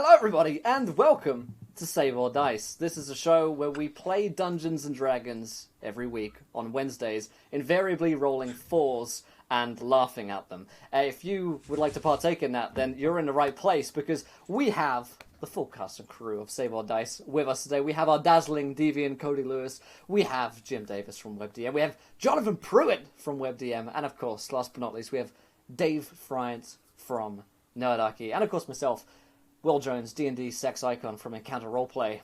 Hello everybody, and welcome to Save or Dice. This is a show where we play Dungeons and Dragons every week on Wednesdays, invariably rolling 4s and laughing at them. If you would like to partake in that, then you're in the right place, because we have the full cast and crew of Save or Dice with us today. We have our dazzling deviant Cody Lewis, we have Jim Davis from WebDM, we have Jonathan PRUITT from WebDM, and of course, last but not least, we have Dave Friant from Nerdarchy, and of course myself, Will Jones, D&D sex icon from Encounter Roleplay.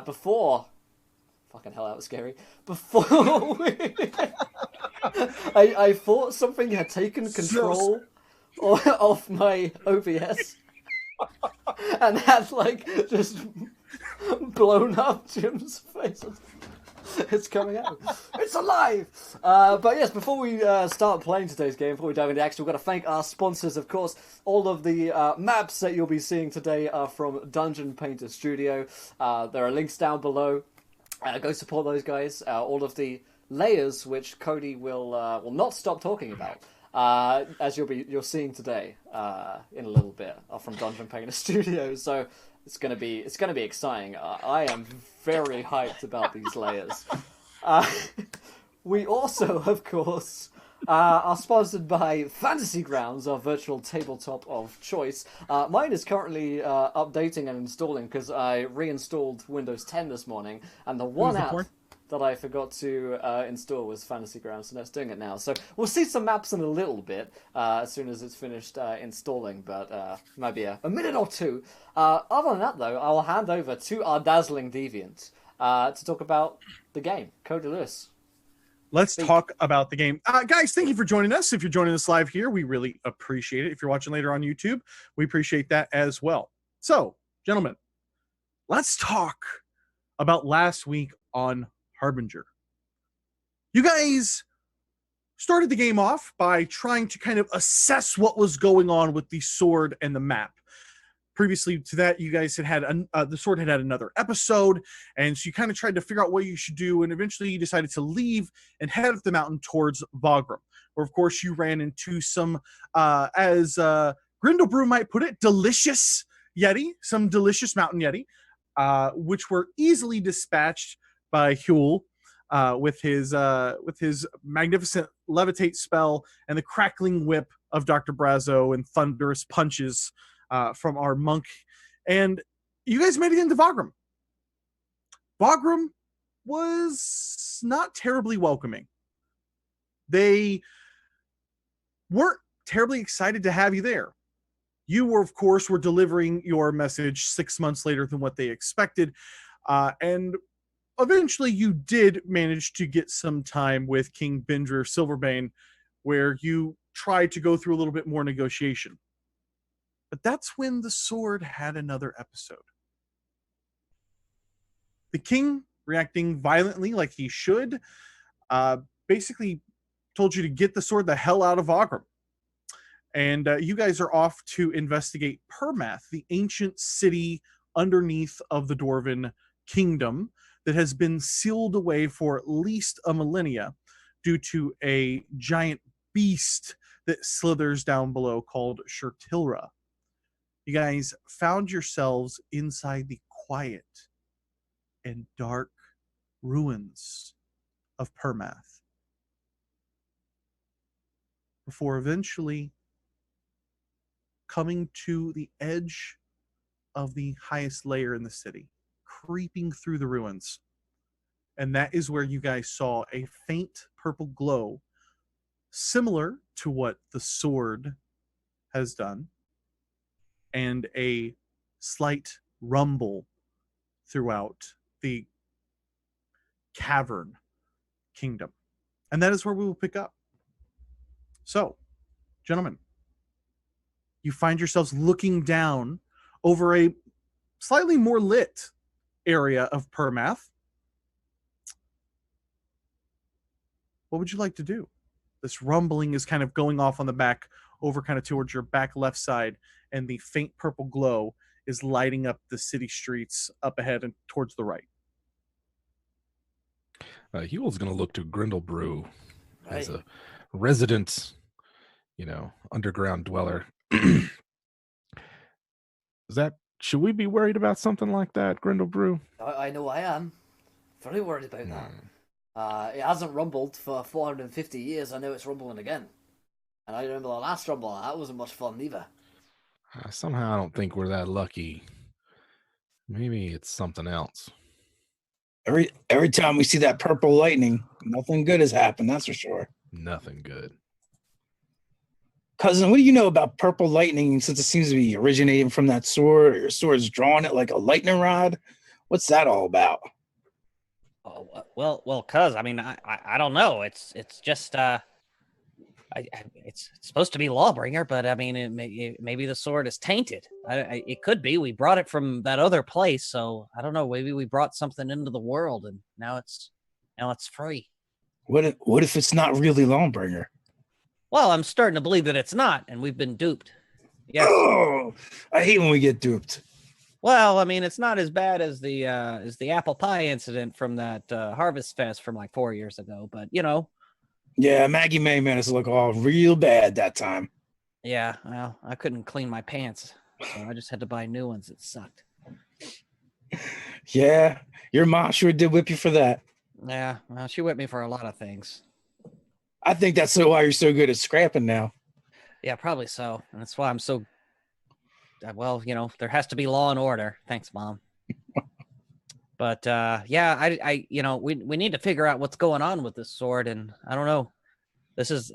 Before... Fucking hell, that was scary. Before I thought something had taken control of my OBS. And had, just blown up Jim's face. It's coming out. It's alive! But yes, before we start playing today's game, before we dive into action, we've got to thank our sponsors, of course. All of the maps that you'll be seeing today are from Dungeon Painter Studio. There are links down below. Go support those guys. All of the layers, which Cody will not stop talking about, as you're seeing today in a little bit, are from Dungeon Painter Studio. So it's gonna be exciting. I am very hyped about these layers. We also, of course, are sponsored by Fantasy Grounds, our virtual tabletop of choice. Mine is currently updating and installing because I reinstalled Windows 10 this morning, and the one app that I forgot to install was Fantasy Grounds, and that's doing it now. So we'll see some maps in a little bit as soon as it's finished installing, but might be a minute or two. Other than that, though, I'll hand over to our dazzling deviant to talk about the game. Cody Lewis. Let's talk about the game. Guys, thank you for joining us. If you're joining us live here, we really appreciate it. If you're watching later on YouTube, we appreciate that as well. So, gentlemen, let's talk about last week on Harbinger. You guys started the game off by trying to kind of assess what was going on with the sword and the map. Previously to that, you guys had the sword had another episode, and so you kind of tried to figure out what you should do, and eventually you decided to leave and head up the mountain towards Vagram, where of course you ran into some, as Grindlebrew might put it, delicious yeti, some delicious mountain yeti, which were easily dispatched by Huell with his magnificent levitate spell and the crackling whip of Dr. Braso and thunderous punches from our monk. And you guys made it into Vagram. Vagram was not terribly welcoming. They weren't terribly excited to have you there. You were, of course, delivering your message 6 months later than what they expected. And eventually you did manage to get some time with King Bindrir Silverbane, where you tried to go through a little bit more negotiation. But that's when the sword had another episode. The king, reacting violently like he should, basically told you to get the sword the hell out of Vagram. And you guys are off to investigate Permath, the ancient city underneath of the Dwarven kingdom that has been sealed away for at least a millennia due to a giant beast that slithers down below called Shurtilra. You guys found yourselves inside the quiet and dark ruins of Permath, before eventually coming to the edge of the highest layer in the city, creeping through the ruins. And that is where you guys saw a faint purple glow, similar to what the sword has done, and a slight rumble throughout the cavern kingdom. And that is where we will pick up. So, gentlemen, you find yourselves looking down over a slightly more lit area of Permath. What would you like to do? This rumbling is kind of going off on the back, over kind of towards your back left side, and the faint purple glow is lighting up the city streets up ahead and towards the right. Huell's going to look to Grindlebrew as a resident, underground dweller. Is that should we be worried about something like that, Grindlebrew? I know I am. Very worried about that. It hasn't rumbled for 450 years. I know it's rumbling again. And I remember the last rumble. That wasn't much fun either. Somehow I don't think we're that lucky. Maybe it's something else. Every time we see that purple lightning, nothing good has happened. That's for sure. Nothing good. Cousin, what do you know about purple lightning? Since it seems to be originating from that sword, or your sword's drawing it like a lightning rod. What's that all about? Oh, well, cuz I mean, I don't know. It's just it's supposed to be Lawbringer, but I mean, maybe the sword is tainted. It could be. We brought it from that other place, so I don't know. Maybe we brought something into the world, and now it's free. What if it's not really Lawbringer? Well, I'm starting to believe that it's not, and we've been duped. Yes. Oh, I hate when we get duped. Well, I mean, it's not as bad as the apple pie incident from that Harvest Fest from like 4 years ago, but you know. Yeah, Maggie May made us look all real bad that time. Yeah, well, I couldn't clean my pants, so I just had to buy new ones. It sucked. Yeah, your mom sure did whip you for that. Yeah, well, she whipped me for a lot of things. I think that's why you're so good at scrapping now. Yeah, probably so. And that's why I'm so... Well, you know, there has to be law and order. Thanks, Mom. But, yeah, I you know, we need to figure out what's going on with this sword. And I don't know.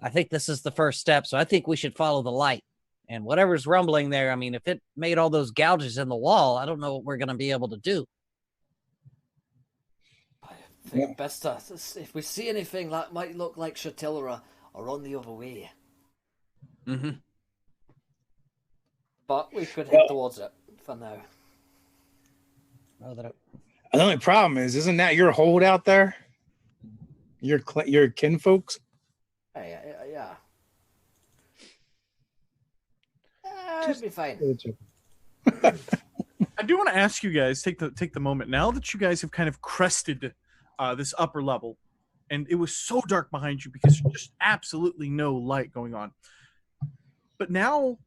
I think this is the first step. So I think we should follow the light. And whatever's rumbling there, I mean, if it made all those gouges in the wall, I don't know what we're going to be able to do. I think best to, if we see anything that might look like Shatilla or on the other way. Mm-hmm. But we could head towards it for now. The only problem isn't that your hold out there? Your kinfolks? Yeah. It'll be fine. I do want to ask you guys, take the moment now that you guys have kind of crested this upper level, and it was so dark behind you because there's just absolutely no light going on. But now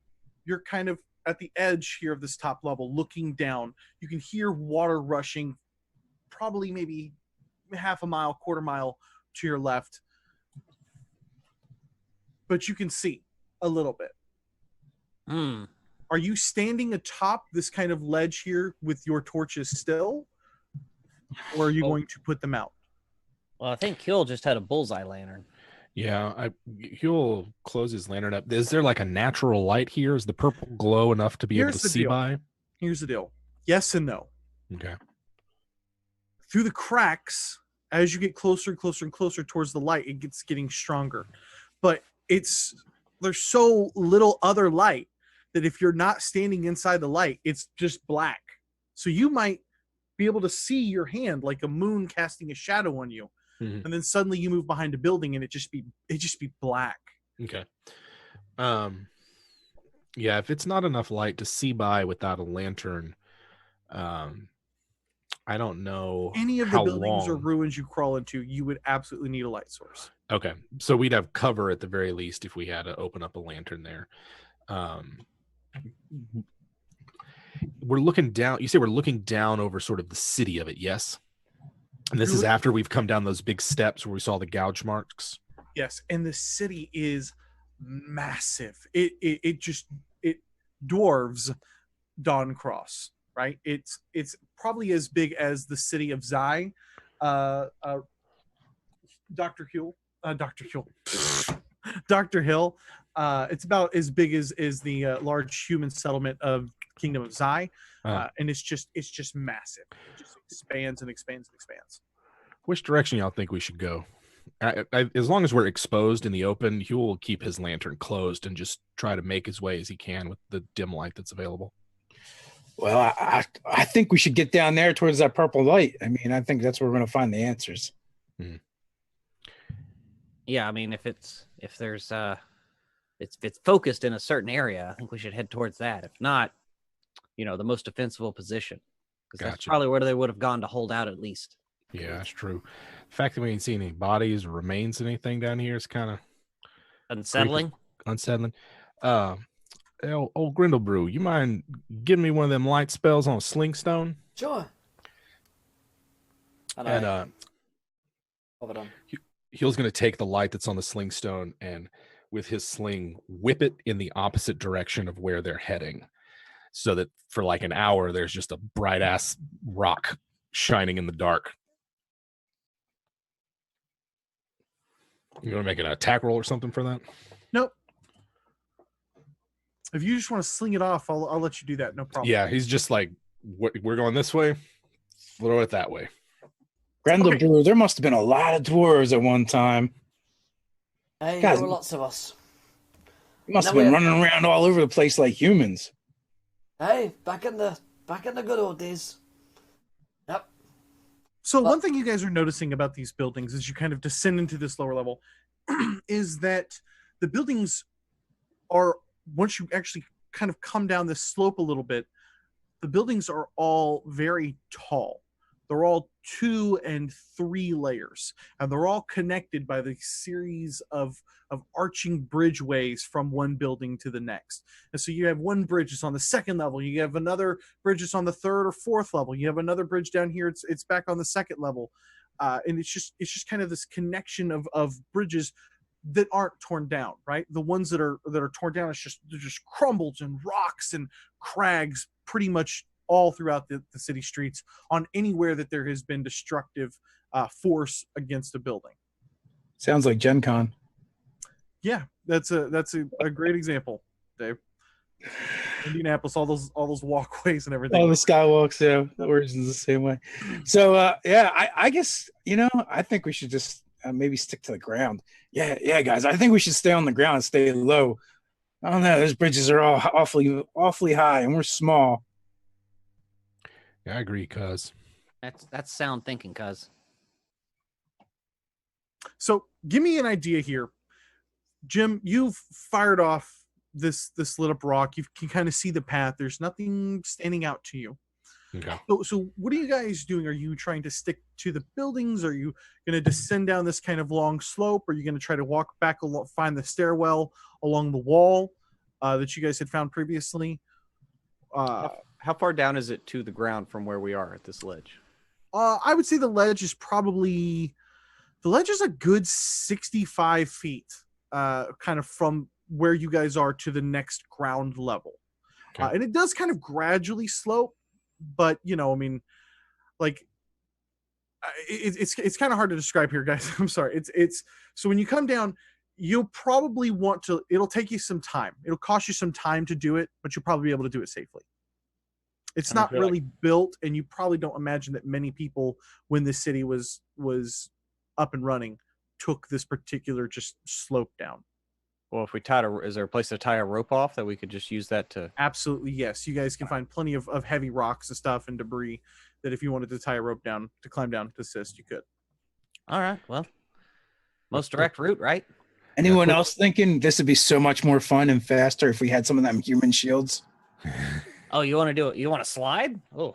you're kind of at the edge here of this top level, looking down. You can hear water rushing, probably maybe half a mile, quarter mile to your left, but you can see a little bit. Are you standing atop this kind of ledge here with your torches still? Or are you going to put them out? Well, I think Huell just had a bullseye lantern. Yeah, Huell close his lantern up. Is there like a natural light here? Is the purple glow enough to be able to see by? Here's the deal. Yes and no. Okay. Through the cracks, as you get closer and closer and closer towards the light, it gets getting stronger. But there's so little other light that if you're not standing inside the light, it's just black. So you might be able to see your hand like a moon casting a shadow on you. Mm-hmm. And then suddenly you move behind a building and it just be black. Okay. Yeah, if it's not enough light to see by without a lantern, I don't know. Any of the buildings or ruins you crawl into, you would absolutely need a light source. Okay. So we'd have cover at the very least if we had to open up a lantern there. We're looking down. You say we're looking down over sort of the city of it, yes? And this is after we've come down those big steps where we saw the gouge marks. Yes, and the city is massive. It dwarves Dawn Cross, right? It's probably as big as the city of Zai. Dr. Hill. It's about as big as the large human settlement of Kingdom of Zai, and it's just massive. It just expands and expands and expands. Which direction y'all think we should go? As long as we're exposed in the open, Huell will keep his lantern closed and just try to make his way as he can with the dim light that's available. Well, I think we should get down there towards that purple light. I mean, I think that's where we're going to find the answers. Yeah, I mean, if it's focused in a certain area, I think we should head towards that. If not, the most defensible position, because that's probably where they would have gone to hold out at least. Yeah, that's true. The fact that we ain't seen any bodies or remains, anything down here is kind of unsettling. Unsettling. Hey, old Grindlebrew, you mind giving me one of them light spells on a sling stone? Sure. And Hold on. Huell's going to take the light that's on the sling stone and with his sling whip it in the opposite direction of where they're heading, so that for like an hour there's just a bright ass rock shining in the dark. You want to make an attack roll or something for that? Nope. If you just want to sling it off, I'll let you do that. No problem. Yeah, he's just like, we're going this way, throw it that way. Grindlebrew, there must have been a lot of dwarves at one time. Hey, Guys, there were lots of us. You must have been running around all over the place like humans. Hey, back in the good old days. Yep. So one thing you guys are noticing about these buildings as you kind of descend into this lower level is that the buildings are, once you actually kind of come down this slope a little bit, the buildings are all very tall. They're all 2 and 3 layers, and they're all connected by the series of arching bridgeways from one building to the next. And so you have one bridge that's on the 2nd level, you have another bridge that's on the 3rd or 4th level, you have another bridge down here, it's back on the 2nd level, and it's just kind of this connection of bridges that aren't torn down, right? The ones that are torn down, they're just crumbled and rocks and crags pretty much all throughout the city streets on anywhere that there has been destructive force against a building. Sounds like Gen Con. Yeah, that's a great example, Dave. Indianapolis, all those walkways and everything. All the skywalks, yeah, the origins the same way. So yeah, I guess I think we should just maybe stick to the ground. Yeah, guys, I think we should stay on the ground and stay low. I don't know, those bridges are all awfully high, and we're small. Yeah, I agree, cuz. That's sound thinking, cuz. So give me an idea here. Jim, you've fired off this lit up rock. You can kind of see the path. There's nothing standing out to you. Okay. So what are you guys doing? Are you trying to stick to the buildings? Are you going to descend down this kind of long slope? Are you going to try to walk back, find the stairwell along the wall that you guys had found previously? How far down is it to the ground from where we are at this ledge? I would say the ledge is a good 65 feet, kind of from where you guys are to the next ground level. Okay. And it does kind of gradually slope, but it's kind of hard to describe here, guys. I'm sorry. It's so when you come down, you'll probably it'll take you some time. It'll cost you some time to do it, but you'll probably be able to do it safely. It's not really built, and you probably don't imagine that many people, when this city was up and running, took this particular just slope down. Well, if we is there a place to tie a rope off that we could just use that to? Absolutely, yes. You guys can find plenty of heavy rocks and stuff and debris that if you wanted to tie a rope down to climb down to assist, you could. All right. Well, most direct route, right? Anyone else thinking this would be so much more fun and faster if we had some of them human shields? Oh, you want to do it? You want to slide? Oh,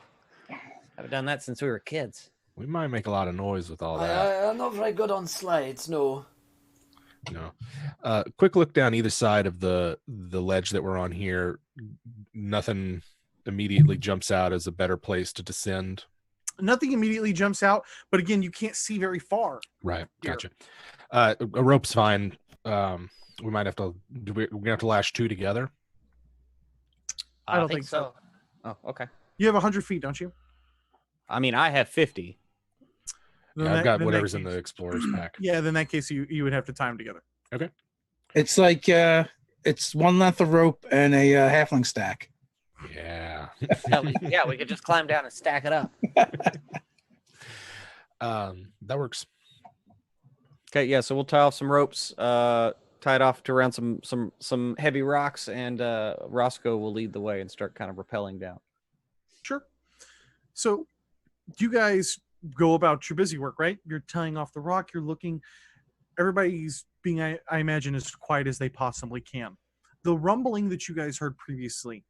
I've done that since we were kids. We might make a lot of noise with all that. I'm not very good on slides, no. No. Quick look down either side of the ledge that we're on here. Nothing immediately jumps out as a better place to descend. Nothing immediately jumps out, but again, you can't see very far. Right. Gotcha. A rope's fine. We might have to. We're gonna have to lash 2 together. I don't think so. Oh, okay. You have 100 feet, don't you? I mean, I have 50. Yeah, I've got whatever's in the explorer's pack. Yeah, then in that case, you would have to tie them together. Okay. It's like it's one length of rope and a halfling stack. Yeah. We could just climb down and stack it up. That works. Okay, yeah. So we'll tie off some ropes, tie it off to around some heavy rocks, and Roscoe will lead the way and start kind of rappelling down. Sure. So you guys go about your busy work, right? You're tying off the rock. You're looking. Everybody's being, I imagine, as quiet as they possibly can. The rumbling that you guys heard previously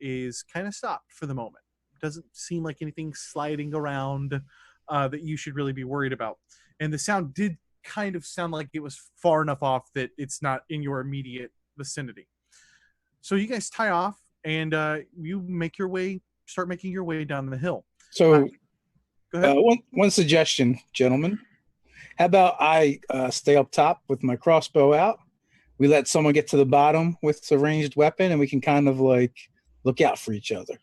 is kind of stopped for the moment. Doesn't seem like anything sliding around that you should really be worried about. And the sound did kind of sound like it was far enough off that it's not in your immediate vicinity. So you guys tie off, and you start making your way down the hill. So, Go ahead. one suggestion, gentlemen. How about I stay up top with my crossbow out? We let someone get to the bottom with a ranged weapon, and we can kind of like look out for each other.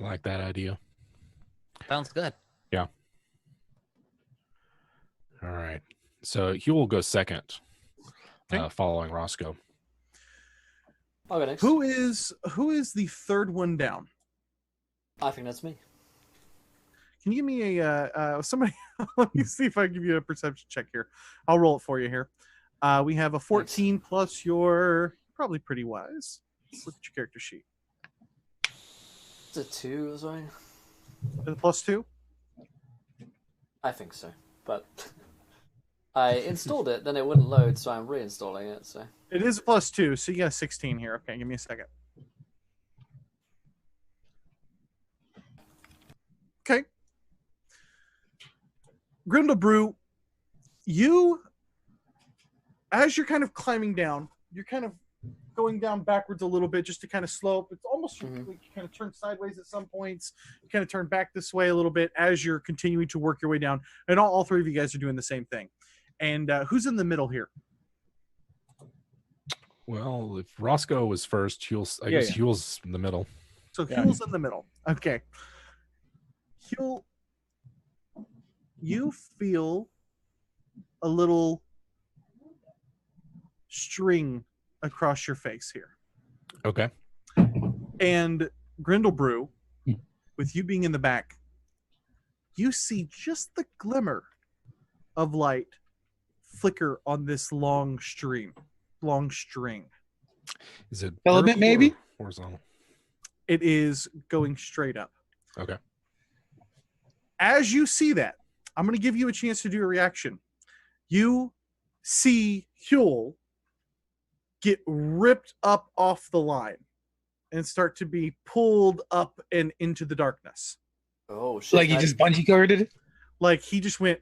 I like that idea. Sounds good. Yeah. All right. So Huell will go second, Okay. following Roscoe. I'll go next. Who is the third one down? I think that's me. Can you give me a somebody? Let me see if I can give you a perception check here. I'll roll it for you here. We have a 14 plus your probably pretty wise. Let's look at your character sheet. It's a 2 as well. Is it +2? I think so, but I installed it, then it wouldn't load, so I'm reinstalling it. So It is +2, so you got a 16 here. Okay, give me a second. Okay. Grindlebrew, as you're kind of climbing down, you're kind of going down backwards a little bit just to kind of slope. It's almost like you kind of turn sideways at some points. You kind of turn back this way a little bit as you're continuing to work your way down. And all three of you guys are doing the same thing. And who's in the middle here? Well, if Roscoe was first, I guess Huell's in the middle. So Huell's in the middle. Okay. Huell, you feel a little string across your face here. Okay. And Grindlebrew, with you being in the back, you see just the glimmer of light flicker on this long string. Is it Element, vertical maybe? or horizontal? It is going straight up. Okay. As you see that, I'm going to give you a chance to do a reaction. You see Huell get ripped up off the line and start to be pulled up and into the darkness. oh shit! Like he just bungee corded it? Like he just went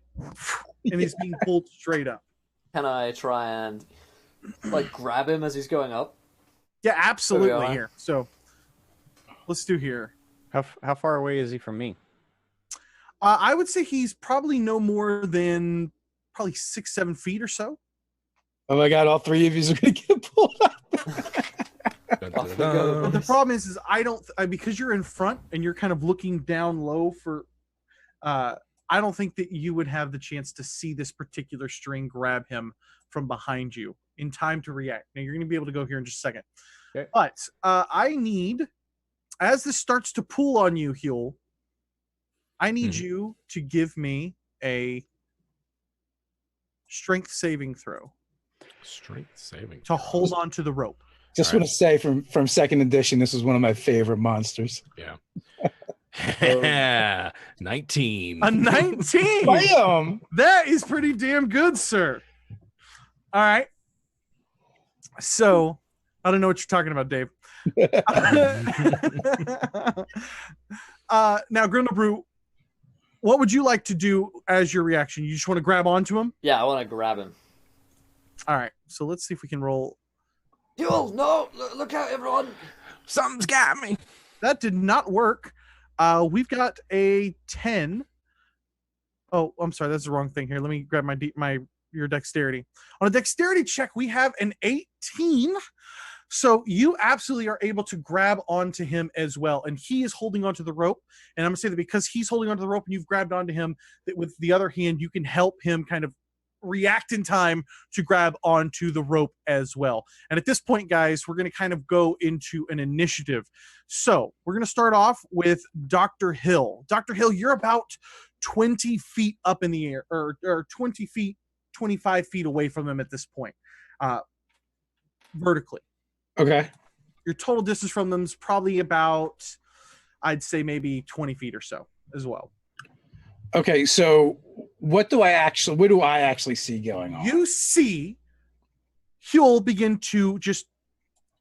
and he's being pulled straight up. Can I try and like grab him as he's going up? Yeah, absolutely. are. Here. So let's do here. How far away is he from me? I would say he's probably no more than probably 6-7 feet or so. Oh my god, all three of you are gonna get pulled up. But the problem is I don't because you're in front and you're kind of looking down low for I don't think that you would have the chance to see this particular string grab him from behind you in time to react. Now you're going to be able to go here in just a second. Okay. But I need, as this starts to pull on you, Huell, I need you to give me a strength saving throw. Strength saving. To hold on to the rope. Just want to say from second edition, this is one of my favorite monsters. Yeah. 19. A 19. Bam! That is pretty damn good, sir. All right. So, I don't know what you're talking about, Dave. Now, Grindlebrew, what would you like to do as your reaction? You just want to grab onto him? Yeah, I want to grab him. All right. So, let's see if we can roll. Huell, no! Look out, everyone! Something's got me. That did not work. We've got a 10. Oh, I'm sorry. That's the wrong thing here. Let me grab your dexterity. On a dexterity check, we have an 18. So you absolutely are able to grab onto him as well. And he is holding onto the rope. And I'm going to say that because he's holding onto the rope and you've grabbed onto him, that with the other hand, you can help him kind of react in time to grab onto the rope as well. And at this point, guys, we're going to kind of go into an initiative. So we're going to start off with Dr. Huell. Dr. Huell, you're about 20 feet up in the air, or 20 feet, 25 feet away from them at this point, vertically. Okay. Your total distance from them is probably about, I'd say maybe 20 feet or so as well. Okay, so what do I actually see going on? You see Huell begin to just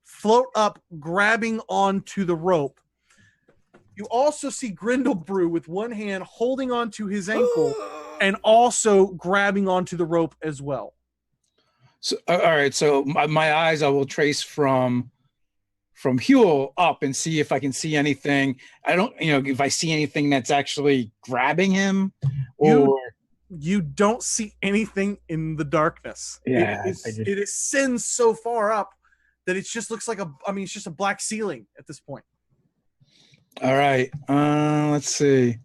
float up, grabbing onto the rope. You also see Grindlebrew with one hand holding onto his ankle and also grabbing onto the rope as well. So all right, so my eyes I will trace from Huell up and see if I can see anything. I don't, if I see anything that's actually grabbing him, or you don't see anything in the darkness. Yeah, it ascends so far up that it just looks like it's just a black ceiling at this point. All right, let's see.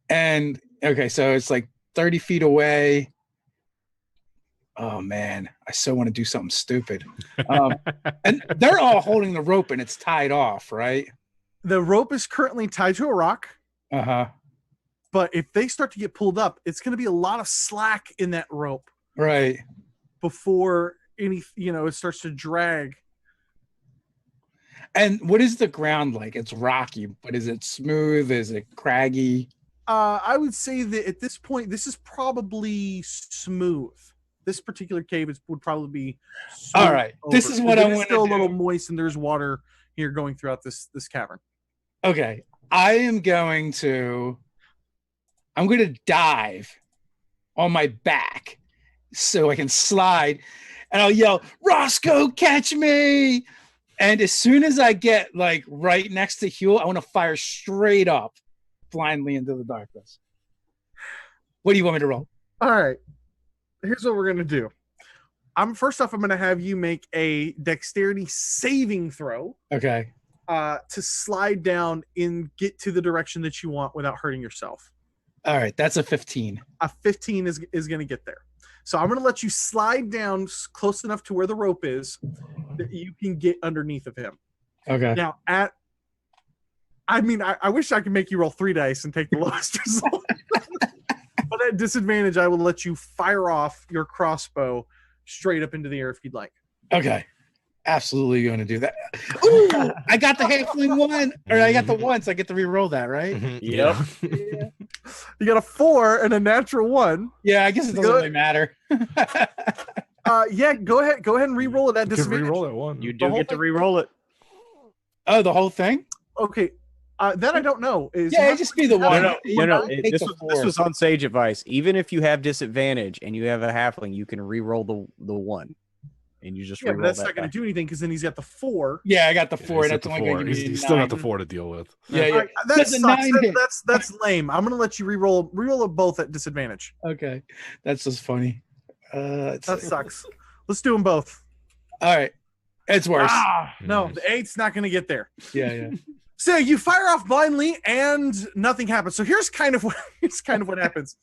And okay, so it's like 30 feet away. Oh man, I so want to do something stupid. And they're all holding the rope and it's tied off, right? The rope is currently tied to a rock. Uh-huh. But if they start to get pulled up, it's going to be a lot of slack in that rope. Right. Before it starts to drag. And what is the ground like? It's rocky, but is it smooth? Is it craggy? I would say that at this point, this is probably smooth. This particular cave would probably be smooth. All right. This is what I want to do. It's still a little moist, and there's water here going throughout this cavern. Okay. I'm going to dive on my back so I can slide, and I'll yell, "Roscoe, catch me!" And as soon as I get like right next to Huell, I want to fire straight up blindly into the darkness. What do you want me to roll? All right. Here's what we're going to do. First off, I'm going to have you make a dexterity saving throw. Okay. To slide down and get to the direction that you want without hurting yourself. All right. That's a 15. A 15 is going to get there. So I'm going to let you slide down close enough to where the rope is that you can get underneath of him. Okay. Now, I wish I could make you roll 3 dice and take the lowest result. But at disadvantage, I will let you fire off your crossbow straight up into the air if you'd like. Okay. Absolutely going to do that. Ooh, I got the halfling one, or I got the one, so I get to re-roll that, right? Mm-hmm. Yep. Yeah. You got a 4 and a natural 1. Yeah, I guess it doesn't really matter. Yeah, go ahead and re-roll it at disadvantage. Re-roll that one. You do get to re-roll it. Oh, the whole thing? Okay. That I don't know. It'd just be the one. No. This was on sage advice. Even if you have disadvantage and you have a halfling, you can re-roll the 1. And you just but that's not going to do anything because then he's got the 4. Yeah, I got the 4. That's only going to be He's still got the 4 to deal with. Yeah. Right, that's lame. I'm going to let you re-roll it both at disadvantage. Okay, that's just funny. That sucks. Let's do them both. All right, it's worse. No, the 8's not going to get there. Yeah. So you fire off blindly and nothing happens. So here's kind of what happens.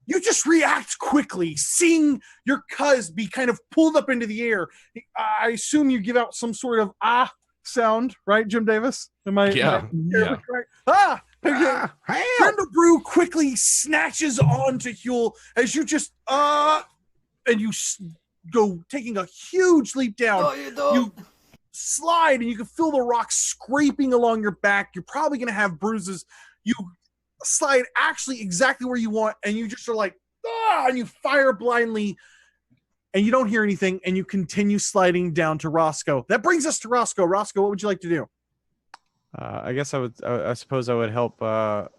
You just react quickly, seeing your cuz be kind of pulled up into the air. I assume you give out some sort of sound, right, Jim Davis? Am I correct? Grindlebrew quickly snatches onto Huell as you just and you go taking a huge leap down. No, you don't. You slide and you can feel the rock scraping along your back. You're probably going to have bruises. You slide actually exactly where you want, and you just are like, and you fire blindly, and you don't hear anything, and you continue sliding down to Roscoe. That brings us to Roscoe. Roscoe, what would you like to do? I guess I suppose I would help the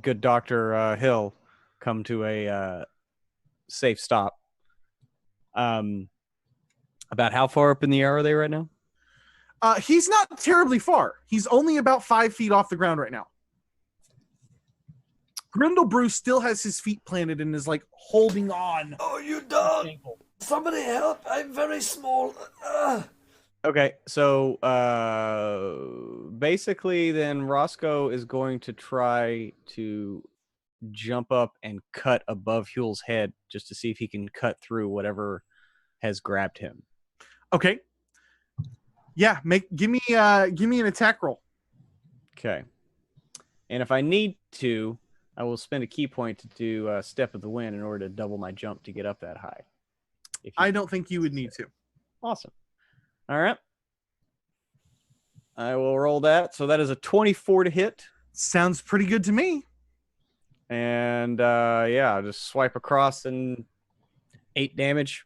good Dr. Huell come to a safe stop. About how far up in the air are they right now? He's not terribly far. He's only about 5 feet off the ground right now. Grindlebrew still has his feet planted and is like holding on. Oh, you don't. Somebody help. I'm very small. Okay, so basically then Roscoe is going to try to jump up and cut above Huell's head just to see if he can cut through whatever has grabbed him. Okay. Yeah, give me an attack roll. Okay. And if I need to, I will spend a key point to do Step of the Wind in order to double my jump to get up that high. I don't think you would need to. Awesome. All right. I will roll that. So that is a 24 to hit. Sounds pretty good to me. And I'll just swipe across and 8 damage.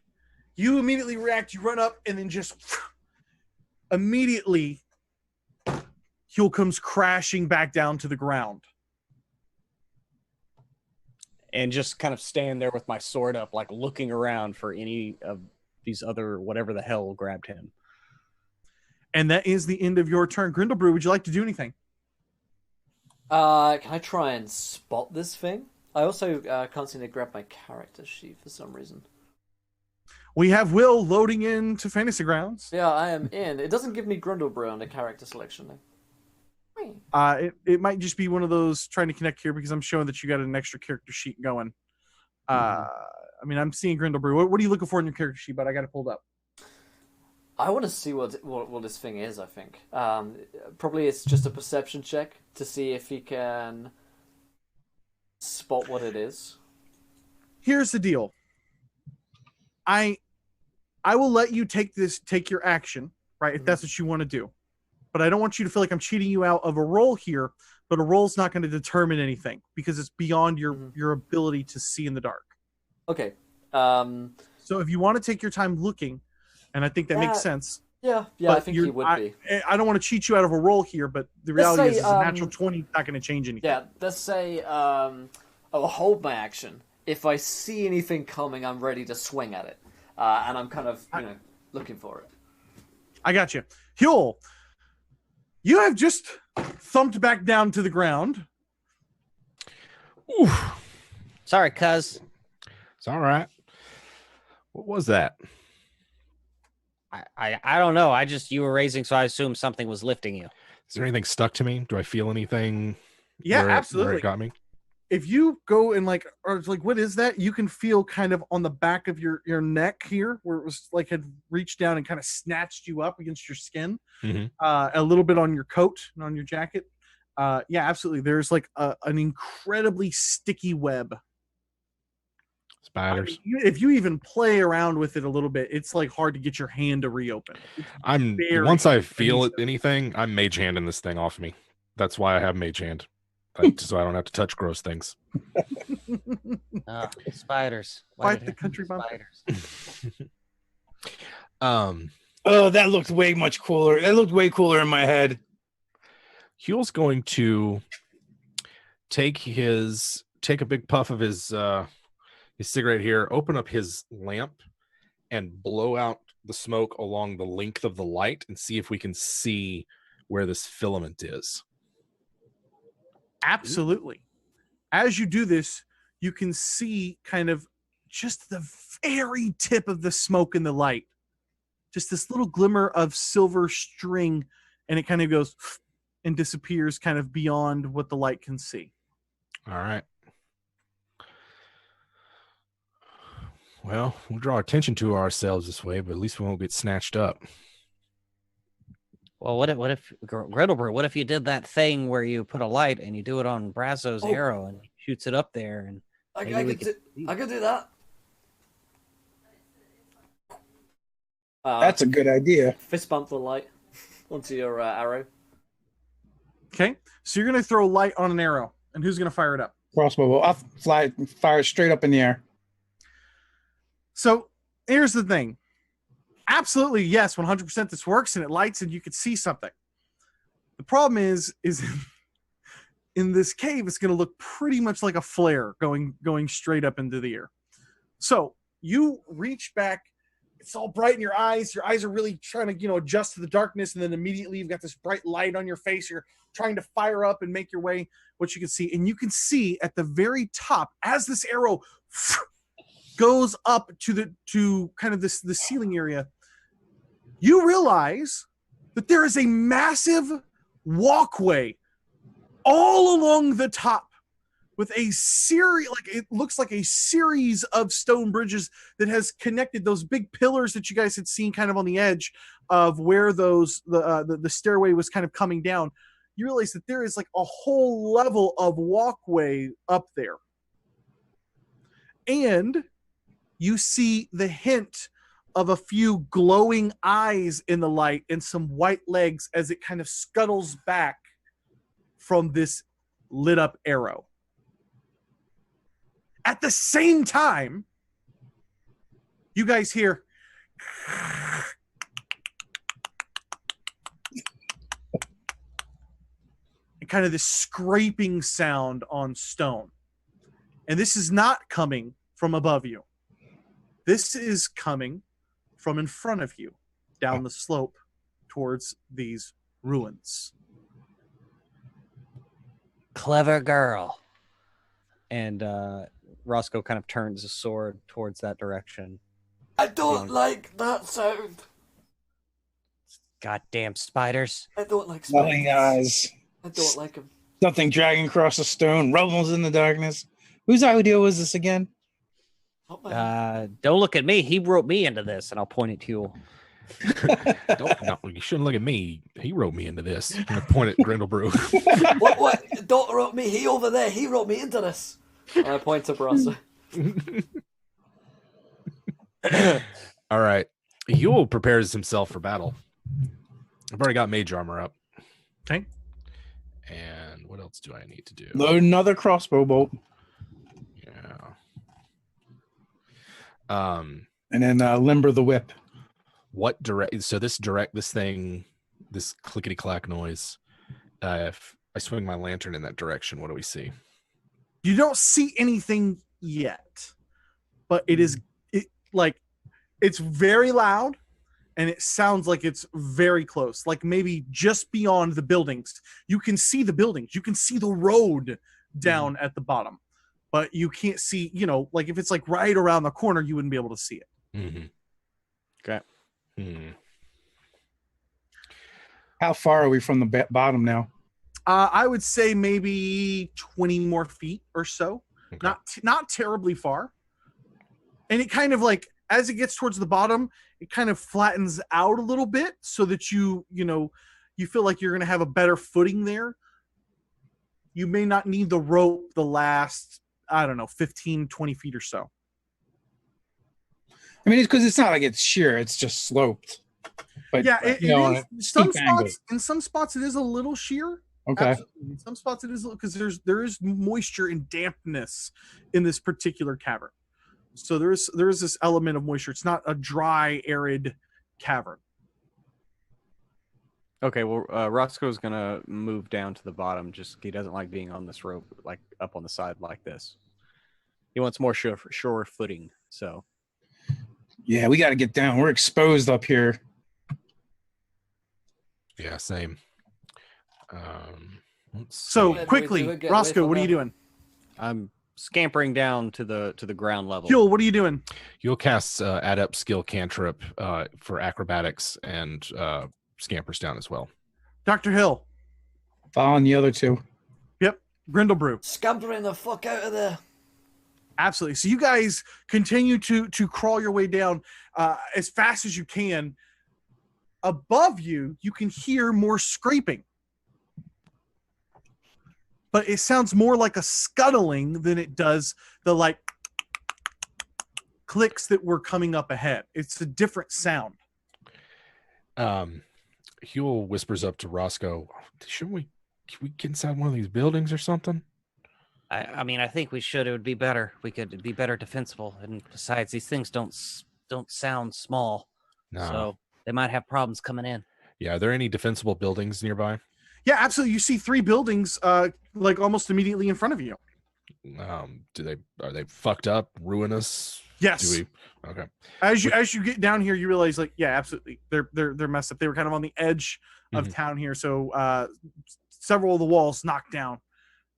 You immediately react. You run up and then just immediately Huell comes crashing back down to the ground. And just kind of stand there with my sword up, like looking around for these other whatever the hell grabbed him. And that is the end of your turn. Grindlebrew, would you like to do anything? Can I try and spot this thing? I also can't seem to grab my character sheet for some reason. We have Will loading into Fantasy Grounds. Yeah, I am in. It doesn't give me Grindlebrew on the character selection though. It might just be one of those trying to connect here because I'm showing that you got an extra character sheet going. I mean, I'm seeing Grindlebrew. What are you looking for in your character sheet? But I got it pulled up. I want to see what this thing is, I think. Probably it's just a perception check to see if he can spot what it is. Here's the deal. I will let you take your action, right, if that's what you want to do. But I don't want you to feel like I'm cheating you out of a roll here, but a roll's not going to determine anything because it's beyond your ability to see in the dark. Okay. So if you want to take your time looking, and I think that makes sense. Yeah, I think he would be. I don't want to cheat you out of a roll here, but the reality is a natural 20 is not going to change anything. Yeah, let's say I'll hold my action. If I see anything coming, I'm ready to swing at it. And I'm kind of, looking for it. I got you. Huell, you have just thumped back down to the ground. Oof. Sorry, cuz. It's all right. What was that? I don't know. You were raising, so I assumed something was lifting you. Is there anything stuck to me? Do I feel anything? Yeah, where absolutely. it got me? If you go and what is that? You can feel kind of on the back of your neck here, where it was like had reached down and kind of snatched you up against your skin. Mm-hmm. A little bit on your coat and on your jacket. Yeah, absolutely. There's like an incredibly sticky web. Spiders. If you even play around with it a little bit, it's like hard to get your hand to reopen. Once I feel anything, I'm mage handing this thing off me. That's why I have mage hand. So I don't have to touch gross things. Spiders. Fight the country spiders. Oh, that looked way much cooler. That looked way cooler in my head. Huell's going to take a big puff of his cigarette here, open up his lamp, and blow out the smoke along the length of the light and see if we can see where this filament is. Absolutely. As you do this, you can see kind of just the very tip of the smoke in the light. Just this little glimmer of silver string, and it kind of goes and disappears kind of beyond what the light can see. All right. Well, we'll draw attention to ourselves this way, but at least we won't get snatched up. Well, what if Grindlebrew, what if you did that thing where you put a light and you do it on Braso's arrow and he shoots it up there, and I could do that. That's a good idea. Fist bump the light onto your arrow. Okay, so you're going to throw light on an arrow, and who's going to fire it up? Crossbow. I'll fire it straight up in the air. So here's the thing. Absolutely, yes, 100% this works, and it lights, and you can see something. The problem is in this cave, it's going to look pretty much like a flare going straight up into the air. So you reach back. It's all bright in your eyes. Your eyes are really trying to, adjust to the darkness, and then immediately you've got this bright light on your face. You're trying to fire up and make your way what you can see. And you can see at the very top, as this arrow goes up to kind of the ceiling area, you realize that there is a massive walkway all along the top with a series, it looks like a series of stone bridges that has connected those big pillars that you guys had seen kind of on the edge of where the stairway was kind of coming down. You realize that there is like a whole level of walkway up there. And you see the hint of a few glowing eyes in the light and some white legs as it kind of scuttles back from this lit up arrow. At the same time, you guys hear kind of this scraping sound on stone. And this is not coming from above you. This is coming from in front of you down the slope towards these ruins. Clever girl. And Roscoe kind of turns the sword towards that direction. I don't like that sound. Goddamn spiders. I don't like Smelling spiders. eyes. I don't like them. Something dragging across the stone. Rumbles in the darkness. Whose idea was this again? Don't look at me. He wrote me into this, and I'll point at Huell. No, you shouldn't look at me. He wrote me into this. I'm gonna point at Grindlebrew. What? Don't wrote me. He over there. He wrote me into this. I point to Braso. All right. Huell prepares himself for battle. I've already got mage armor up. Okay. And what else do I need to do? Load another crossbow bolt. Yeah. And then limber the whip. What so this thing, this clickety clack noise, if I swing my lantern in that direction, what do we see? You don't see anything yet, but it's very loud, and it sounds like it's very close, like maybe just beyond the buildings. You can see the buildings, you can see the road down at the bottom, but you can't see, like if it's like right around the corner, you wouldn't be able to see it. Mm-hmm. Okay. How far are we from the bottom now? I would say maybe 20 more feet or so. Okay. Not terribly far. And it kind of like, as it gets towards the bottom, it kind of flattens out a little bit so that you feel like you're going to have a better footing there. You may not need the rope the last, 15, 20 feet or so. I mean, it's because it's not like it's sheer; it's just sloped. But yeah, it is. In some spots, it is a little sheer. Okay. Absolutely. In some spots, it is because there is moisture and dampness in this particular cavern. So there is this element of moisture. It's not a dry, arid cavern. Okay, well, Roscoe's gonna move down to the bottom. Just he doesn't like being on this rope, like up on the side like this. He wants more sure footing. So. Yeah, we got to get down. We're exposed up here. Yeah, same. So quickly, Roscoe, what are you doing? I'm scampering down to the ground level. Huell, what are you doing? You'll cast adept skill cantrip for acrobatics and scampers down as well. Dr. Hill. Following the other two. Yep. Grindlebrew. Scampering the fuck out of there. Absolutely. So you guys continue to crawl your way down as fast as you can. Above you, you can hear more scraping. But it sounds more like a scuttling than it does the like clicks that were coming up ahead. It's a different sound. Huell whispers up to Roscoe, can we get inside one of these buildings or something? I mean, I think we should. It would be better. We could be better defensible. And besides, these things don't sound small. No. So they might have problems coming in. Yeah. Are there any defensible buildings nearby? Yeah, absolutely. You see 3 buildings like almost immediately in front of you. Are they fucked up, ruinous? Yes. Okay. As you get down here, you realize yeah, absolutely. They're messed up. They were kind of on the edge of town here. So several of the walls knocked down.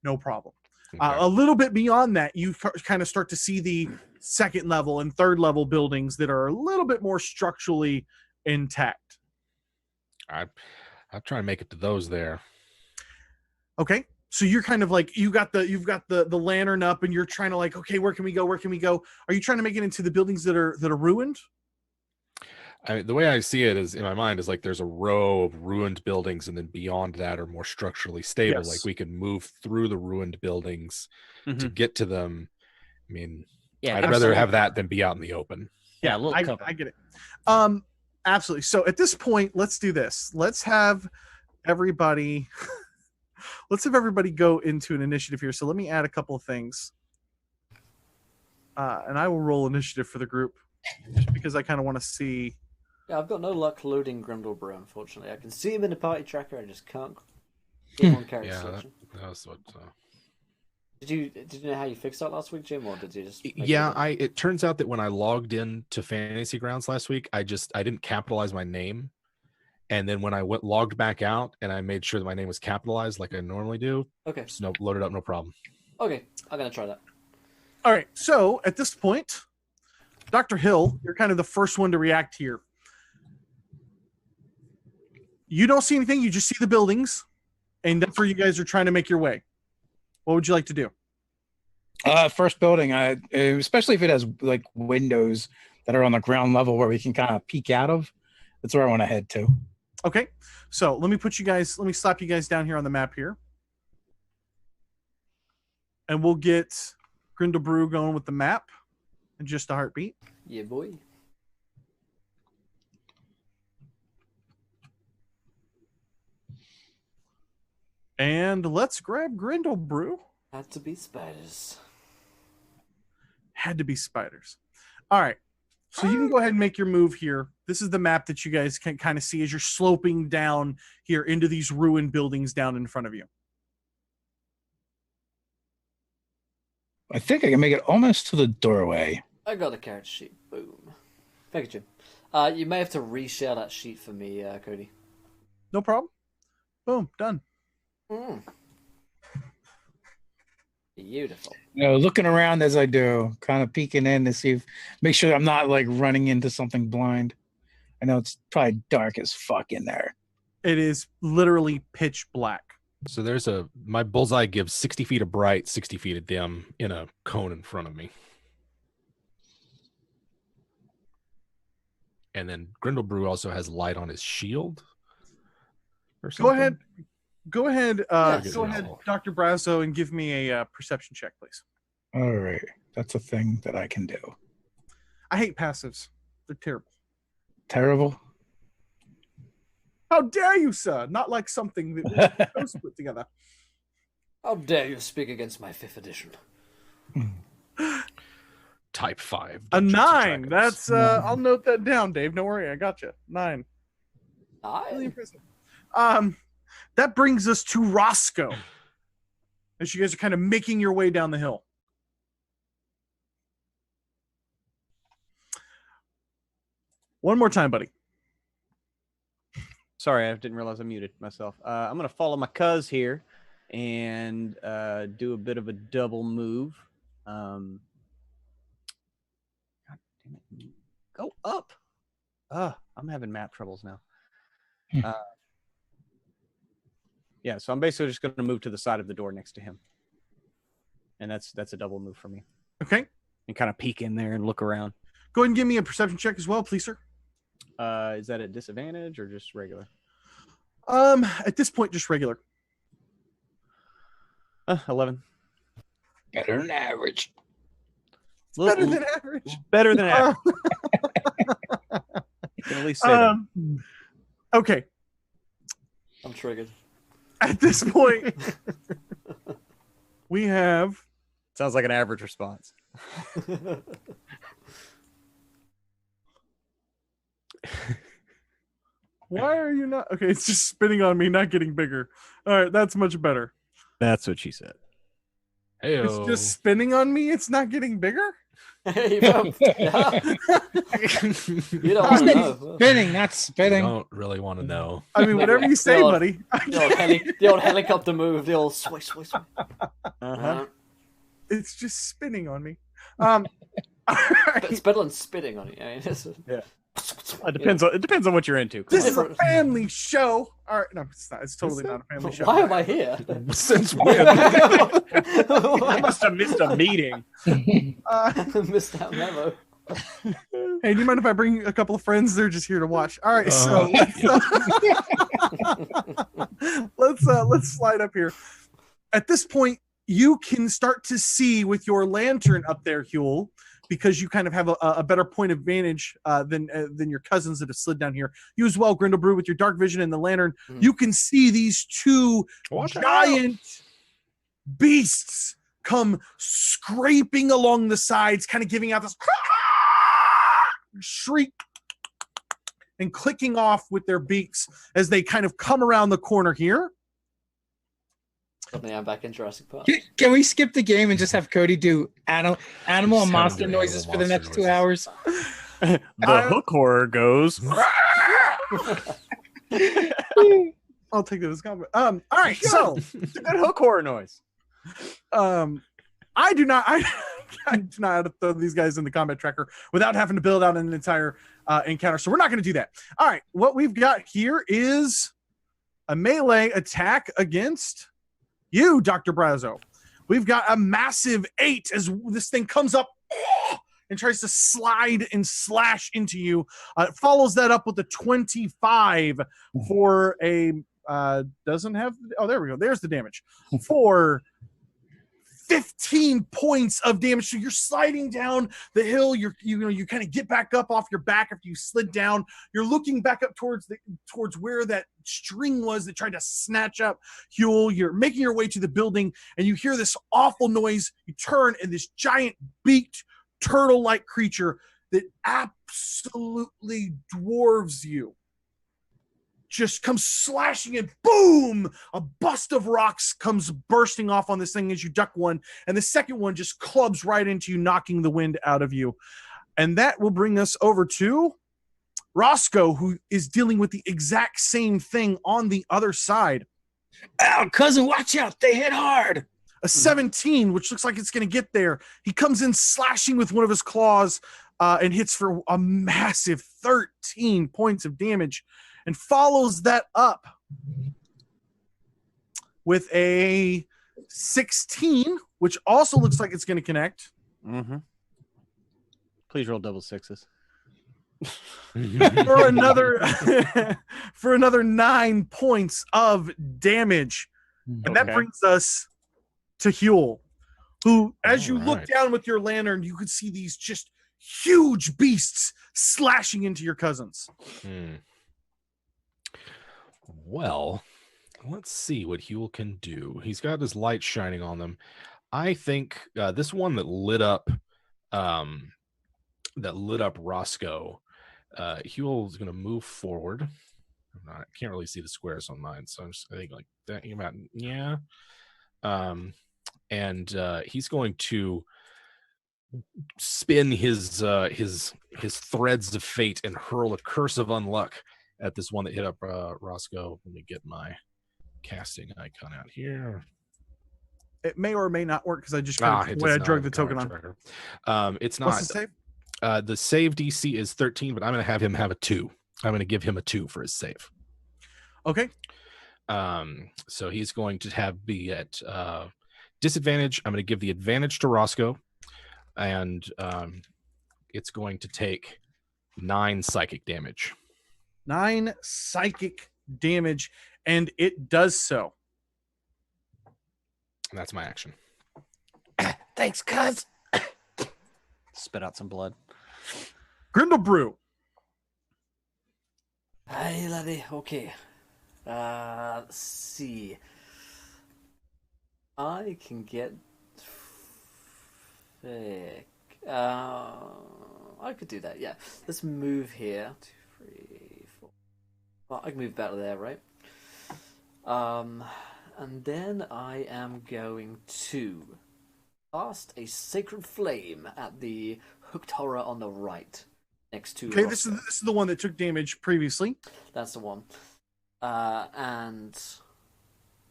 No problem. Okay. A little bit beyond that, you kind of start to see the 2nd level and 3rd level buildings that are a little bit more structurally intact. I'll try and make it to those there. Okay. So you're kind of like, you've got the lantern up and you're trying to like, okay, where can we go? Where can we go? Are you trying to make it into the buildings that are ruined? The way I see it is in my mind is like there's a row of ruined buildings, and then beyond that are more structurally stable. Yes. Like we can move through the ruined buildings to get to them. I mean, yeah, I'd rather have that than be out in the open. Yeah, a little cover. I get it. Absolutely. So at this point, let's do this. Let's have everybody go into an initiative here. So let me add a couple of things. And I will roll initiative for the group just because I kind of want to see. Yeah, I've got no luck loading Grindlebrew, unfortunately. I can see him in the party tracker, I just can't get one character selection. That's what. Did you know how you fixed that last week, Jim, or did you just? Make Yeah, it it turns out that when I logged in to Fantasy Grounds last week, I didn't capitalize my name. And then when I logged back out and I made sure that my name was capitalized like I normally do, okay. Loaded up, no problem. Okay, I'm gonna try that. All right. So at this point, Dr. Hill, you're kind of the first one to react here. You don't see anything. You just see the buildings, and that's where you guys are trying to make your way. What would you like to do? First building, especially if it has like windows that are on the ground level where we can kind of peek out of. That's where I want to head to. Okay. So let me slap you guys down here on the map here. And we'll get Grindlebrew going with the map in just a heartbeat. Yeah, boy. And let's grab Grindlebrew. Had to be spiders. Had to be spiders. All right. So you can go ahead and make your move here. This is the map that you guys can kind of see as you're sloping down here into these ruined buildings down in front of you. I think I can make it almost to the doorway. I got a carrot sheet. Boom. Thank you, Jim. You may have to reshare that sheet for me, Cody. No problem. Boom. Done. Beautiful. Looking around as I do, kind of peeking in to see make sure I'm not like running into something blind. I know it's probably dark as fuck in there. It is literally pitch black. So my bullseye gives 60 feet of bright, 60 feet of dim in a cone in front of me. And then Grindlebrew also has light on his shield. Or something. Go ahead, Yeah, Dr. Braso, and give me a perception check, please. All right. That's a thing that I can do. I hate passives. They're terrible. Terrible? How dare you, sir? Not like something that we're supposed to put together. How dare you speak against my 5th edition? Type 5. A Dungeons and 9. Dragons. That's I'll note that down, Dave. Don't worry, I got you. 9. Really impressive. That brings us to Roscoe. As you guys are kind of making your way down the hill. One more time, buddy. Sorry, I didn't realize I muted myself. I'm going to follow my cuz here and do a bit of a double move. God damn it. Go up. I'm having map troubles now. Yeah, so I'm basically just going to move to the side of the door next to him. And that's a double move for me. Okay. And kind of peek in there and look around. Go ahead and give me a perception check as well, please, sir. Is that at disadvantage or just regular? At this point, just regular. 11. Better than average. Better than average. Better than average. You can at least say that. Okay. I'm triggered. At this point, we have... Sounds like an average response. Why are you not... Okay, it's just spinning on me, not getting bigger. All right, that's much better. That's what she said. Heyo. It's just spinning on me, it's not getting bigger? You don't want to know. Spinning, not spitting. Don't really want to know. I mean, whatever you say, buddy. The old helicopter move, the old swish, swish. It's just spinning on me. It's better than spitting on it. I mean, Yeah. It depends on what you're into. This is a family show. All right, no, it's not. It's totally not a family show. Why am I here? Since when? I must have missed a meeting. Missed that memo. Hey, do you mind if I bring a couple of friends? They're just here to watch. All right, so let's slide up here. At this point, you can start to see with your lantern up there, Huell, because you kind of have a better point of vantage than your cousins that have slid down here. You as well, Grindlebrew, with your dark vision and the lantern, you can see these two giant beasts come scraping along the sides, kind of giving out this shriek and clicking off with their beaks as they kind of come around the corner here. Suddenly I'm back in Jurassic Park. Can we skip the game and just have Cody do animal and Just have him monster do noises animal for the monster next 2 noises. hours? The hook horror goes. I'll take that as a compliment. All right, so It's a good hook horror noise. I do not I do not have to throw these guys in the combat tracker without having to build out an entire encounter. So we're not going to do that. All right, what we've got here is a melee attack against you, Dr. Braso. We've got a massive 8 as this thing comes up and tries to slide and slash into you. It follows that up with a 25 for a doesn't have. Oh, there we go. There's the damage for 15 points of damage. So you're sliding down the hill. You kind of get back up off your back after you slid down. You're looking back up towards where that string was that tried to snatch up Huell. You're making your way to the building, and you hear this awful noise. You turn, and this giant beaked turtle-like creature that absolutely dwarves you just comes slashing in. Boom! A bust of rocks comes bursting off on this thing as you duck one, and the second one just clubs right into you, knocking the wind out of you. And that will bring us over to Roscoe, who is dealing with the exact same thing on the other side. Ow, cousin, watch out. They hit hard. A 17, which looks like it's going to get there. He comes in slashing with one of his claws and hits for a massive 13 points of damage, and follows that up with a 16, which also looks like it's going to connect. Mm-hmm. Please roll double sixes. for another 9 points of damage. And that brings us to Huell, who, as you look down with your lantern, you could see these just huge beasts slashing into your cousins. Well, let's see what Huell can do. He's got his light shining on them. I think this one that lit up Roscoe, Huell is going to move forward. I can't really see the squares on mine, so I think like that. Yeah. And he's going to spin his threads of fate and hurl a curse of unluck at this one that hit up Roscoe. Let me get my casting icon out here. It may or may not work because I just I drug the token on. It's not. What's the save? The save DC is 13, but I'm going to have him have a 2. I'm going to give him a 2 for his save. Okay. So he's going to be at disadvantage. I'm going to give the advantage to Roscoe, and it's going to take 9 psychic damage. 9 psychic damage, and it does so. And that's my action. Thanks, cuz. Spit out some blood. Grindlebrew. Hey, laddie. Okay. Let's see. I can get thick. I could do that, yeah. Let's move here. 2, 3, 4. Well, I can move back to there, right? And then I am going to cast a sacred flame at the hooked horror on the right, next to. Okay, this is the one that took damage previously. That's the one. And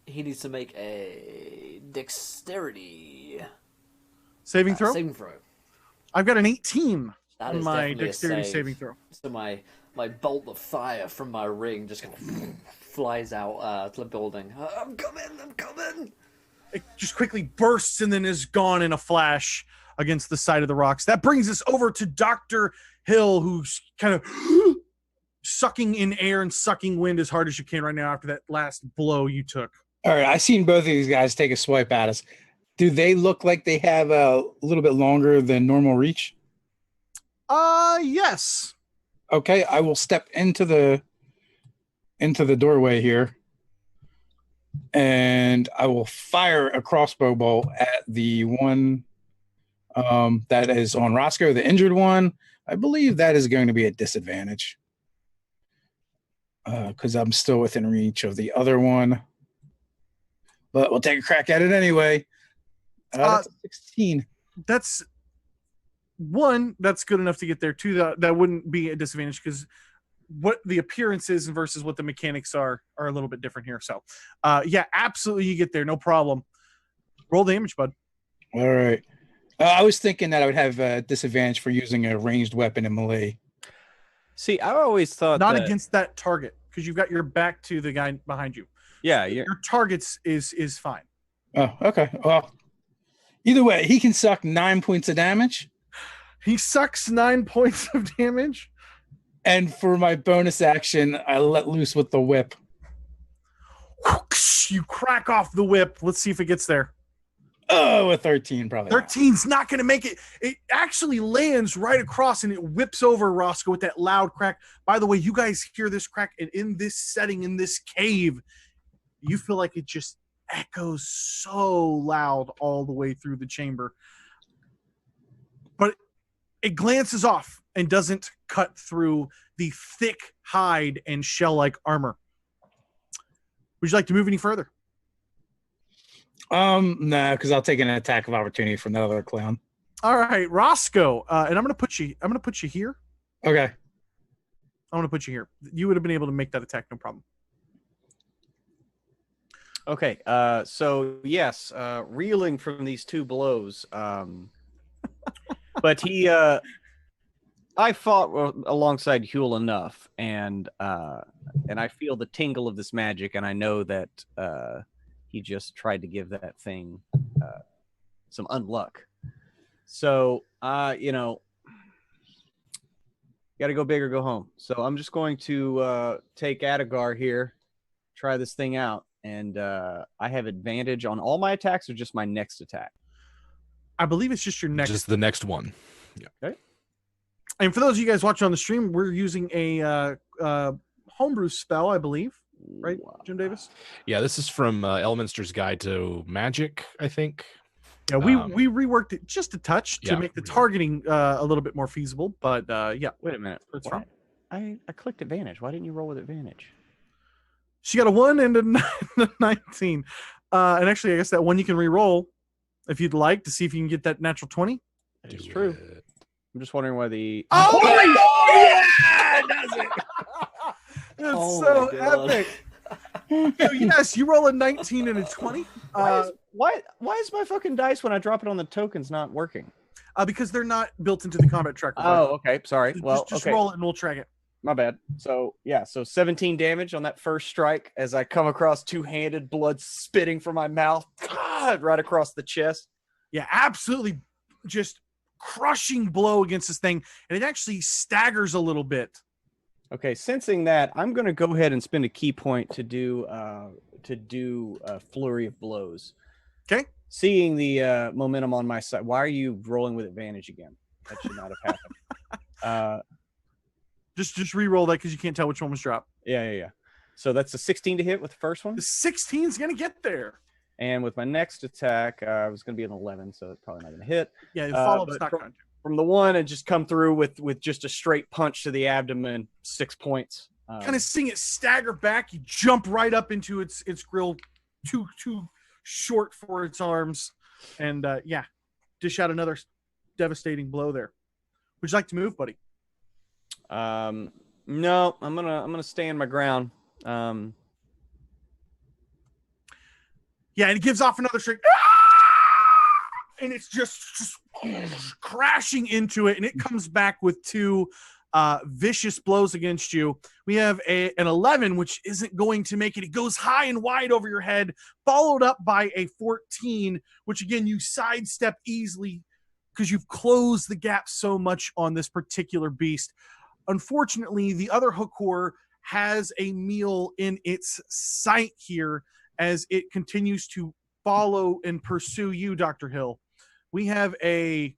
he needs to make a dexterity saving throw. I've got an 18 on my dexterity saving throw. So my bolt of fire from my ring just kind of flies out to the building. I'm coming! It just quickly bursts and then is gone in a flash against the side of the rocks. That brings us over to Dr. Hill, who's kind of sucking in air and sucking wind as hard as you can right now after that last blow you took. All right, I've seen both of these guys take a swipe at us. Do they look like they have a little bit longer than normal reach? Yes. Okay, I will step into the doorway here, and I will fire a crossbow bolt at the one that is on Roscoe, the injured one. I believe that is going to be a disadvantage because I'm still within reach of the other one. but we'll take a crack at it anyway. That's a 16. That's good enough to get there. Two, that wouldn't be a disadvantage because what the appearance is versus what the mechanics are a little bit different here. So, yeah, absolutely, you get there, no problem. Roll damage, bud. All right. I was thinking that I would have a disadvantage for using a ranged weapon in melee. See, I always thought Not that, against that target because you've got your back to the guy behind you. Yeah, Your targets is fine. Oh, okay. Well, either way, he can suck 9 points of damage. He sucks 9 points of damage. And for my bonus action, I let loose with the whip. You crack off the whip. Let's see if it gets there. Oh, a 13 probably. 13's not going to make it. It actually lands right across and it whips over Roscoe with that loud crack. By the way, you guys hear this crack, and in this setting, in this cave, you feel like it just echoes so loud all the way through the chamber. But it glances off and doesn't cut through the thick hide and shell-like armor. Would you like to move any further? No, because I'll take an attack of opportunity from the other clown. All right, Roscoe, and I'm gonna put you here. Okay. I'm gonna put you here. You would have been able to make that attack, no problem. Okay, so yes, reeling from these two blows, but I fought alongside Huell enough, and I feel the tingle of this magic, and I know that he just tried to give that thing some unluck. So, got to go big or go home. So I'm just going to take Adagar here, try this thing out, and I have advantage on all my attacks or just my next attack? I believe it's just your next. Just the next one. Yeah. Okay. And for those of you guys watching on the stream, we're using a homebrew spell, I believe. Right, Jim Davis? Yeah, this is from Elminster's Guide to Magic, I think. Yeah, we reworked it just a touch to make the targeting a little bit more feasible, but yeah. Wait a minute. That's fine. I clicked advantage. Why didn't you roll with advantage? She got a 1 and a 19. And actually, I guess that one you can re-roll if you'd like to see if you can get that natural 20. That is true. I'm just wondering why the... Oh, yeah! Does it? It's so epic. So yes, you roll a 19 and a 20. Why is my fucking dice when I drop it on the tokens not working? Because they're not built into the combat tracker. Oh, okay. Sorry. Well, just okay. roll it and we'll track it. My bad. So yeah, so 17 damage on that first strike as I come across two-handed, blood spitting from my mouth, God, right across the chest. Yeah, absolutely, just crushing blow against this thing, and it actually staggers a little bit. Okay, sensing that, I'm going to go ahead and spend a key point to do a flurry of blows. Okay. Seeing the momentum on my side. Why are you rolling with advantage again? That should not have happened. Just re-roll that because you can't tell which one was dropped. Yeah. So that's a 16 to hit with the first one. The 16 is going to get there. And with my next attack, I was going to be an 11, so it's probably not going to hit. Yeah, the follow-up but stock from the one and just come through with just a straight punch to the abdomen, 6 points. Kind of seeing it stagger back, you jump right up into its grill, too short for its arms, and dish out another devastating blow there. Would you like to move, buddy? No, I'm gonna stand my ground. Yeah, and it gives off another shriek. And it's just crashing into it, and it comes back with 2 vicious blows against you. We have an 11, which isn't going to make it. It goes high and wide over your head, followed up by a 14, which again, you sidestep easily because you've closed the gap so much on this particular beast. Unfortunately, the other Hookhor has a meal in its sight here as it continues to follow and pursue you, Dr. Hill. We have an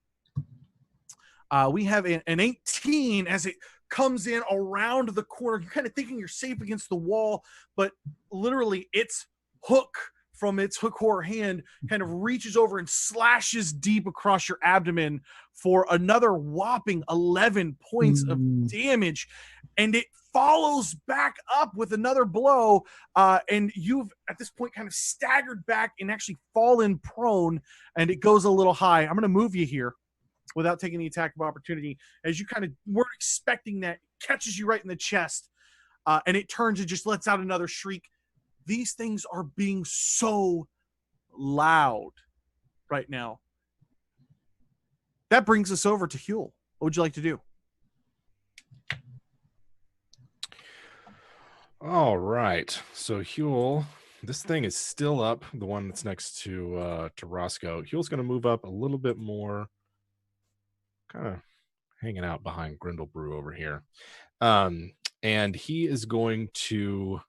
18 as it comes in around the corner. You're kind of thinking you're safe against the wall, but literally its hook from its hook horror hand kind of reaches over and slashes deep across your abdomen for another whopping 11 points of damage. And it follows back up with another blow. And you've, at this point, kind of staggered back and actually fallen prone. And it goes a little high. I'm going to move you here without taking the attack of opportunity. As you kind of weren't expecting that, it catches you right in the chest. And it turns and just lets out another shriek. These things are being so loud right now. That brings us over to Huell. What would you like to do? All right. So Huell, this thing is still up. The one that's next to Roscoe. Huell's going to move up a little bit more, kind of hanging out behind Grindlebrew over here. And he is going to,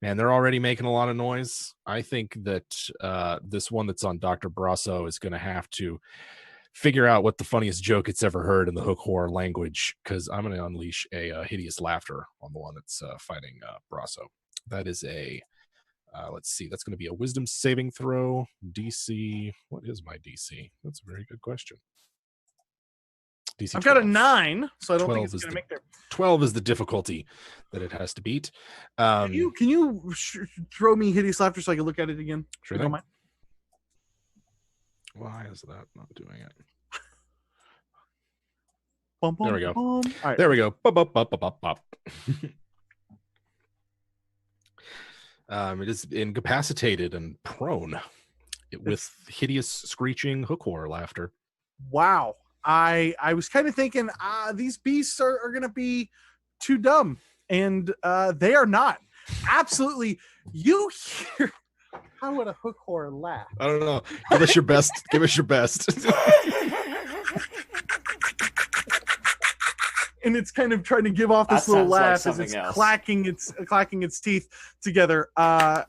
man, they're already making a lot of noise. I think that this one that's on Dr. Braso is going to have to figure out what the funniest joke it's ever heard in the hook horror language, because I'm going to unleash a hideous laughter on the one that's fighting Braso. That is a, let's see, that's going to be a wisdom saving throw. DC, what is my DC? That's a very good question. DC I've 12. got a 9, so I don't think it's going to make that. 12 is the difficulty that it has to beat. Can you throw me hideous laughter so I can look at it again? Sure thing. Why is that not doing it? There we go. All right. There we go. Bop, bop, bop, bop, bop. It is incapacitated and prone with hideous screeching hook horror laughter. Wow. I was kind of thinking these beasts are going to be too dumb, and they are not. Absolutely. You hear... How would a hook horror laugh? I don't know. Give us your best. Give us your best. And it's kind of trying to give off this little laugh like as it's else. clacking its teeth together. Yeah,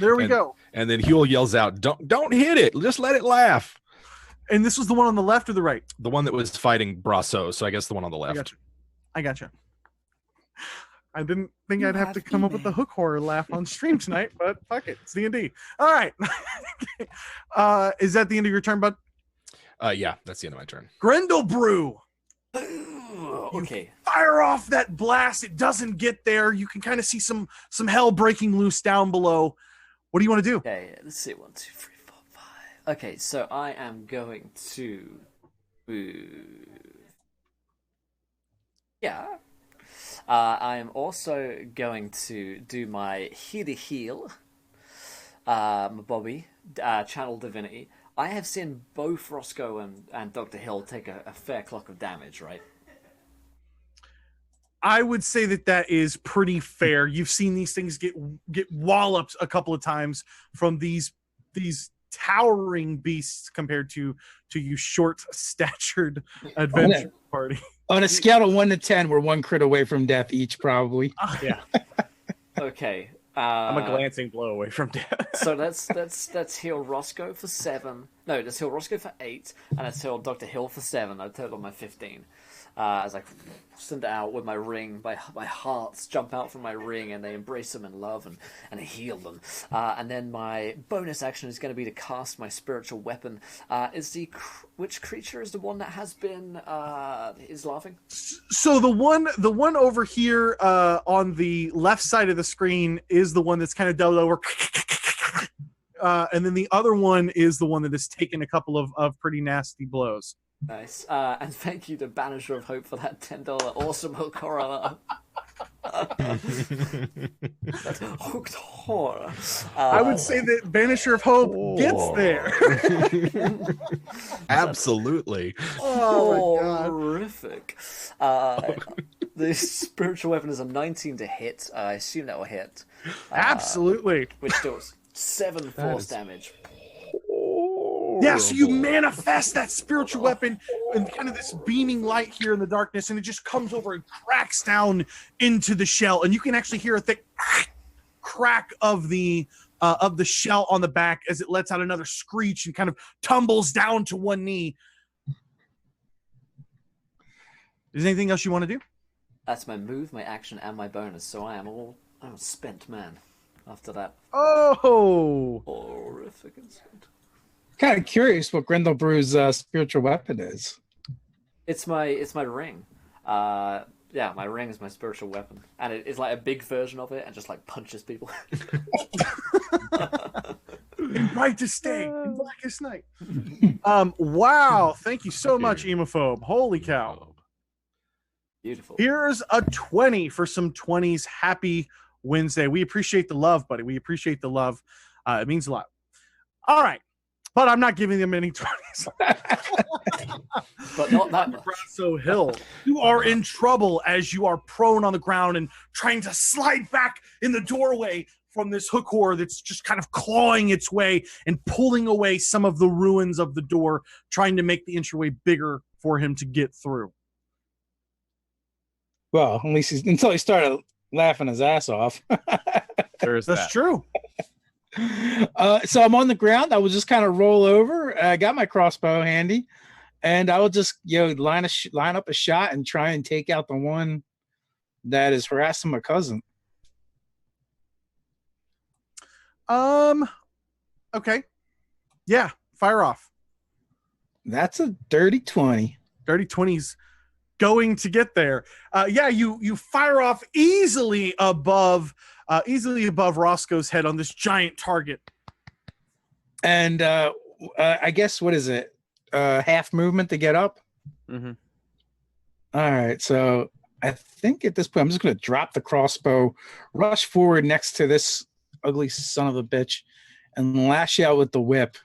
there we go. And then Huell yells out, "Don't hit it. Just let it laugh." And this was the one on the left or the right? The one that was fighting Braso, so I guess the one on the left. I gotcha. I didn't think I'd have to come up with the hook horror laugh on stream tonight, but fuck it. It's D&D. All right. Is that the end of your turn, bud? Yeah, that's the end of my turn. Grindlebrew. Okay. Fire off that blast. It doesn't get there. You can kind of see some hell breaking loose down below. What do you want to do? Okay, let's see. 1, 2, 3, 4, 5. Okay, so I am going to move. Yeah. I am also going to do my heal, Bobby, Channel Divinity. I have seen both Roscoe and Dr. Hill take a fair clock of damage, right? I would say that is pretty fair. You've seen these things get walloped a couple of times from these towering beasts compared to you short-statured adventure party. On a scale of 1 to 10, we're 1 crit away from death each, probably. Yeah. Okay. I'm a glancing blow away from death. So let's heal Roscoe for 7. No, let's heal Roscoe for 8, and let's heal Dr. Hill for 7. I total my 15. As I send it out with my ring, my hearts jump out from my ring, and they embrace them in love and heal them. And then my bonus action is going to be to cast my spiritual weapon. Which creature is the one that has been is laughing? So the one over here on the left side of the screen is the one that's kind of doubled over. And then the other one is the one that has taken a couple of pretty nasty blows. Nice. And thank you to Banisher of Hope for that $10 awesome hook horror. Hooked horror. I would say that Banisher of Hope gets there. Absolutely. Oh my God. Horrific. The spiritual weapon is a 19 to hit. I assume that will hit. Absolutely. Which does 7 force damage. Yeah, so you manifest that spiritual weapon and kind of this beaming light here in the darkness, and it just comes over and cracks down into the shell, and you can actually hear a thick crack of the shell on the back as it lets out another screech and kind of tumbles down to one knee. Is there anything else you want to do? That's my move, my action, and my bonus. So I'm a spent man. after that Oh, horrific incident. Kind of curious what Grindlebrew's spiritual weapon is. It's my ring. Yeah, my ring is my spiritual weapon, and it's like a big version of it, and just like punches people. in brightest day, in blackest night. Wow, thank you so much, Emophobe. Holy cow. Beautiful. Here's a 20 for some 20s. Happy Wednesday. We appreciate the love, buddy. We appreciate the love. It means a lot. All right. But I'm not giving them any 20s. But not that much. Braso Hill, you are in trouble as you are prone on the ground and trying to slide back in the doorway from this hook horror that's just kind of clawing its way and pulling away some of the ruins of the door, trying to make the entryway bigger for him to get through. Well, at least until he started laughing his ass off. There's That's that. true. So I'm on the ground. I will just kind of roll over. I got my crossbow handy, and I will just line up a shot and try and take out the one that is harassing my cousin. Okay. Yeah, fire off. That's a dirty 20. Dirty 20's going to get there. Yeah, you fire off easily above Roscoe's head on this giant target. And I guess, what is it? Half movement to get up? Mm-hmm. All right, so I think at this point I'm just going to drop the crossbow, rush forward next to this ugly son of a bitch, and lash out with the whip.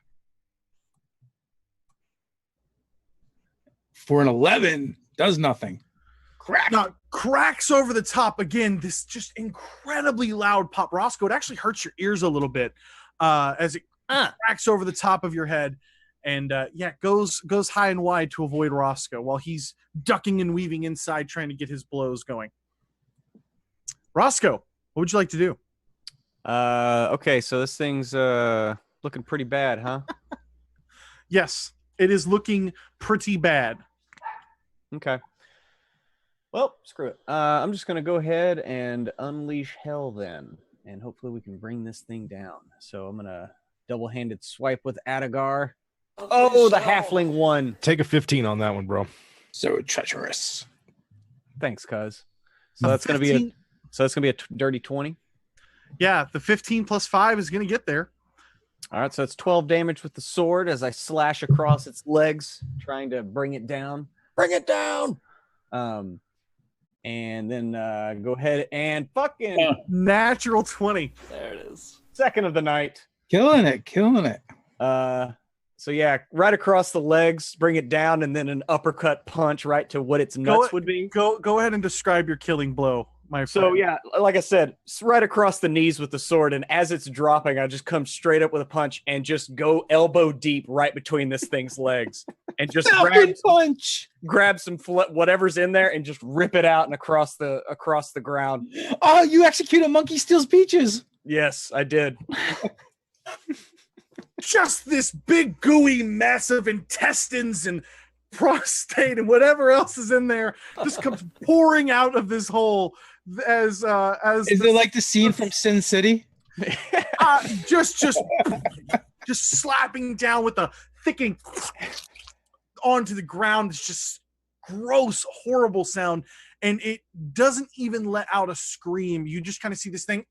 For an 11, does nothing. Crack. Now, cracks over the top again. This just incredibly loud pop. Roscoe, it actually hurts your ears a little bit as it cracks over the top of your head, and goes high and wide to avoid Roscoe while he's ducking and weaving inside, trying to get his blows going. Roscoe, what would you like to do? Okay, so this thing's looking pretty bad, huh? Yes, it is looking pretty bad. Okay. Well, screw it. I'm just gonna go ahead and unleash hell then, and hopefully we can bring this thing down. So I'm gonna double-handed swipe with Adagar. Oh, the halfling one. Take a 15 on that one, bro. So treacherous. Thanks, cuz. So that's gonna be a dirty 20. Yeah, the 15 plus 5 is gonna get there. All right, so it's 12 damage with the sword as I slash across its legs, trying to bring it down. Bring it down. And then go ahead and fucking Natural 20. There it is. second of the night. Killing it. So yeah, right across the legs, bring it down, and then an uppercut punch right to what its nuts would be. Go ahead and describe your killing blow, my friend. So yeah, like I said, it's right across the knees with the sword, and as it's dropping, I just come straight up with a punch and just go elbow deep right between this thing's legs, and just grab some whatever's in there and just rip it out and across the ground. Oh, you executed Monkey Steals Peaches. Yes, I did. Just this big gooey mess of intestines and prostate and whatever else is in there just comes pouring out of this hole as is it like the scene from Sin City? just slapping down with the thickening onto the ground. It's just gross, horrible sound, and it doesn't even let out a scream. You just kind of see this thing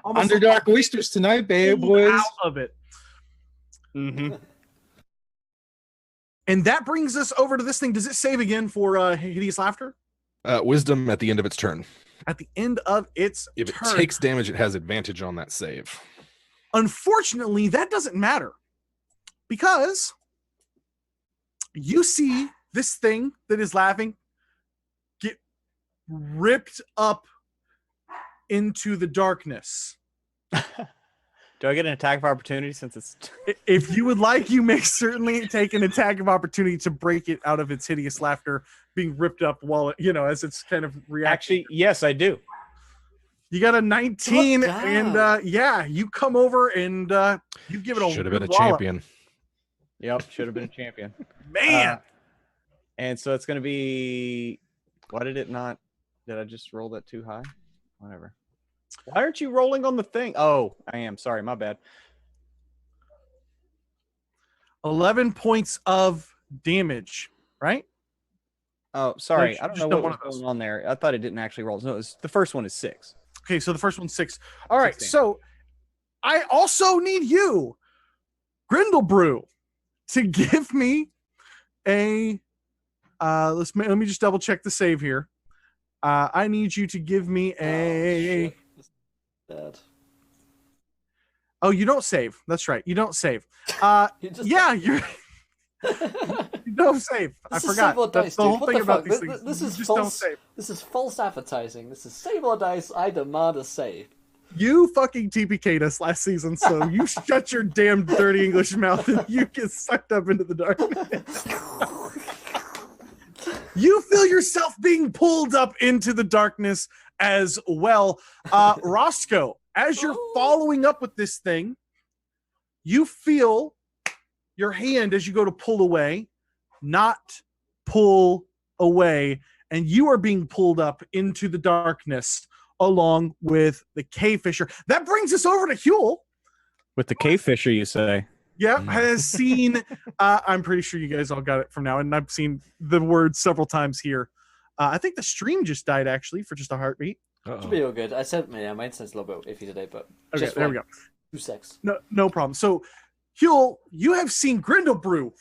Underdark oysters tonight, babe, boys. Out of it. Mm-hmm. And that brings us over to this thing. Does it save again for Hideous Laughter? Wisdom at the end of its turn. At the end of its If turn. it takes damage, it has advantage on that save. Unfortunately, that doesn't matter because you see this thing that is laughing get ripped up into the darkness. Do I get an attack of opportunity since it's... If you would like, you may certainly take an attack of opportunity to break it out of its hideous laughter being ripped up while it, as it's kind of reacting. Actually, yes, I do. You got a 19, and you come over and you give it a should have been a wallop. champion. Yep, should have been a champion. Man. And so it's going to be... Why did it not... Did I just roll that too high? Whatever. Why aren't you rolling on the thing? Oh, I am. Sorry, my bad. 11 points of damage, right? Oh, sorry. Like, I don't just know done what one was of going on there. I thought it didn't actually roll. No, the first one is 6. Okay, so the first one's 6. All right, 16. so I also need you, Grindlebrew, to give me a let me just double check the save here. I need you to give me a Dead. Oh, you don't save. That's right. You don't save. Yeah, you don't save. I This is forgot. save or That's dice, the dude. whole What thing the about fuck? these This- things. this You is just false. don't save. This is false advertising. This is save or dice. I demand a save. You fucking TPK'd us last season, so you shut your damn dirty English mouth and you get sucked up into the darkness. You feel yourself being pulled up into the darkness as well. Roscoe, as you're following up with this thing, you feel your hand as you go to pull away, not pull away, and you are being pulled up into the darkness along with the cave fisher. That brings us over to Huell. With the cave fisher, you say? Yep, has seen. I'm pretty sure you guys all got it from now, and I've seen the word several times here. I think the stream just died actually for just a heartbeat. Should be all good. I said, my internet's a little bit iffy today, but Okay, just there we go. 2 secs. No problem. So, Huell, you have seen Grindlebrew.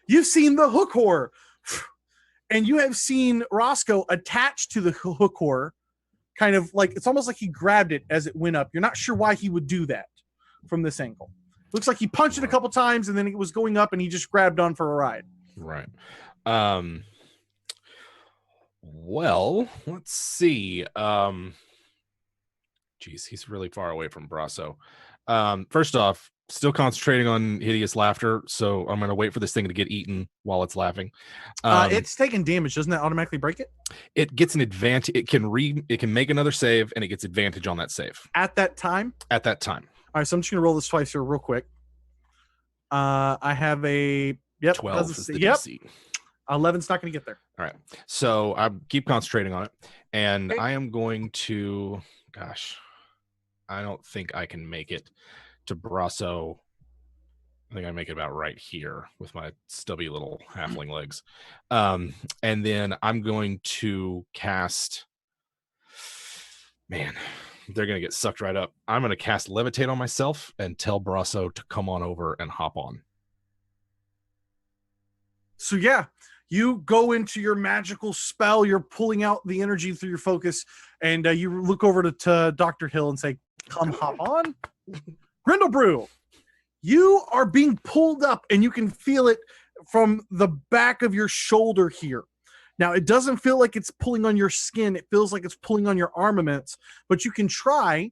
You've seen the hook whore. And you have seen Roscoe attached to the hook whore, kind of like, it's almost like he grabbed it as it went up. You're not sure why he would do that from this angle. Looks like he punched it a couple times and then it was going up and he just grabbed on for a ride. Right. Well, let's see. Geez, he's really far away from Braso. First off, still concentrating on hideous laughter, so I'm going to wait for this thing to get eaten while it's laughing. It's taking damage. Doesn't that automatically break it? It gets an advantage. It can make another save, and it gets advantage on that save At that time? at that time. All right, so I'm just going to roll this twice here real quick. I have a... Yep. 12 is the Yep. DC. 11's not going to get there. All right. So I keep concentrating on it, and Okay. I am going to... Gosh, I don't think I can make it to Braso. I think I make it about right here with my stubby little halfling legs. And then I'm going to cast... Man, they're going to get sucked right up. I'm going to cast Levitate on myself and tell Braso to come on over and hop on. So yeah, you go into your magical spell. You're pulling out the energy through your focus, and you look over to Dr. Hill and say, "Come hop on." Grindlebrew, you are being pulled up, and you can feel it from the back of your shoulder here. Now, it doesn't feel like it's pulling on your skin. It feels like it's pulling on your armaments, but you can try.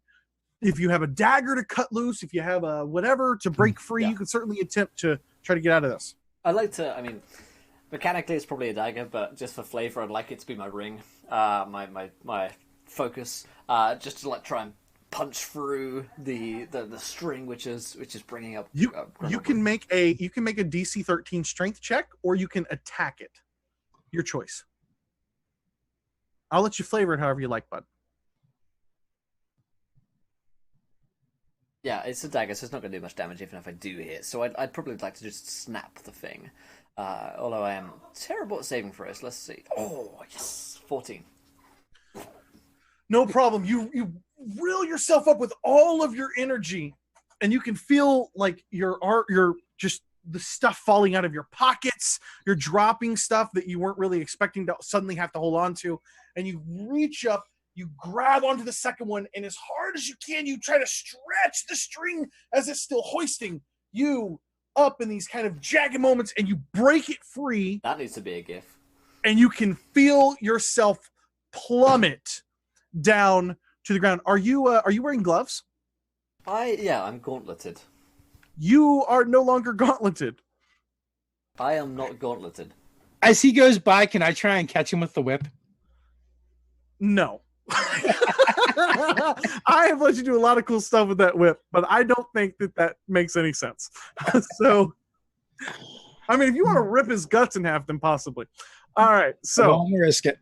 If you have a dagger to cut loose, if you have a whatever to break free, Yeah. you can certainly attempt to try to get out of this. I'd like to, mechanically it's probably a dagger, but just for flavor, I'd like it to be my ring, my focus, just to try and punch through the string, which is bringing up. You can make a DC 13 strength check, or you can attack it. Your choice. I'll let you flavor it however you like, bud. Yeah, it's a dagger, so it's not going to do much damage even if I do hit. So I'd probably like to just snap the thing. Although I am terrible at saving for it. Let's see. Oh, yes. 14. No problem. You reel yourself up with all of your energy, and you can feel like you're just the stuff falling out of your pockets. You're dropping stuff that you weren't really expecting to suddenly have to hold on to, and you reach up. You grab onto the second one, and as hard as you can, you try to stretch the string as it's still hoisting you up in these kind of jagged moments, and you break it free, That needs to be a gif. and you can feel yourself plummet down to the ground. Are you wearing gloves? I'm gauntleted. You are no longer gauntleted. I am not gauntleted. As he goes by, can I try and catch him with the whip? No. I have let you do a lot of cool stuff with that whip, but I don't think that makes any sense. So, I mean, if you want to rip his guts in half, then possibly. All right. So, Well, I'm gonna risk it.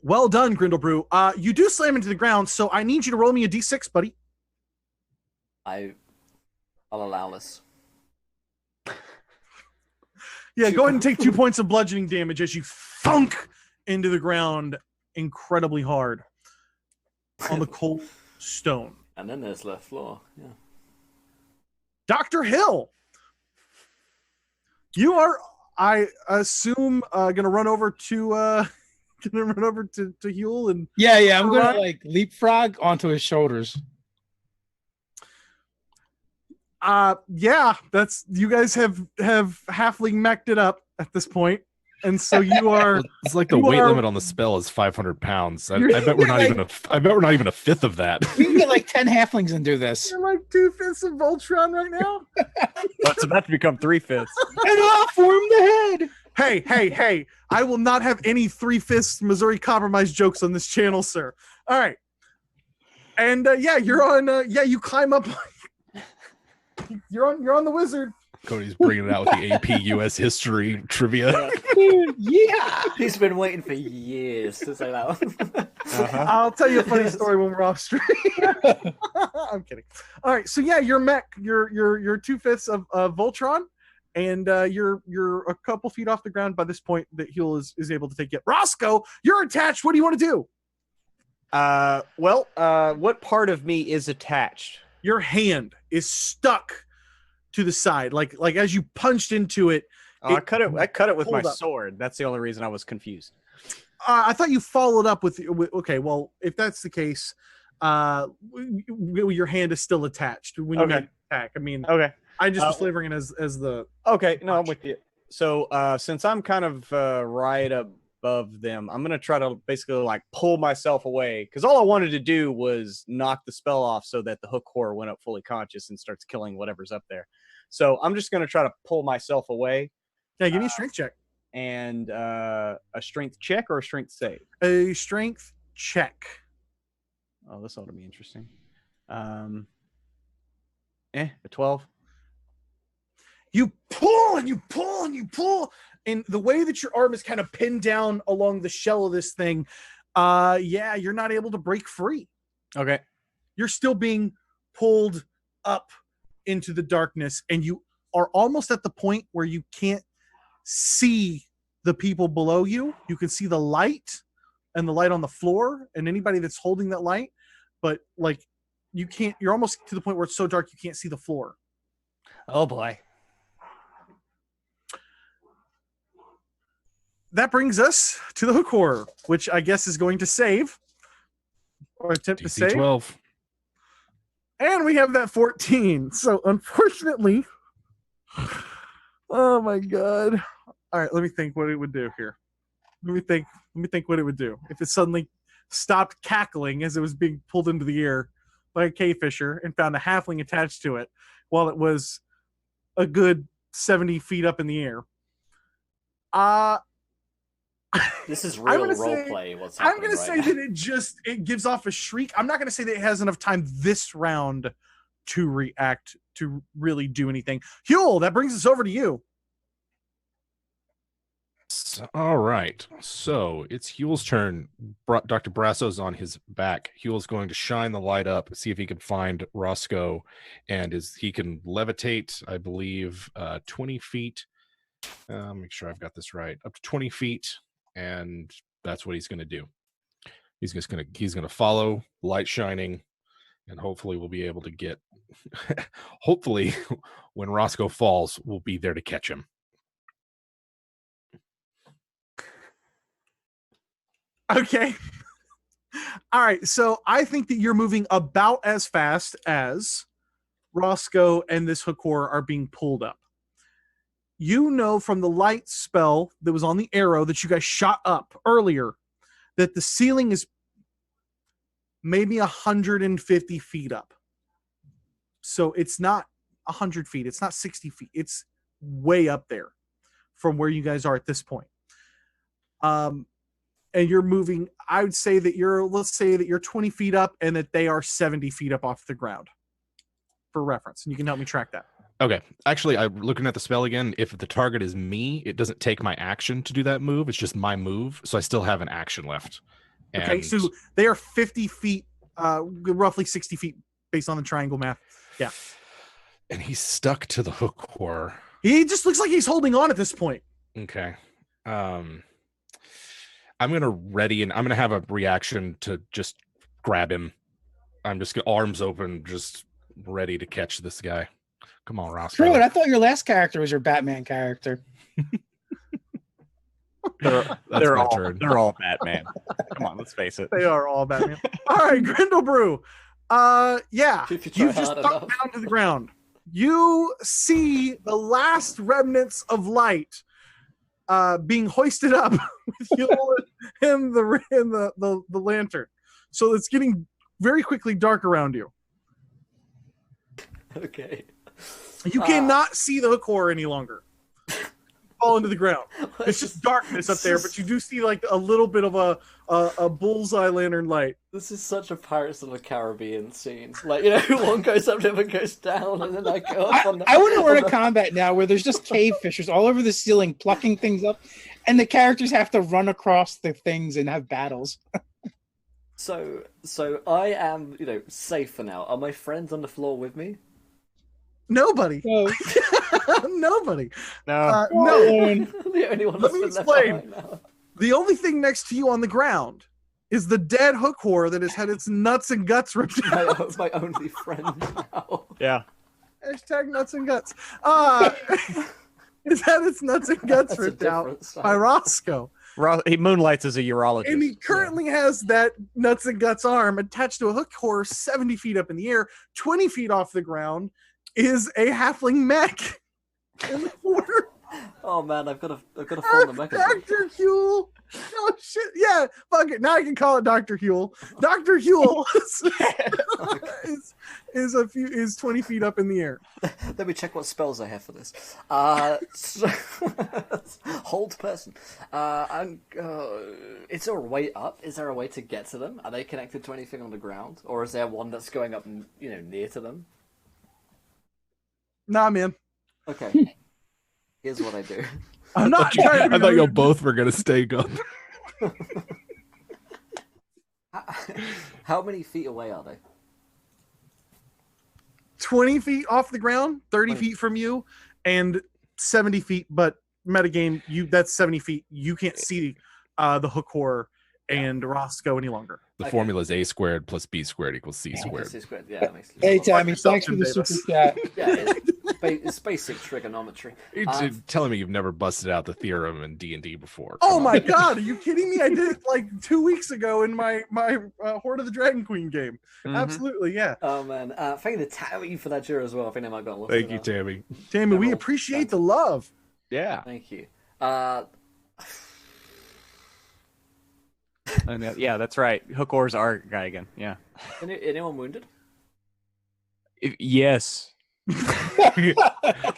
Well done, Grindlebrew. You do slam into the ground, so I need you to roll me a d6, buddy. I'll allow this. Yeah, go ahead and take 2 points of bludgeoning damage as you thunk into the ground incredibly hard on the cold stone. And then there's the floor. Yeah. Dr. Hill, you are, I assume, gonna run over to Huell and Yeah. I'm gonna like leapfrog onto his shoulders. Yeah, that's, you guys have halfling mech'd it up at this point, and so you are. It's like the weight limit on the spell is 500 pounds. I bet we're not even a fifth of that. We can get like 10 halflings and do this. You're like 2/5 of Voltron right now. It's about to become 3/5. And I'll form the head. Hey! I will not have any 3/5 Missouri Compromise jokes on this channel, sir. All right, and you're on. You climb up. You're on the wizard. Cody's bringing it out with the AP US history trivia. Yeah. He's been waiting for years to say that one. I'll tell you a funny story when we're off stream. I'm kidding. All right, so yeah, you're mech. You're 2/5 of Voltron, and you're a couple feet off the ground by this point that Huell is able to take it. Roscoe, you're attached. What do you want to do? What part of me is attached? Your hand is stuck to the side, like as you punched into it. I cut it with my pulled up. sword. That's the only reason I was confused. I thought you followed up with okay. Well, if that's the case, your hand is still attached when you make an attack. I mean, Okay. I just was flavoring it as the. Okay. No, I'm with you. So since I'm kind of right above them, I'm gonna try to basically like pull myself away, because all I wanted to do was knock the spell off so that the hook whore went up fully conscious and starts killing whatever's up there. So I'm just gonna try to pull myself away. Yeah, give me a strength check. And a strength check or a strength save? A strength check. Oh, this ought to be interesting. A 12. You pull and you pull and you pull, and the way that your arm is kind of pinned down along the shell of this thing, you're not able to break free. Okay. You're still being pulled up into the darkness, and you are almost at the point where you can't see the people below you. You can see the light and the light on the floor and anybody that's holding that light, but like you can't, you're almost to the point where it's so dark you can't see the floor. Oh boy. That brings us to the hook horror, which I guess is going to save or attempt to DC save. 12. And we have that 14. So unfortunately, oh my God. All right, let me think what it would do here. Let me think what it would do if it suddenly stopped cackling as it was being pulled into the air by a cave fisher and found a halfling attached to it while it was a good 70 feet up in the air. This is real roleplay. What's happening? I'm going to say that it gives off a shriek. I'm not going to say that it has enough time this round to react to really do anything. Huell, that brings us over to you. All right. So it's Huell's turn. Dr. Braso's on his back. Huell's going to shine the light up, see if he can find Roscoe, and he can levitate, I believe, 20 feet. Make sure I've got this right. Up to 20 feet, and that's what he's going to do. He's going to follow light shining, and hopefully we'll be able to get. Hopefully, when Roscoe falls, we'll be there to catch him. Okay. All right. So I think that you're moving about as fast as Roscoe and this hookor are being pulled up. You know from the light spell that was on the arrow that you guys shot up earlier that the ceiling is maybe 150 feet up. So it's not 100 feet. It's not 60 feet. It's way up there from where you guys are at this point. And you're moving, I would say that let's say that you're 20 feet up and that they are 70 feet up off the ground for reference. And you can help me track that. Okay. Actually, I'm looking at the spell again. If the target is me, it doesn't take my action to do that move. It's just my move. So I still have an action left. Okay, And so they are 50 feet, roughly 60 feet based on the triangle math. Yeah. and he's stuck to the hook core. He just looks like he's holding on at this point. Okay. I'm gonna ready and I'm gonna have a reaction to just grab him. I'm just gonna arms open, just ready to catch this guy. Come on, Roscoe. PRUITT, I thought your last character was your Batman character. That's They're my all turn. they're all Batman. Come on, let's face it. They are all Batman. All right, Grindlebrew. Yeah, If you try you just hard stuck enough. down to the ground. You see the last remnants of light being hoisted up with you and the lantern. So it's getting very quickly dark around you. Okay. You cannot see the hook core any longer. Fall into the ground. It's just darkness up there, but you do see like a little bit of a bullseye lantern light. This is such a Pirates of the Caribbean scene. Like, you know, one goes up, the other goes down, and then I go up on the... I want to run a combat now where there's just cave fishers all over the ceiling plucking things up, and the characters have to run across the things and have battles. So I am, you know, safe for now. Are my friends on the floor with me? Nobody. So, Nobody. No. No. The only one Let that's me been left explain. behind now. The only thing next to you on the ground is the dead hook whore that has had its nuts and guts ripped out. My only friend now. Yeah. Hashtag nuts and guts. It's had its nuts and guts That's a ripped out different side. by Roscoe. He moonlights as a urologist. And he currently has that nuts and guts arm attached to a hook core 70 feet up in the air, 20 feet off the ground is a halfling mech in the corner. Oh man, I've got to form the mechanism. Dr. Huell. Oh shit. Yeah, fuck it. Now I can call it Dr. Huell. Dr. Huell is 20 feet up in the air. Let me check what spells I have for this. Hold person. Is there a way up? Is there a way to get to them? Are they connected to anything on the ground, or is there one that's going up, you know, near to them? Nah, man. Okay. Here's what I do. I'm not trying to I be thought y'all rude. both were gonna stay gone. How many feet away are they? 20 feet off the ground, 30 20. feet from you, and 70 feet, but metagame, that's 70 feet. You can't see the hook horror and Roscoe any longer. The Okay. formula is a squared plus b squared equals c squared. Yeah, that makes sense. hey, Tammy, yourself, thanks for Jim the Davis. super chat. Yeah, it's basic trigonometry. You're telling me you've never busted out the theorem in D&D before. Oh Come my on. god, are you kidding me? I did it like 2 weeks ago in my Horde of the Dragon Queen game. Mhm. Absolutely, yeah. Oh man, thank you to Tammy for that cheer as well. I think they might have got lost. Thank in you, that. Tammy. Tammy, we Well, appreciate the love. Yeah. Thank you. And yeah, that's right. Hook oars are guy again. Yeah. Anyone wounded? Yes. I don't think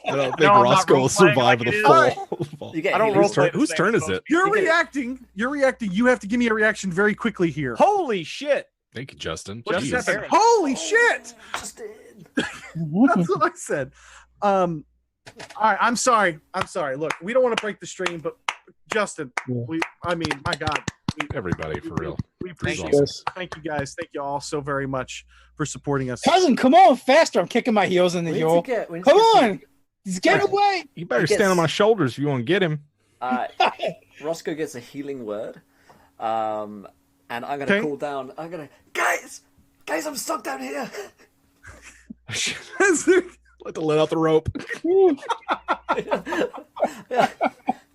No, I'm not Roscoe will role-playing survive like the it is. fall. You get I don't healing- Whose turn, roleplay the whose same turn is as it? You're You get it. reacting. You're reacting. You have to give me a reaction very quickly here. Holy shit. Thank you, Justin. What Jeez. just happened? Holy shit! Just did. That's what I said. All right, I'm sorry. Look, we don't want to break the stream, but Justin, Yeah. my God, Everybody, for real. we Thank appreciate you. it. Thank you guys. Thank you all so very much for supporting us. Cousin, come on, faster. I'm kicking my heels in the We need heel. to get- we need to Come get some- on. Just get away. You better I guess- stand on my shoulders if you want to get him. Roscoe gets a healing word, and I'm gonna Okay. call down. I'm gonna guys, I'm stuck down here. Like to let out the rope. Yeah.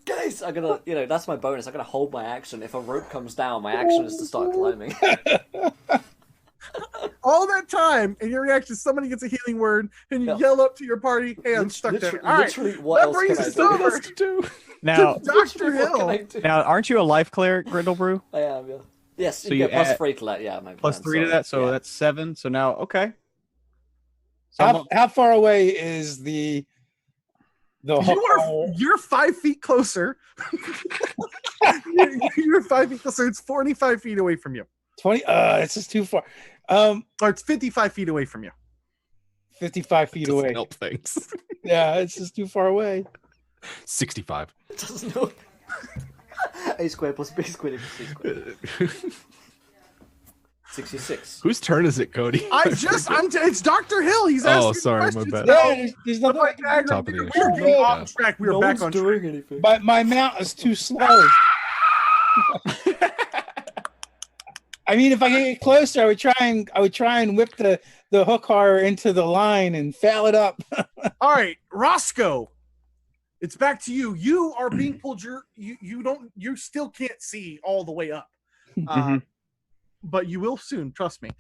Guys, I'm gonna, that's my bonus. I'm gonna hold my action. If a rope comes down, my action is to start climbing. All that time, and your reaction, somebody gets a healing word, and you Yeah. yell up to your party, "Hey, I'm stuck there." All right, Literally, what that else brings can I us do? over Now, to Dr. What can I Hill. do? now, aren't you a life cleric, Grindlebrew? I am, yeah. Yes, So you you get plus add- 3 to that. Yeah, my Plus plan, 3 to sorry. that, so Yeah. that's 7. So now, okay. So I'm How far away is the You're 5 feet closer. You're 5 feet closer. It's 45 feet away from you, 20? It's just too far. or it's 55 feet away from you. 55 feet Doesn't away. help things. Yeah, it's just too far away. 65. It doesn't know. A squared plus B squared equals C squared. 66. Whose turn is it, Cody? It's Dr. Hill. He's asking sorry, my questions bad. now. Yeah, there's nothing I can do. Top of the We were getting off track. We were No back one's on track. doing anything. But my mount is too slow. I mean, if I get closer, I would try and whip the hook horror into the line and foul it up. All right, Roscoe, it's back to you. You are being pulled. You still can't see all the way up, but you will soon. Trust me,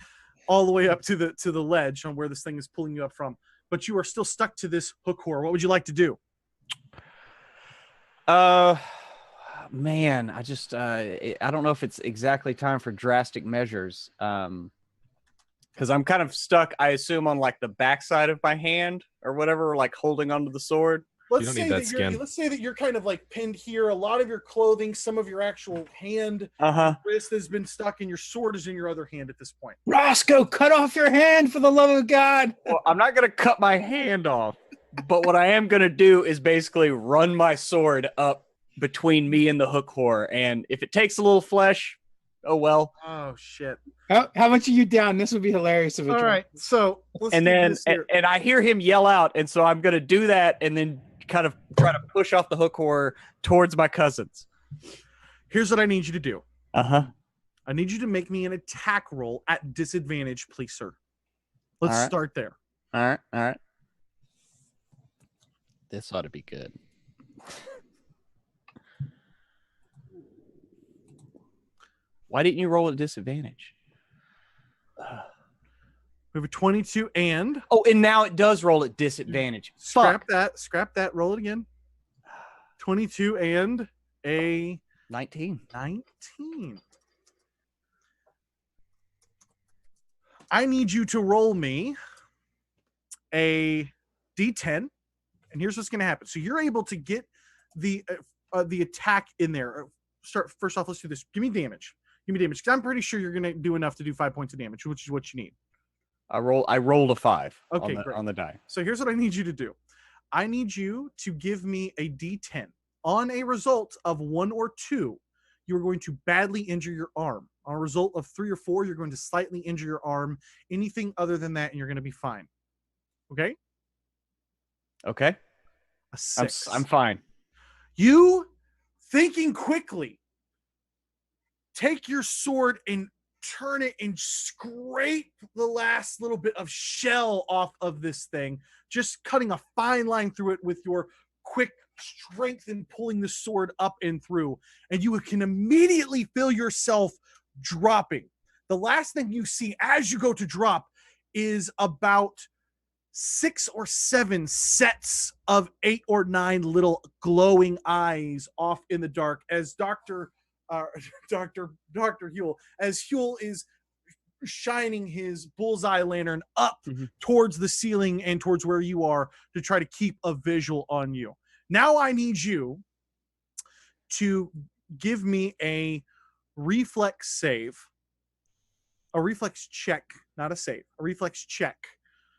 all the way up to the ledge on where this thing is pulling you up from. But you are still stuck to this hook horror. What would you like to do? Man, I just I don't know if it's exactly time for drastic measures. Because I'm kind of stuck, I assume, on like the backside of my hand or whatever, like holding onto the sword. Let's don't say need that skin. Let's say that you're kind of like pinned here. A lot of your clothing, some of your actual hand, wrist has been stuck, and your sword is in your other hand at this point. Roscoe, cut off your hand for the love of God. Well, I'm not gonna cut my hand off, but what I am gonna do is basically run my sword up between me and the hook horror, and if it takes a little flesh, oh well. Oh shit! How much are you down? This would be hilarious if it All right, so let's And do then this here. and I hear him yell out, and so I'm gonna do that, and then kind of try to push off the hook horror towards my cousins. Here's what I need you to do. Uh-huh. I need you to make me an attack roll at disadvantage, please, sir. Let's All right. start there. All right. This ought to be good. Why didn't you roll at disadvantage? We have a 22 and Oh, and now it does roll at disadvantage. scrap that. Roll it again. 22 and a 19. 19. I need you to roll me a D10, and here's what's going to happen. So you're able to get the attack in there. First off, let's do this. Give me damage. Because I'm pretty sure you're going to do enough to do 5 points of damage, which is what you need. I rolled a 5 Okay, great. on the die. So here's what I need you to do. I need you to give me a D10. On a result of 1 or 2, you're going to badly injure your arm. On a result of 3 or 4, you're going to slightly injure your arm. Anything other than that, and you're going to be fine. Okay? Okay. A 6. I'm fine. You, thinking quickly, take your sword and turn it and scrape the last little bit of shell off of this thing, just cutting a fine line through it with your quick strength in pulling the sword up and through, and you can immediately feel yourself dropping. The last thing you see as you go to drop is about 6 or 7 sets of 8 or 9 little glowing eyes off in the dark as Dr. Huell, as Huell is shining his bullseye lantern up towards the ceiling and towards where you are to try to keep a visual on you. Now I need you to give me a reflex save, a reflex check, not a save, a reflex check.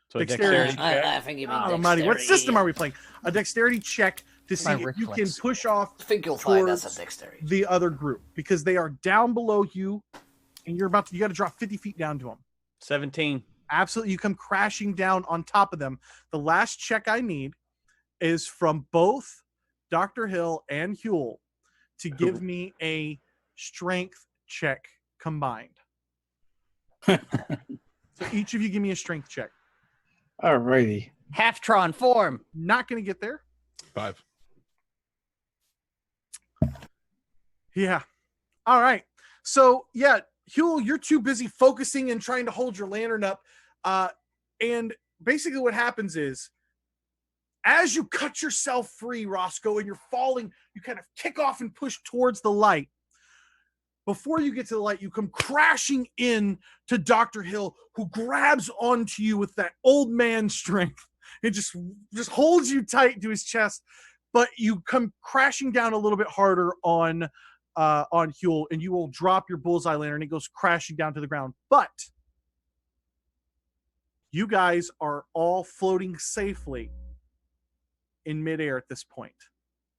So Dexterity check. I think you mean Oh, Almighty, what dexterity. system are we playing? A dexterity check to see My if you can reflex. push off I think you'll find that's towards a dexterity. the other group because they are down below you and you got to drop 50 feet down to them. 17. Absolutely. You come crashing down on top of them. The last check I need is from both Dr. Hill and Huell to give me a strength check combined. So each of you give me a strength check. All righty. Halftron form. Not going to get there. 5. Yeah. All right. So, yeah, Huell, you're too busy focusing and trying to hold your lantern up. And basically what happens is as you cut yourself free, Roscoe, and you're falling, you kind of kick off and push towards the light. Before you get to the light, you come crashing in to Dr. Hill, who grabs onto you with that old man strength and just holds you tight to his chest. But you come crashing down a little bit harder on Huell, and you will drop your bullseye lantern. It goes crashing down to the ground. But you guys are all floating safely in midair at this point,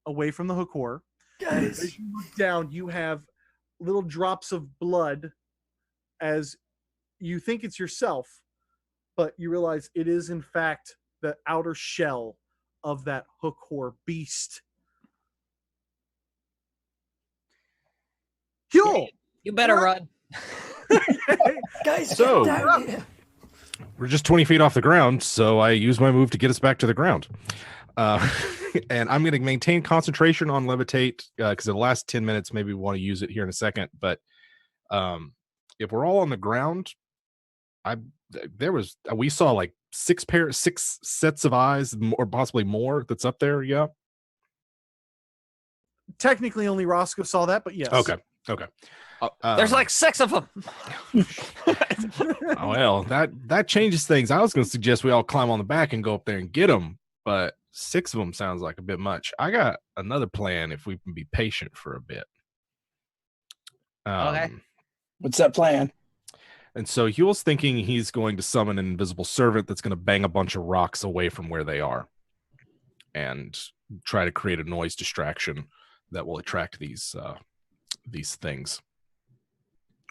away from the hook horror. As you look down, you have little drops of blood as you think it's yourself, but you realize it is in fact the outer shell of that hook whore beast. Huell! You better run. Guys, So- get down here. We're just 20 feet off the ground, so I use my move to get us back to the ground. And I'm going to maintain concentration on levitate because the last 10 minutes, maybe we want to use it here in a second. But if we're all on the ground, we saw like six sets of eyes, or possibly more. That's up there. Yeah. Technically, only Roscoe saw that, but yes. Okay. There's like 6 of them. Oh, well, that changes things. I was going to suggest we all climb on the back and go up there and get them, but 6 of them sounds like a bit much. I got another plan if we can be patient for a bit. Okay. What's that plan? And so Huell's thinking he's going to summon an invisible servant that's going to bang a bunch of rocks away from where they are and try to create a noise distraction that will attract these things.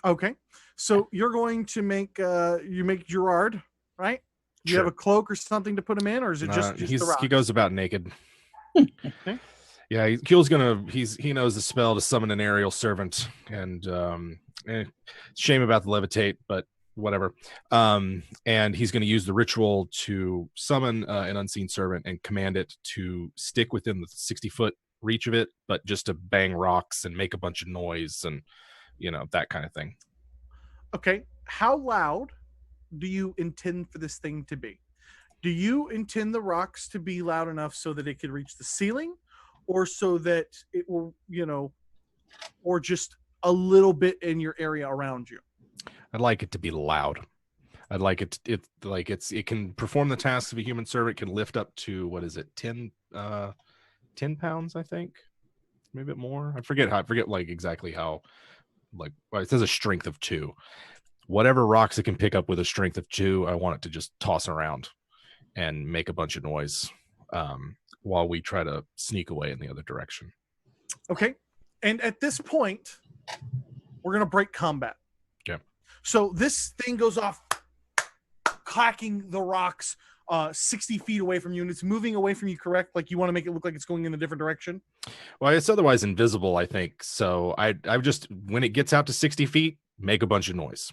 Okay. So you're going to make Gerard, right? Do you Sure. have a cloak or something to put him in, or is it just the rock? He goes about naked. Okay. Yeah, Huell's he knows the spell to summon an aerial servant, and shame about the levitate, but whatever. And he's going to use the ritual to summon an unseen servant and command it to stick within the 60-foot reach of it, but just to bang rocks and make a bunch of noise and that kind of thing. Okay. How loud do you intend for this thing to be? Do you intend the rocks to be loud enough so that it could reach the ceiling, or so that it will, or just a little bit in your area around you? I'd like it to be loud. I'd like it it can perform the tasks of a human servant, can lift up to, what is it, 10 pounds, I think, maybe a bit more. I forget like exactly how, it says a strength of 2. Whatever rocks it can pick up with a strength of 2, I want it to just toss around and make a bunch of noise while we try to sneak away in the other direction. Okay. And at this point, we're going to break combat. Okay. So this thing goes off, clacking the rocks 60 feet away from you, and it's moving away from you, correct? Like, you want to make it look like it's going in a different direction? Well, it's otherwise invisible, I think. So I just, when it gets out to 60 feet, make a bunch of noise.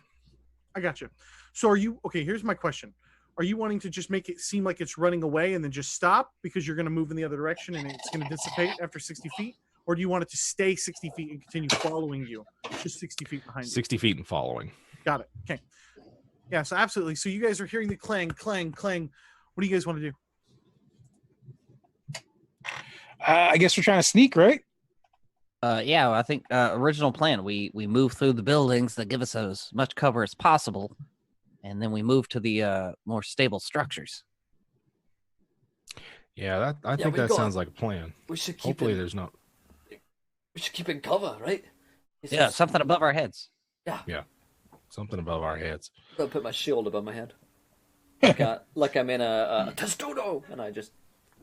I got you. So are you, okay, here's my question. Are you wanting to just make it seem like it's running away and then just stop because you're going to move in the other direction and it's going to dissipate after 60 feet? Or do you want it to stay 60 feet and continue following you, just 60 feet behind you? 60 feet and following. Got it. Okay. Yeah, so absolutely. So you guys are hearing the clang, clang, clang. What do you guys want to do? I guess we're trying to sneak, right? Yeah, I think original plan. We move through the buildings that give us as much cover as possible, and then we move to the more stable structures. Yeah, I think we that got- sounds like a plan. We should keep Hopefully it. there's not. We should keep it in cover, right? It's Yeah, just- something above our heads. Something above our heads. I'm gonna put my shield above my head, like I'm in a testudo, and I just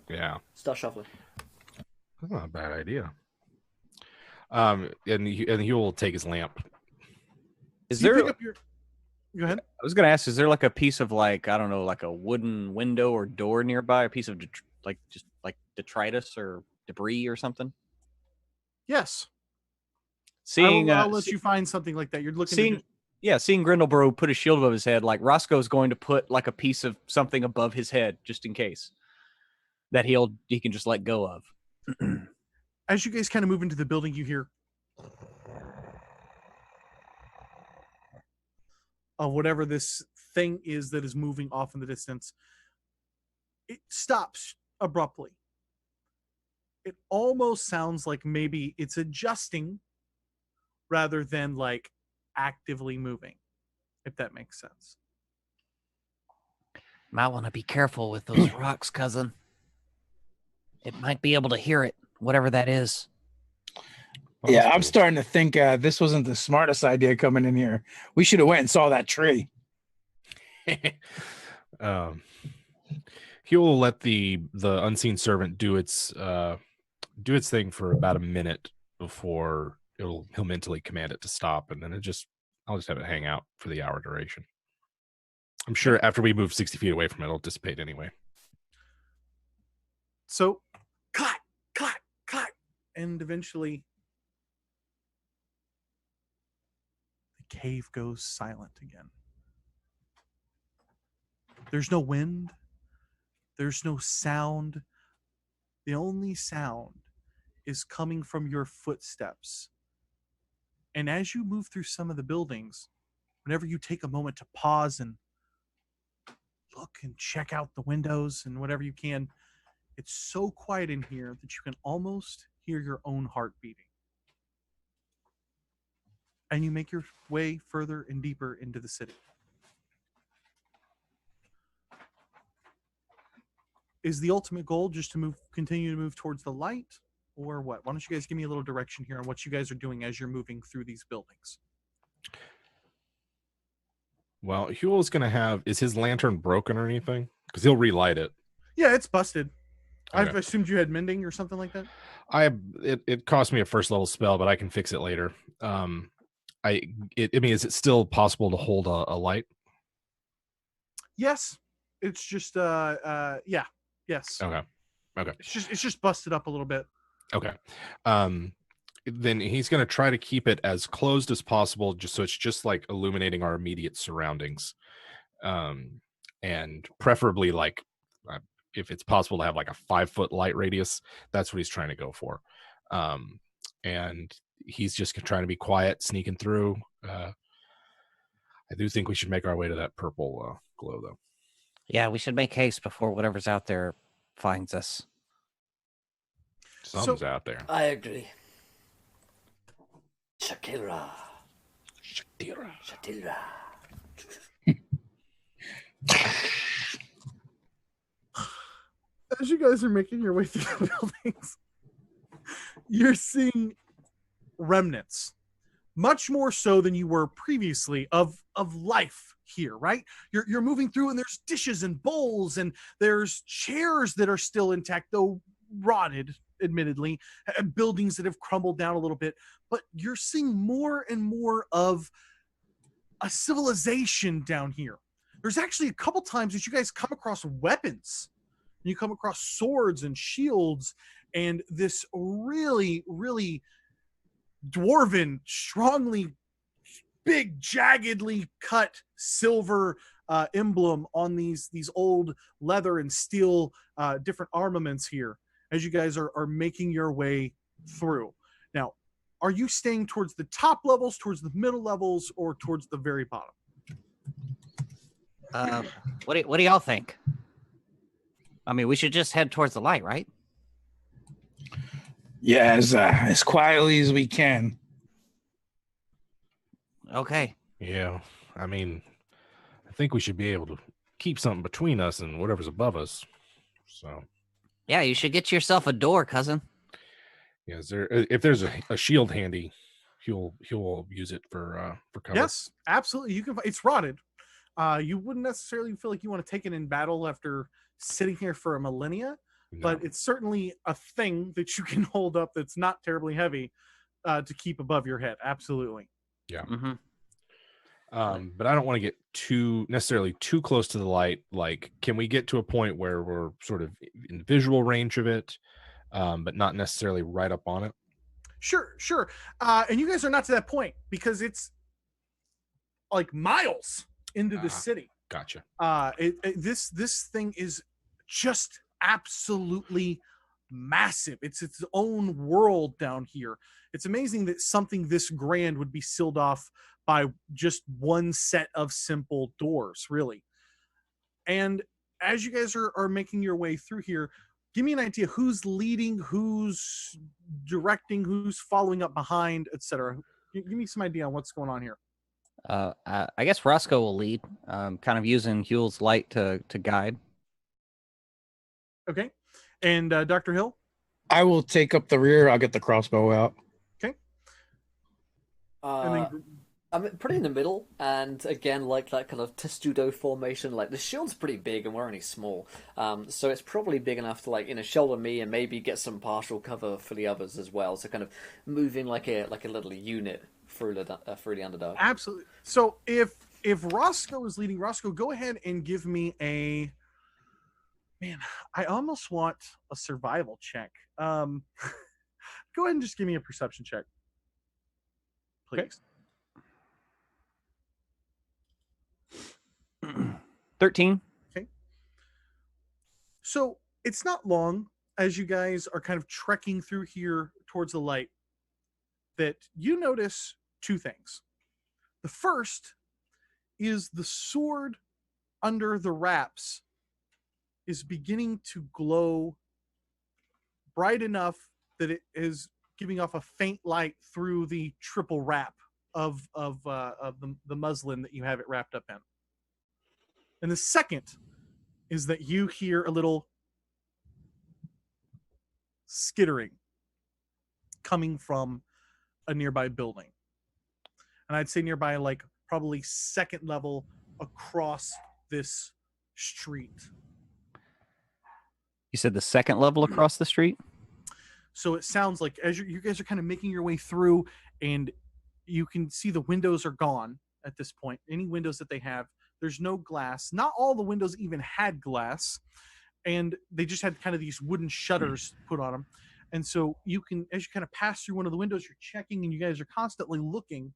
Yeah. start shuffling. That's not a bad idea. And he will take his lamp. Is So you there? pick up your... Go ahead. I was gonna ask, is there like a piece of like, I don't know, like a wooden window or door nearby, a piece of just detritus or debris or something? Yes. Seeing, I'll let you find something like that. You're looking seeing Grindlebrew put a shield above his head, like Roscoe's going to put like a piece of something above his head just in case that he can just let go of. As you guys kind of move into the building, you hear whatever this thing is that is moving off in the distance. It stops abruptly. It almost sounds like maybe it's adjusting rather than like actively moving, if that makes sense. Might want to be careful with those rocks, cousin. It might be able to hear it, whatever that is. Well, Yeah, that's I'm cool. starting to think this wasn't the smartest idea coming in here. We should have went and saw that tree. He will let the unseen servant do its thing for about a minute before he'll mentally command it to stop, and then I'll just have it hang out for the hour duration. I'm sure after we move 60 feet away from it, it'll dissipate anyway. So, clack, clack, clack, and eventually the cave goes silent again. There's no wind. There's no sound. The only sound is coming from your footsteps. And as you move through some of the buildings, whenever you take a moment to pause and look and check out the windows and whatever you can, it's so quiet in here that you can almost hear your own heart beating. And you make your way further and deeper into the city. Is the ultimate goal just to continue to move towards the light, or what? Why don't you guys give me a little direction here on what you guys are doing as you're moving through these buildings? Well, Huell is going to have... Is his lantern broken or anything? Because he'll relight it. Yeah, it's busted. Okay. I've assumed you had mending or something like that. It cost me a first level spell, but I can fix it later. I mean, is it still possible to hold a light? Yes. It's just yeah. Yes. Okay. It's just busted up a little bit. Okay. Then he's going to try to keep it as closed as possible, just so it's just like illuminating our immediate surroundings, and preferably like if it's possible to have like a 5-foot light radius. That's what he's trying to go for, and he's just trying to be quiet, sneaking through. I do think we should make our way to that purple glow, though. Yeah, we should make haste before whatever's out there finds us. Something's out there. I agree. Shakira. As you guys are making your way through the buildings, you're seeing remnants, much more so than you were previously, of life here, right? You're moving through, and there's dishes and bowls, and there's chairs that are still intact, though rotted, admittedly, buildings that have crumbled down a little bit, but you're seeing more and more of a civilization down here. There's actually a couple times that you guys come across weapons. You come across swords and shields, and this really, really dwarven, strongly big, jaggedly cut silver emblem on these old leather and steel different armaments here as you guys are making your way through. Now, are you staying towards the top levels, towards the middle levels, or towards the very bottom? What do y'all think? I mean, we should just head towards the light, right? Yeah, as quietly as we can. Okay. Yeah, I mean, I think we should be able to keep something between us and whatever's above us. So. Yeah, you should get yourself a door, cousin. Yeah, if there's a shield handy, he'll use it for cover. Yes, absolutely. You can. It's rotted. You wouldn't necessarily feel like you want to take it in battle after sitting here for a millennia, but it's certainly a thing that you can hold up that's not terribly heavy to keep above your head. Absolutely. Yeah. Mm-hmm. But I don't want to get necessarily too close to the light. Like, can we get to a point where we're sort of in visual range of it, but not necessarily right up on it? Sure. And you guys are not to that point because it's like miles into the city. Gotcha. This thing is just absolutely massive. It's its own world down here. It's amazing that something this grand would be sealed off by just one set of simple doors, really. And as you guys are making your way through here, give me an idea who's leading, who's directing, who's following up behind, etc. Give me some idea on what's going on here. I guess Roscoe will lead, kind of using Huell's light to guide. Okay. And Dr. Hill? I will take up the rear. I'll get the crossbow out. Okay. And then I'm pretty in the middle, and again, like that kind of testudo formation. Like the shield's pretty big, and we're only small, so it's probably big enough to shoulder me and maybe get some partial cover for the others as well. So kind of moving like a little unit through the underdog. Absolutely. So if if Roscoe is leading, Roscoe, go ahead and give me a. Man, I almost want a survival check. Go ahead and just give me a perception check, please. Okay. 13. Okay. So it's not long as you guys are kind of trekking through here towards the light that you notice two things. The first is the sword under the wraps is beginning to glow bright enough that it is giving off a faint light through the triple wrap of the muslin that you have it wrapped up in. And the second is that you hear a little skittering coming from a nearby building. And I'd say nearby, like probably second level across this street. You said the second level across the street? So it sounds like as you guys are kind of making your way through, and you can see the windows are gone at this point. Any windows that they have, there's no glass. Not all the windows even had glass, and they just had kind of these wooden shutters put on them. And so you can, as you kind of pass through one of the windows, you're checking, and you guys are constantly looking,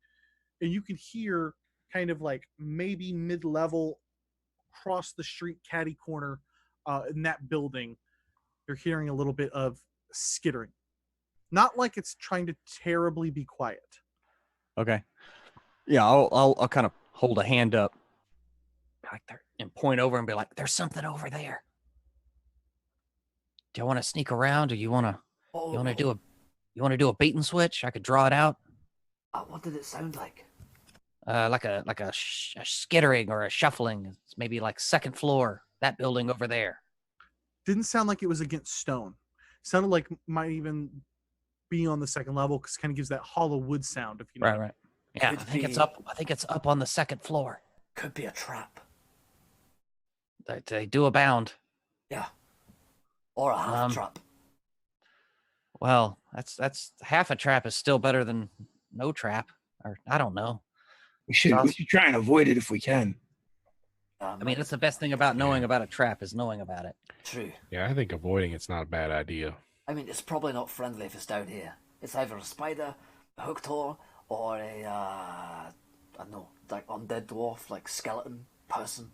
and you can hear kind of like maybe mid-level across the street, catty corner in that building. You're hearing a little bit of skittering. Not like it's trying to terribly be quiet. Okay. Yeah, I'll kind of hold a hand up like there and point over and be like, "There's something over there. Do you want to sneak around, or you want to do a bait and switch? I could draw it out." What did it sound like? Like a skittering or a shuffling. It's maybe like second floor, that building over there. Didn't sound like it was against stone. Sounded like might even be on the second level because it kind of gives that hollow wood sound. If you know. Right. Yeah, I think it's up. I think it's up on the second floor. Could be a trap. They do abound. Yeah. Or a half trap. Well, that's half a trap is still better than no trap. Or I don't know. We should try and avoid it if we can. I mean, that's the best thing about knowing about a trap is knowing about it. True. Yeah, I think avoiding it's not a bad idea. I mean, it's probably not friendly if it's down here. It's either a spider, a hooked whore, or a, I don't know, like undead dwarf, like skeleton person.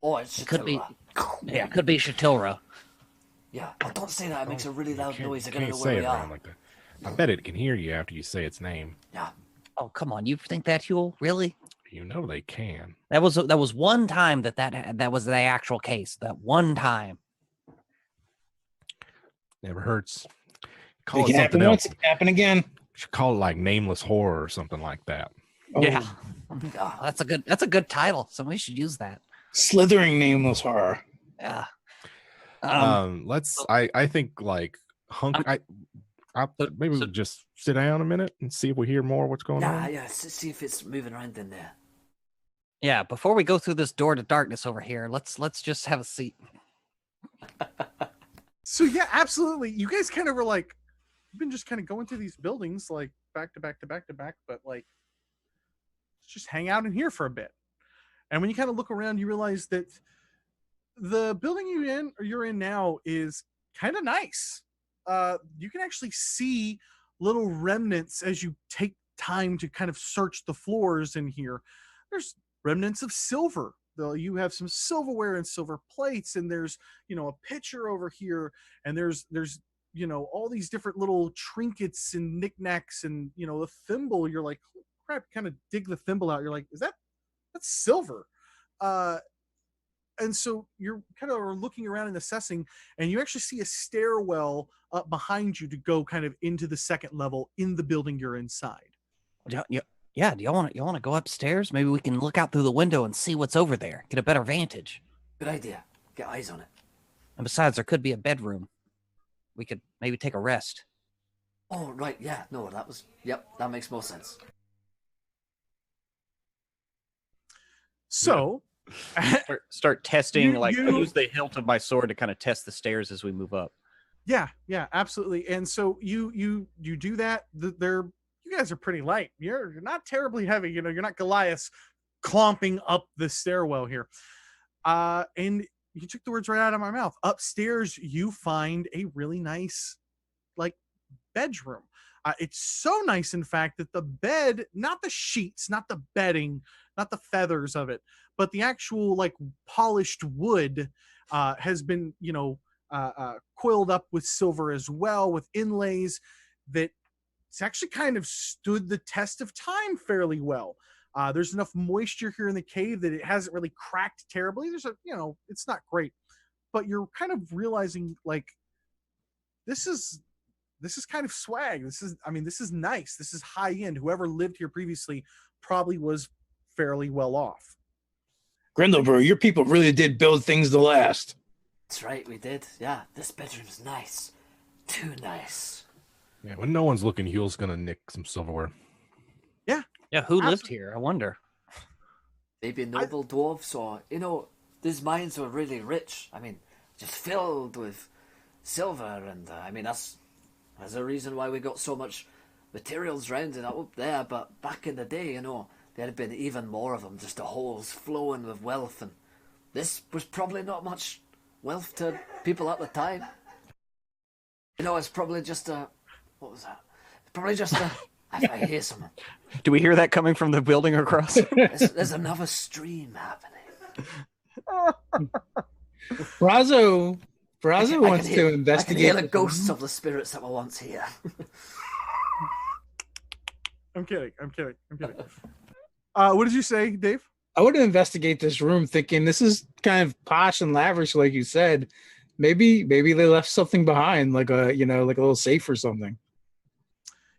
Or it's It could be, Shatilra. yeah, it could be Shatilra. Yeah, oh, don't say that. It makes a really loud noise. They're going to know Can't where say we it are. around like that. I bet it can hear you after you say its name. Yeah. Oh, come on. You think that, Huell? Really? You know they can. That was one time that was the actual case. That one time. Never hurts. It Call can it happen something once, else. it can happen again. You should call it like nameless horror or something like that. Oh, Yeah. Oh, that's a good title. Somebody should use that. Slithering nameless horror. Yeah. I think like maybe we'll just sit down a minute and see if we hear more what's going on. Yeah. See if it's moving around in there. Yeah. Before we go through this door to darkness over here, let's just have a seat. So yeah, absolutely. You guys kind of were like, you've been just kind of going through these buildings like back to back to back to back, but like, let's just hang out in here for a bit. And when you kind of look around, you realize that the building you're in now is kind of nice. You can actually see little remnants as you take time to kind of search the floors in here. There's remnants of silver. You have some silverware and silver plates, and there's, a pitcher over here, and there's all these different little trinkets and knickknacks, and the thimble. You're like, oh, crap! Kind of dig the thimble out. You're like, that's silver. And so you're kind of looking around and assessing, and you actually see a stairwell up behind you to go kind of into the second level in the building you're inside. Yeah. Do y'all want to go upstairs? Maybe we can look out through the window and see what's over there. Get a better vantage. Good idea. Get eyes on it. And besides, there could be a bedroom. We could maybe take a rest. Oh, right. Yeah. No, that makes more sense. So Start testing, I you- use the hilt of my sword to kind of test the stairs as we move up. yeah, absolutely. And so you do that. You guys are pretty light. You're not terribly heavy. You're not Goliath clomping up the stairwell here. And you took the words right out of my mouth. Upstairs, you find a really nice, like, bedroom. It's so nice, in fact, that the bed, not the sheets, not the bedding, not the feathers of it, but the actual, like, polished wood has been, coiled up with silver as well, with inlays that it's actually kind of stood the test of time fairly well. There's enough moisture here in the cave that it hasn't really cracked terribly. It's not great, but you're kind of realizing, like, this is kind of swag. This is nice. This is high end. Whoever lived here previously probably was fairly well off. Grindlebrew, your people really did build things to last. That's right, we did. Yeah, this bedroom's nice. Too nice. Yeah, when no one's looking, Huell's gonna nick some silverware. Yeah, who lived here? I wonder. Maybe noble dwarves, or, these mines were really rich. I mean, just filled with silver, and that's a reason why we got so much materials rounding up there. But back in the day, there had been even more of them, just the holes flowing with wealth, and this was probably not much wealth to people at the time. It's probably just a... What was that? It's probably just a... I hear someone. Do we hear that coming from the building across? There's another stream happening. Braso wants to investigate. I can hear the ghosts of the spirits that were once here. I'm kidding. What did you say, Dave? I would investigate this room, thinking this is kind of posh and lavish, like you said. Maybe they left something behind, like a little safe or something.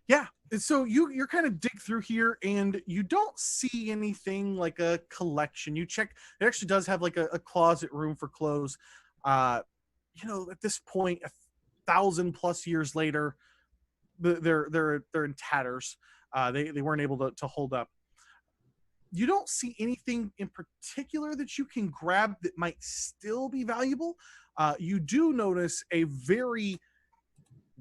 Yeah. So you're kind of dig through here, and you don't see anything like a collection. You check. It actually does have like a closet room for clothes. At this point, 1,000+ years later, they're in tatters. They weren't able to hold up. You don't see anything in particular that you can grab that might still be valuable. You do notice a very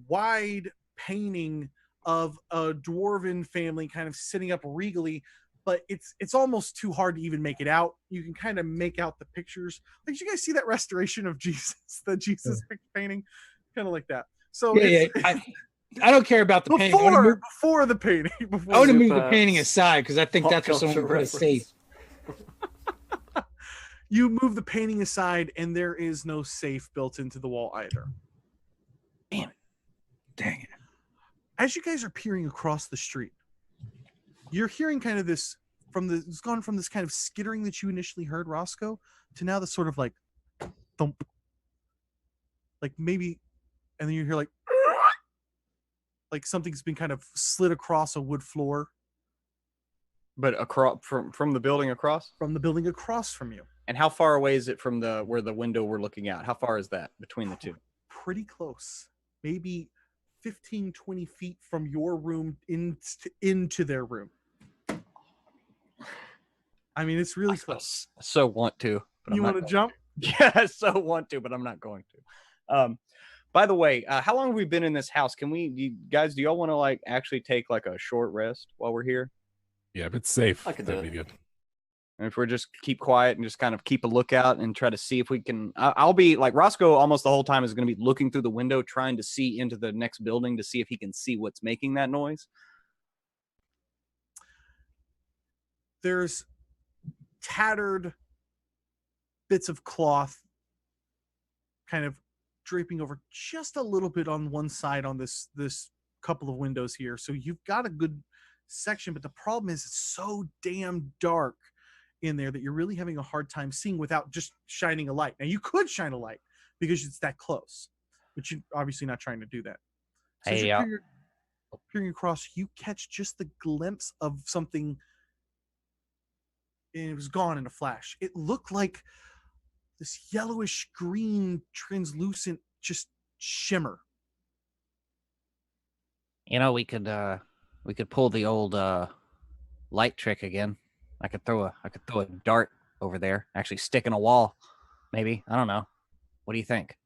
wide painting of a dwarven family kind of sitting up regally, but it's almost too hard to even make it out. You can kind of make out the pictures. Like, did you guys see that restoration of Jesus, the Jesus painting? Kind of like that. So I don't care about the painting. Before the painting. I want to move the painting aside because I think that's what someone would say. You move the painting aside, and there is no safe built into the wall either. Damn it. Dang it. As you guys are peering across the street, you're hearing kind of this it's gone from this kind of skittering that you initially heard, Roscoe, to now the sort of like thump. Like maybe, and then you hear like something's been kind of slid across a wood floor. But across from the building across? From the building across from you. And how far away is it from where the window we're looking at? How far is that between the two? Pretty close. Maybe 15, 20 feet from your room into their room. I mean, it's really close. I so want to. You want to jump? Yeah, I so want to, but I'm not going to. By the way, how long have we been in this house? Do y'all want to actually take a short rest while we're here? Yeah, if it's safe, I could that'd do be it. good. And if we're just keep quiet and just kind of keep a lookout and try to see if we can, I'll be like Roscoe almost the whole time is going to be looking through the window, trying to see into the next building to see if he can see what's making that noise. There's tattered bits of cloth kind of draping over just a little bit on one side on this couple of windows here. So you've got a good section, but the problem is it's so damn dark in there that you're really having a hard time seeing without just shining a light. Now you could shine a light because it's that close, but you're obviously not trying to do that. So as you're peering across, you catch just the glimpse of something, and it was gone in a flash. It looked like this yellowish green translucent just shimmer. We could pull the old light trick again. I could throw a dart over there, actually stick in a wall, maybe. I don't know. What do you think?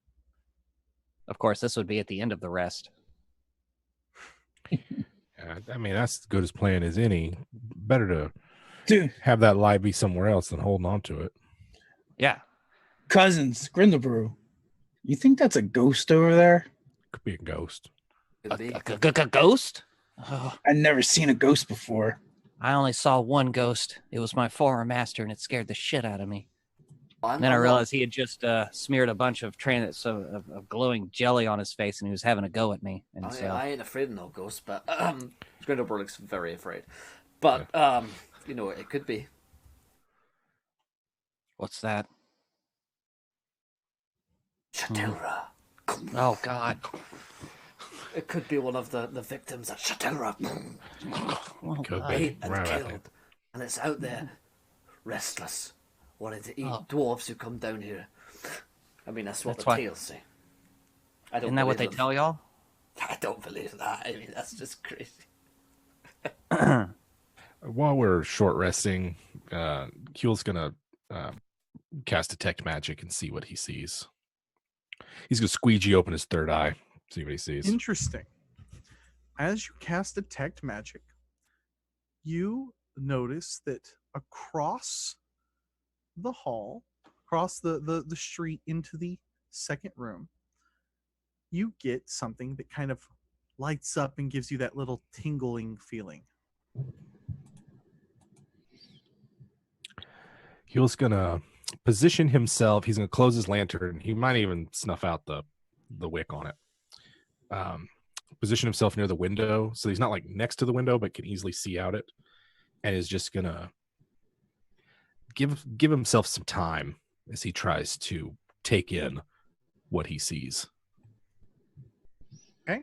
Of course, this would be at the end of the rest. I mean, that's as good as plan as any. Better to Dude, have that lie be somewhere else than holding on to it. Yeah. Cousins, Grindlebrew. You think that's a ghost over there? Could be a ghost. Could be. A ghost? Oh, I've never seen a ghost before. I only saw one ghost. It was my former master, and it scared the shit out of me. I'm Then I not- realized he had just smeared a bunch of of glowing jelly on his face, and he was having a go at me. And I ain't afraid of no ghosts, but Grindlebrew looks very afraid. But you know, it could be. what's that? Shatelra. Oh God! It could be one of the victims at Shatelra. Oh, Could God. be. Ate and Right, I killed. think. And it's out there, restless, wanting to eat Oh. dwarves who come down here. I mean, that's what That's the why- tales say. I don't Isn't that what they believe them. tell y'all? I don't believe that. I mean, that's just crazy. While we're short resting, Huell's gonna cast detect magic and see what he sees. He's gonna squeegee open his third eye, see what he sees. Interesting. As you cast detect magic, you notice that across the hall, across the street into the second room, you get something that kind of lights up and gives you that little tingling feeling. Huell's gonna position himself. He's gonna close his lantern. He might even snuff out the wick on it. Position himself near the window, so he's not like next to the window, but can easily see out it, and is just gonna give himself some time as he tries to take in what he sees. Okay.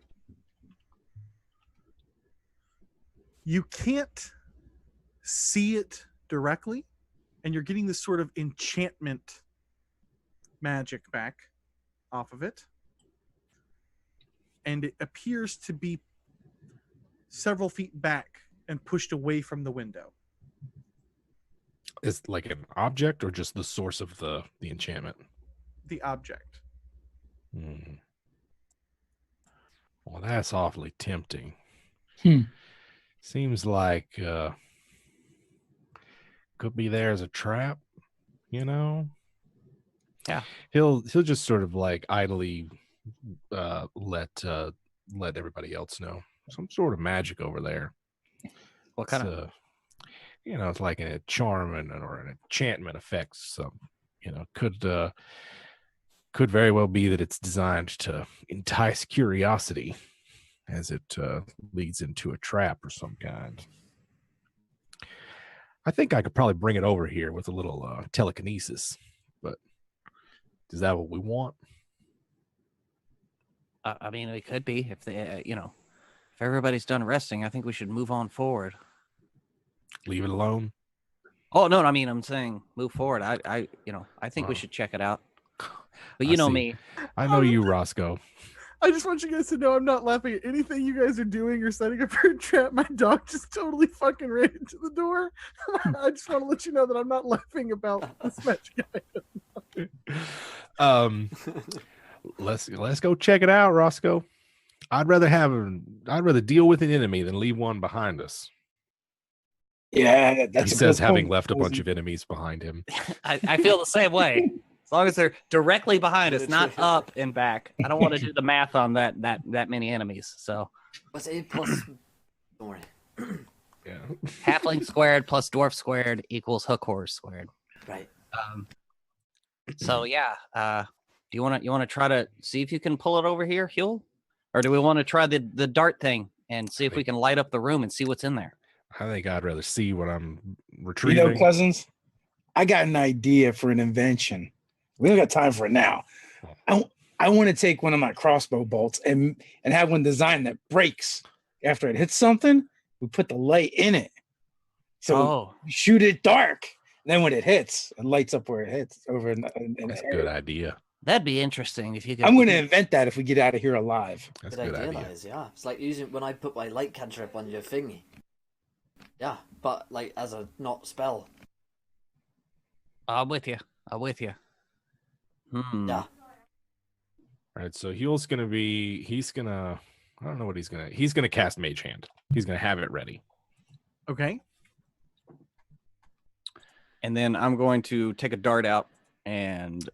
You can't see it directly, and you're getting this sort of enchantment magic back off of it. And it appears to be several feet back and pushed away from the window. Is it like an object or just the source of the enchantment? The object. Hmm. Well, that's awfully tempting. Seems like could be there as a trap, you know? Yeah. He'll just sort of like idly let everybody else know some sort of magic over there. What kind of? You know, it's like a charm or an enchantment effect. So, you know, could very well be that it's designed to entice curiosity as it leads into a trap or some kind. I think I could probably bring it over here with a little telekinesis, but is that what we want? I mean, it could be if they, if everybody's done resting. I think we should move on forward. Leave it alone. Oh no, I mean, I'm saying move forward. I think we should check it out. But you know see. me. I know you, Roscoe. I just want you guys to know I'm not laughing at anything you guys are doing or setting up for a trap. My dog just totally fucking ran into the door. I just want to let you know that I'm not laughing about this magic item. Let's go check it out, Roscoe. I'd rather deal with an enemy than leave one behind us. Yeah, that's He a says, good having point, left a bunch Cousin. of enemies behind him. I feel the same way. As long as they're directly behind us, not up and back. I don't want to do the math on that many enemies. So What's 8 plus? Don't worry. Yeah. halfling squared plus dwarf squared equals hook horror squared. Right. So yeah. Do you want to try to see if you can pull it over here, Huell? Or do we want to try the dart thing and see if we can light up the room and see what's in there? I think I'd rather see what I'm You retrieving. know, Cousins, I got an idea for an invention. We don't got time for it now. I want to take one of my crossbow bolts and have one design that breaks after it hits something. We put the light in it, so we shoot it dark. And then when it hits, it lights up where it hits over in That's the a good area. idea. That'd be interesting if you could. I'm going to invent that if we get out of here alive. That's Good a good idea, idea. that is, yeah. It's like using when I put my light cantrip on your thingy. Yeah, but like as a not spell. I'm with you. Yeah. All right, so Huell's gonna I don't know what he's gonna cast Mage Hand. He's gonna have it ready. Okay. And then I'm going to take a dart out and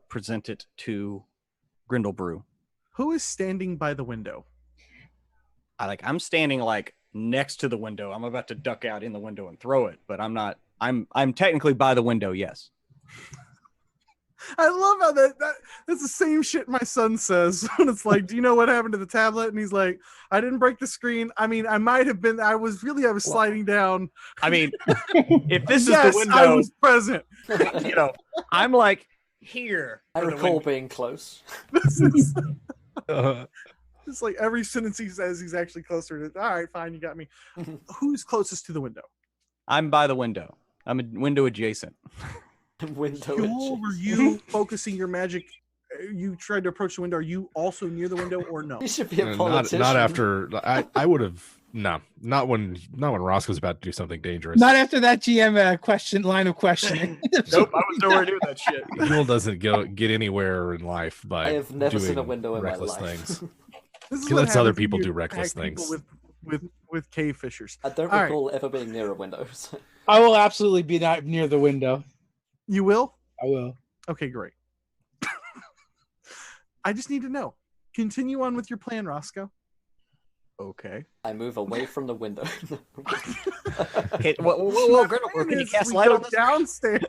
present it to Grindlebrew. Who is standing by the window? I'm standing like next to the window. I'm about to duck out in the window and throw it, but I'm not. I'm technically by the window. Yes. I love how that's the same shit my son says when it's like, do you know what happened to the tablet? And he's like, I didn't break the screen. I mean, I might have been. I was sliding down. I mean, if this is yes, the window, I was present. You know, I'm like here. I recall being close. It's like every sentence he says, he's actually closer to. All right, fine, you got me. Who's closest to the window? I'm by the window. I'm a window adjacent. Huell, were you focusing your magic? You tried to approach the window. Are you also near the window or no? You should be a not politician. after. I would have. No, not when Roscoe's about to do something dangerous. Not after that GM line of questioning. Nope, I was nowhere near that shit. Huell doesn't get anywhere in life by I have never seen a doing window in my reckless life. things. This is He what lets other happens when people you do reckless attack people things. with cave fishers. I don't All recall ever being near a window. So. I will absolutely be not near the window. You will? I will. Okay, great. I just need to know. Continue on with your plan, Roscoe. Okay. I move away from the window. Okay. Whoa, Grindlebrew, can you cast light on this? Downstairs.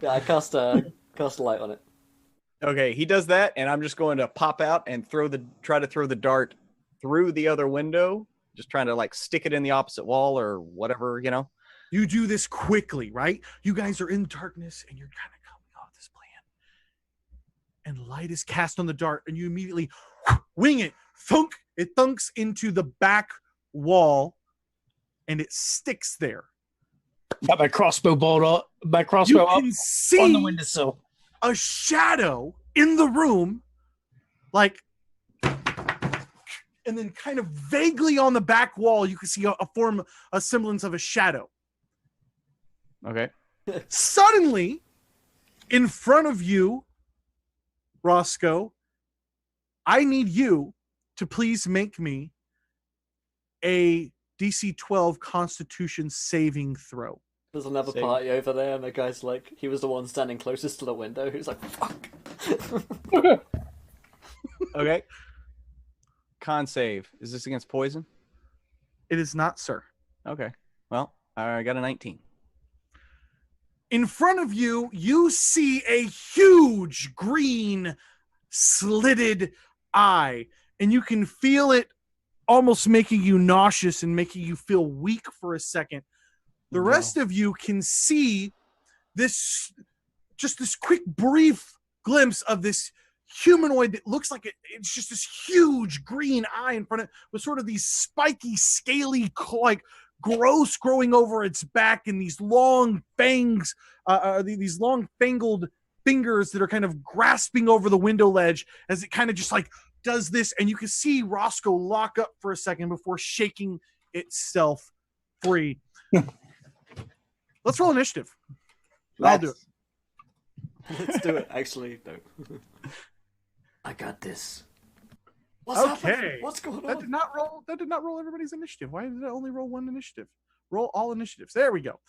Yeah, I cast a light on it. Okay, he does that, and I'm just going to pop out and try to throw the dart through the other window, just trying to like stick it in the opposite wall or whatever, you know. You do this quickly, right? You guys are in darkness, and you're kind of coming off this plan. And light is cast on the dart, and you immediately wing it. Thunk! It thunks into the back wall, and it sticks there. Got my crossbow bolt up. My You crossbow up can see on the windowsill. a shadow in the room, like, and then kind of vaguely on the back wall, you can see a semblance of a shadow. Okay. Suddenly, in front of you, Roscoe, I need you to please make me a DC 12 Constitution saving throw. There's another party over there, and the guy's like, he was the one standing closest to the window. Who's like, fuck. Okay. Con save. Is this against poison? It is not, sir. Okay. Well, I got a 19. In front of you, you see a huge green slitted eye, and you can feel it almost making you nauseous and making you feel weak for a second. The rest of you can see this quick, brief glimpse of this humanoid that looks like it's just this huge green eye in front of it with sort of these spiky, scaly, like gross growing over its back and these long fangs, these long fangled fingers that are kind of grasping over the window ledge as it kind of just like does this. And you can see Roscoe lock up for a second before shaking itself free. Let's roll initiative. I'll do it. Let's do it. Actually, no. I got this. What's happening? What's going on? That did not roll everybody's initiative. Why did it only roll one initiative? Roll all initiatives. There we go.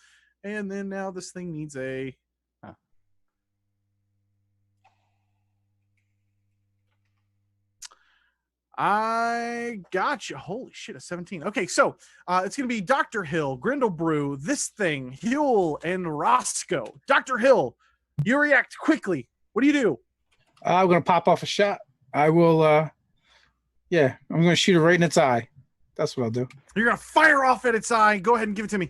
And then now this thing needs a I gotcha. Holy shit, a 17. Okay, so it's going to be Dr. Hill, Grindlebrew, this thing, Huell, and Roscoe. Dr. Hill, you react quickly. What do you do? I'm going to pop off a shot. I will, I'm going to shoot it right in its eye. That's what I'll do. You're going to fire off at its eye. Go ahead and give it to me.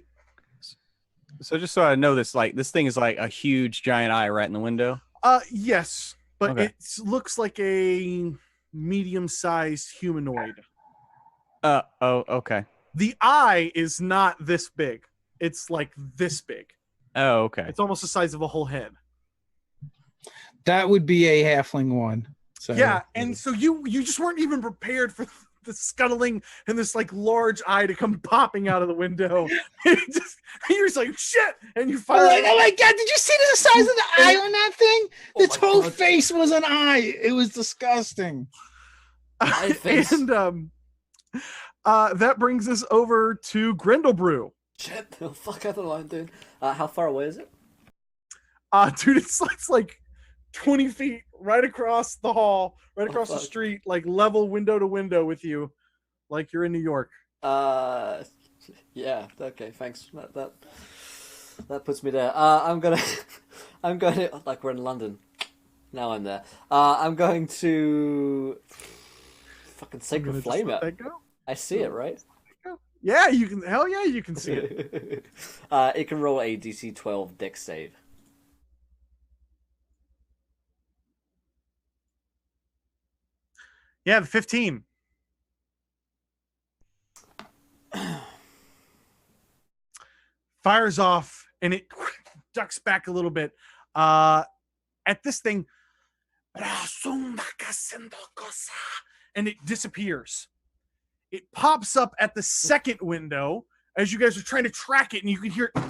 So just so I know this, like this thing is like a huge giant eye right in the window. Yes, but Okay. it looks like a medium-sized humanoid. Okay. The eye is not this big. It's like this big. Oh, okay. It's almost the size of a whole head. That would be a halfling one. So Yeah, and so you just weren't even prepared for the scuttling and this like large eye to come popping out of the window. You're just like shit, and you fire. Oh my god! Did you see the size of the eye on that thing? Its whole face was an eye. It was disgusting. And that brings us over to Grindlebrew. Shit, the fuck out of the line, dude. How far away is it? Dude, it's like 20 feet right across the hall, right across the fuck. street, like level window to window with you, like you're in New York. Yeah, okay, thanks. That puts me there. I'm gonna like we're in London. Now I'm there. I'm going to fucking Sacred Flame it. I see it, right? Yeah, you can. Hell yeah, you can see it. It can roll a DC 12 Dex save. Yeah, the 15. Fires off and it ducks back a little bit. At this thing, and it disappears. It pops up at the second window as you guys are trying to track it, and you can hear it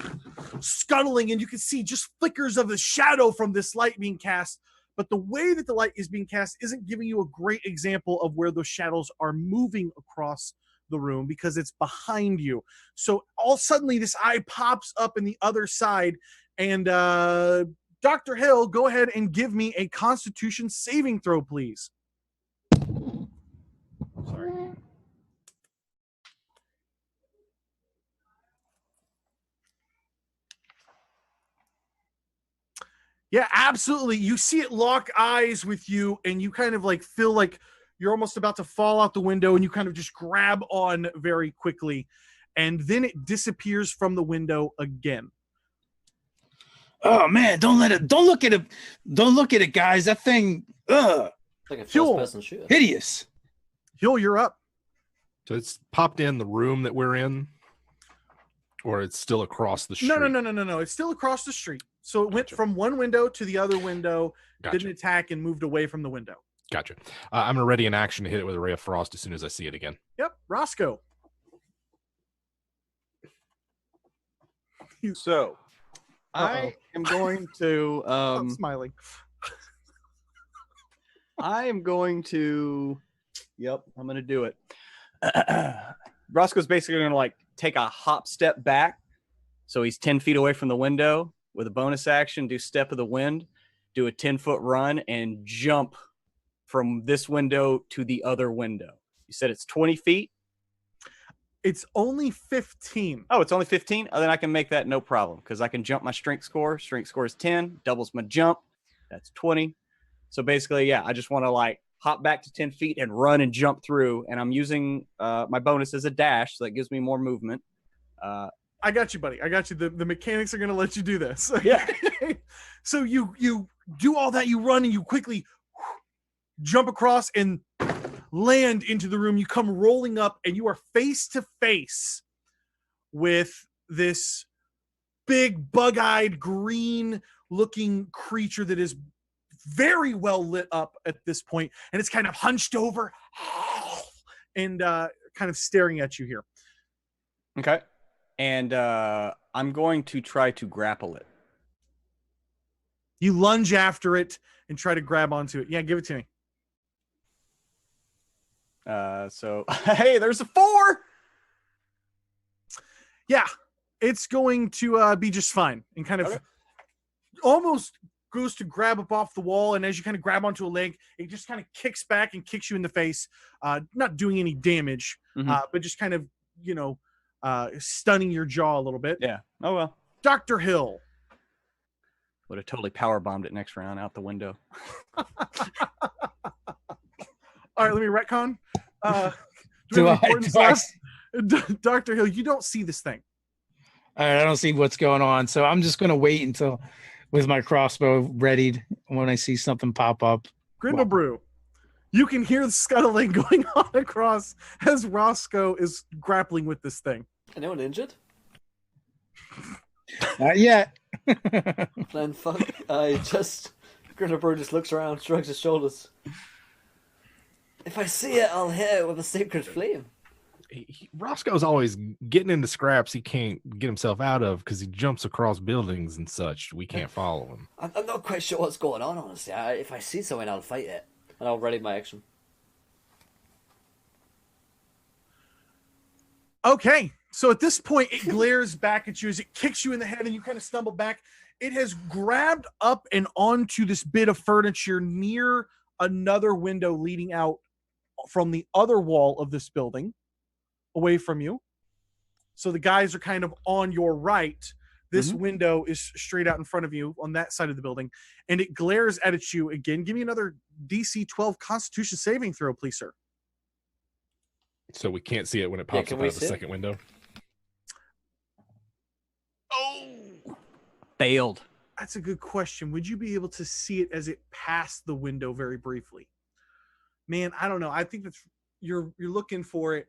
scuttling, and you can see just flickers of the shadow from this light being cast. But the way that the light is being cast isn't giving you a great example of where those shadows are moving across the room because it's behind you. So all suddenly this eye pops up in the other side, and Dr. Hill, go ahead and give me a Constitution saving throw, please. Sorry. Yeah, absolutely. You see it lock eyes with you, and you kind of like feel like you're almost about to fall out the window, and you kind of just grab on very quickly, and then it disappears from the window again. Oh man, don't look at it, guys. That thing, like a first-person shooter. Hideous. Huell, you're up. So it's popped in the room that we're in, or it's still across the street? No. It's still across the street. So it went from one window to the other window, didn't attack, and moved away from the window. Gotcha. I'm ready in action to hit it with a ray of frost as soon as I see it again. Yep, Roscoe. So I am going to I'm smiling. I am going to I'm gonna do it. Roscoe's basically gonna like take a hop step back. So he's 10 feet away from the window with a bonus action, do Step of the Wind, do a 10-foot run, and jump from this window to the other window. You said it's 20 feet? It's only 15. Oh, it's only 15? Oh, then I can make that no problem because I can jump my strength score. Strength score is 10, doubles my jump. That's 20. So basically, yeah, I just want to like hop back to 10 feet and run and jump through. And I'm using my bonus as a dash, so that gives me more movement. I got you, buddy. I got you. The mechanics are going to let you do this. Yeah. So you do all that. You run and you quickly jump across and land into the room. You come rolling up and you are face to face with this big bug-eyed green looking creature that is very well lit up at this point, and it's kind of hunched over and kind of staring at you here. Okay. And I'm going to try to grapple it. You lunge after it and try to grab onto it. Yeah, give it to me. So hey, there's a 4. Yeah, it's going to be just fine, and kind of almost goes to grab up off the wall, and as you kind of grab onto a leg, it just kind of kicks back and kicks you in the face, not doing any damage, but just kind of, stunning your jaw a little bit. Yeah. Oh, well. Dr. Hill. Would have totally power bombed it next round out the window. All right, let me retcon. Dr. Hill, you don't see this thing. All right, I don't see what's going on, so I'm just going to wait until with my crossbow readied when I see something pop up. Grindlebrew. You can hear the scuttling going on across as Roscoe is grappling with this thing. Anyone injured? Not yet. Then fuck. Grindlebrew just looks around, shrugs his shoulders. If I see it, I'll hit it with a sacred flame. Roscoe's always getting into scraps he can't get himself out of because he jumps across buildings and such. We can't follow him. I'm not quite sure what's going on, honestly. If I see something, I'll fight it. And I'll ready my action. Okay. So at this point, it glares back at you as it kicks you in the head and you kind of stumble back. It has grabbed up and onto this bit of furniture near another window leading out from the other wall of this building away from you. So the guys are kind of on your right. This window is straight out in front of you on that side of the building, and it glares at you again. Give me another DC 12 Constitution saving throw, please, sir. So we can't see it when it pops up out of the second window. Oh, failed. That's a good question. Would you be able to see it as it passed the window very briefly? Man, I don't know. I think that's you're looking for it.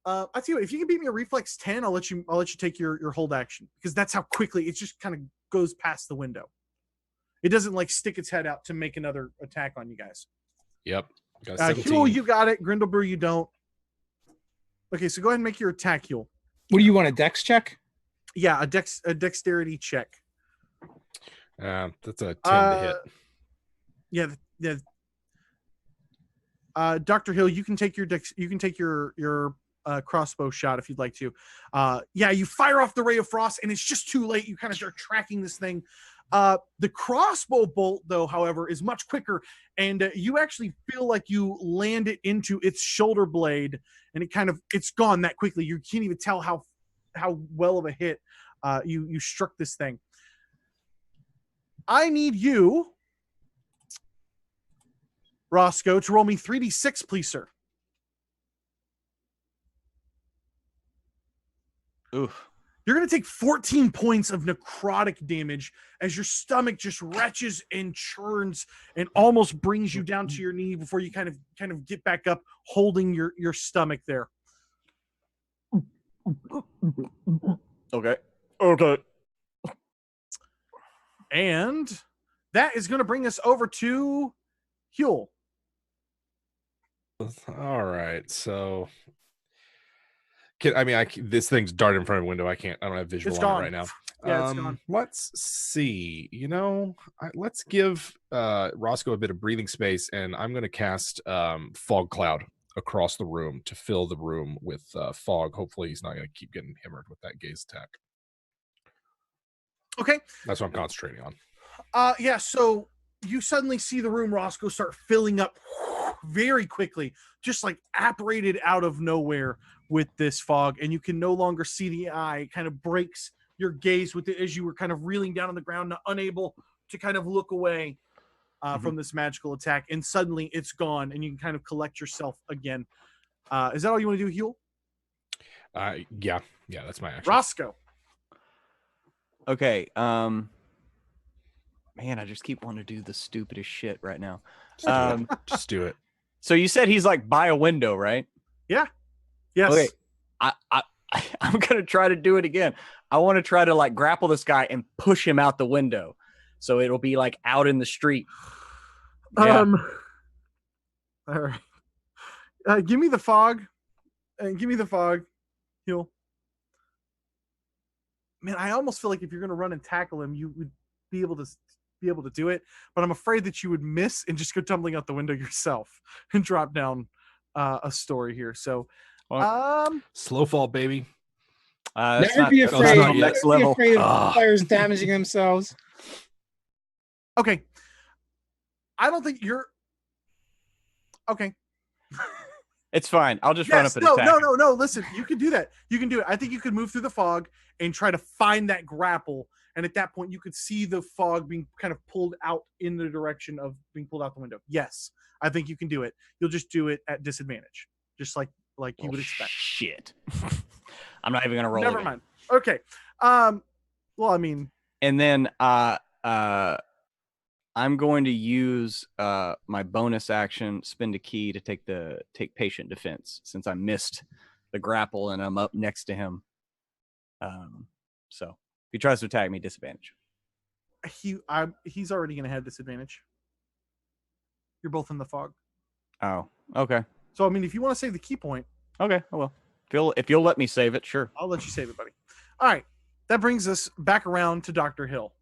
I tell you what, if you can beat me a reflex 10, I'll let you take your hold action, because that's how quickly it just kind of goes past the window. It doesn't like stick its head out to make another attack on you guys. Yep. Huell, you got it. Grindlebrew, you don't. Okay, so go ahead and make your attack, Huell. What do you want, a dex check? Yeah, a dexterity check. That's a 10 to hit. Yeah. Dr. Hill, you can take your crossbow shot if you'd like to. You fire off the ray of frost and it's just too late. You kind of start tracking this thing. The crossbow bolt, though, however, is much quicker, and you actually feel like you land it into its shoulder blade, and it's gone that quickly. You can't even tell how well of a hit you struck this thing. I need you, Roscoe, to roll me 3d6, please, sir. Oof. You're going to take 14 points of necrotic damage as your stomach just retches and churns and almost brings you down to your knee before you kind of get back up, holding your stomach there. Okay. And that is going to bring us over to Huell. All right, so this thing's darted in front of a window. I don't have visual on it right now. Yeah, it's gone. Let's see. Let's give Roscoe a bit of breathing space, and I'm going to cast fog cloud across the room to fill the room with fog. Hopefully, he's not going to keep getting hammered with that gaze attack. Okay, that's what I'm concentrating on. So you suddenly see the room, Roscoe, start filling up very quickly, just like apparated out of nowhere with this fog, and you can no longer see the eye. It kind of breaks your gaze with it as you were kind of reeling down on the ground, unable to kind of look away from this magical attack, and suddenly it's gone, and you can kind of collect yourself again. Is that all you want to do, Huell? Yeah, that's my action. Roscoe. Okay. Man, I just keep wanting to do the stupidest shit right now. Just do it. So you said he's like by a window, right? Yeah. Yes. Okay. I'm gonna try to do it again. I want to try to like grapple this guy and push him out the window, so it'll be like out in the street. Yeah. All right. Give me the fog. Huell. Man, I almost feel like if you're gonna run and tackle him, you would be able to do it, but I'm afraid that you would miss and just go tumbling out the window yourself and drop down a story here. So, slow fall, baby. Never be afraid. Never be afraid of players damaging themselves. Okay, I don't think you're okay. It's fine. I'll just run up and attack. No. Listen, you can do that. You can do it. I think you could move through the fog and try to find that grapple. And at that point, you could see the fog being kind of pulled out in the direction of being pulled out the window. Yes, I think you can do it. You'll just do it at disadvantage, just like you would expect. Shit. I'm not even gonna roll. Never mind. Okay. Well, I mean, and then I'm going to use my bonus action, spend a key to take patient defense, since I missed the grapple and I'm up next to him. So if he tries to attack me, disadvantage. He's already going to have disadvantage. You're both in the fog. Oh, okay. So I mean, if you want to save the key point, okay, I will. If you'll let me save it, sure. I'll let you save it, buddy. All right, that brings us back around to Dr. Hill.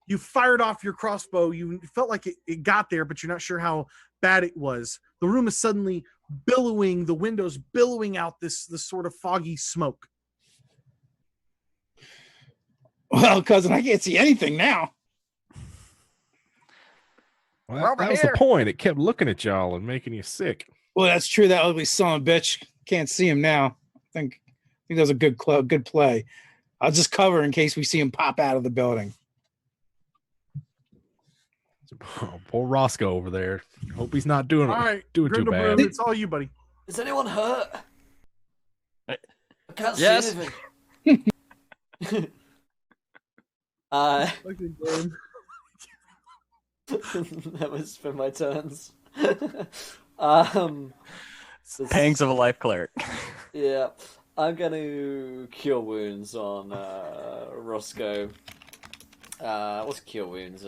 You fired off your crossbow. You felt like it got there, but you're not sure how bad it was. The room is suddenly billowing, the windows billowing out this sort of foggy smoke. Well, cousin, I can't see anything now. Well, that was the point. It kept looking at y'all and making you sick. Well, that's true. That ugly son of a bitch. Can't see him now. I think that was a good play. I'll just cover in case we see him pop out of the building. Oh, poor Roscoe over there. Hope he's not doing All right, too bad. Grindlebrew, it's all you, buddy. Is anyone hurt? I can't Yes. see anything. That was for my turns. Pangs of a life cleric. Yeah, I'm gonna cure wounds on Roscoe. What's cure wounds?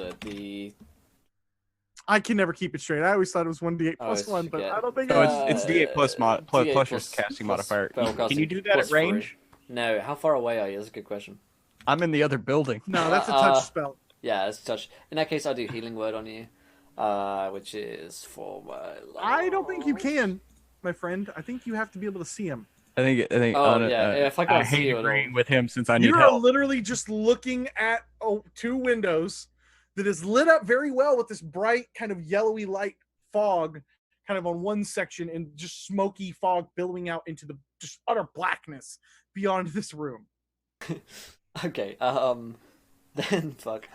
I can never keep it straight. I always thought it was 1d8 I plus always 1, but forget. I don't think It's D8 plus D8 plus your casting modifier. Can you do that at range? No. How far away are you? That's a good question. I'm in the other building. No, that's a touch spell. Yeah, it's a touch. In that case, I'll do healing word on you, which is for my. I don't think you can, my friend. I think you have to be able to see him. I think. Oh, yeah, if I can't see hate you at all. agreeing with him since I need You're help. literally just looking at two windows that is lit up very well with this bright kind of yellowy light fog kind of on one section and just smoky fog billowing out into the just utter blackness beyond this room. Okay, then fuck.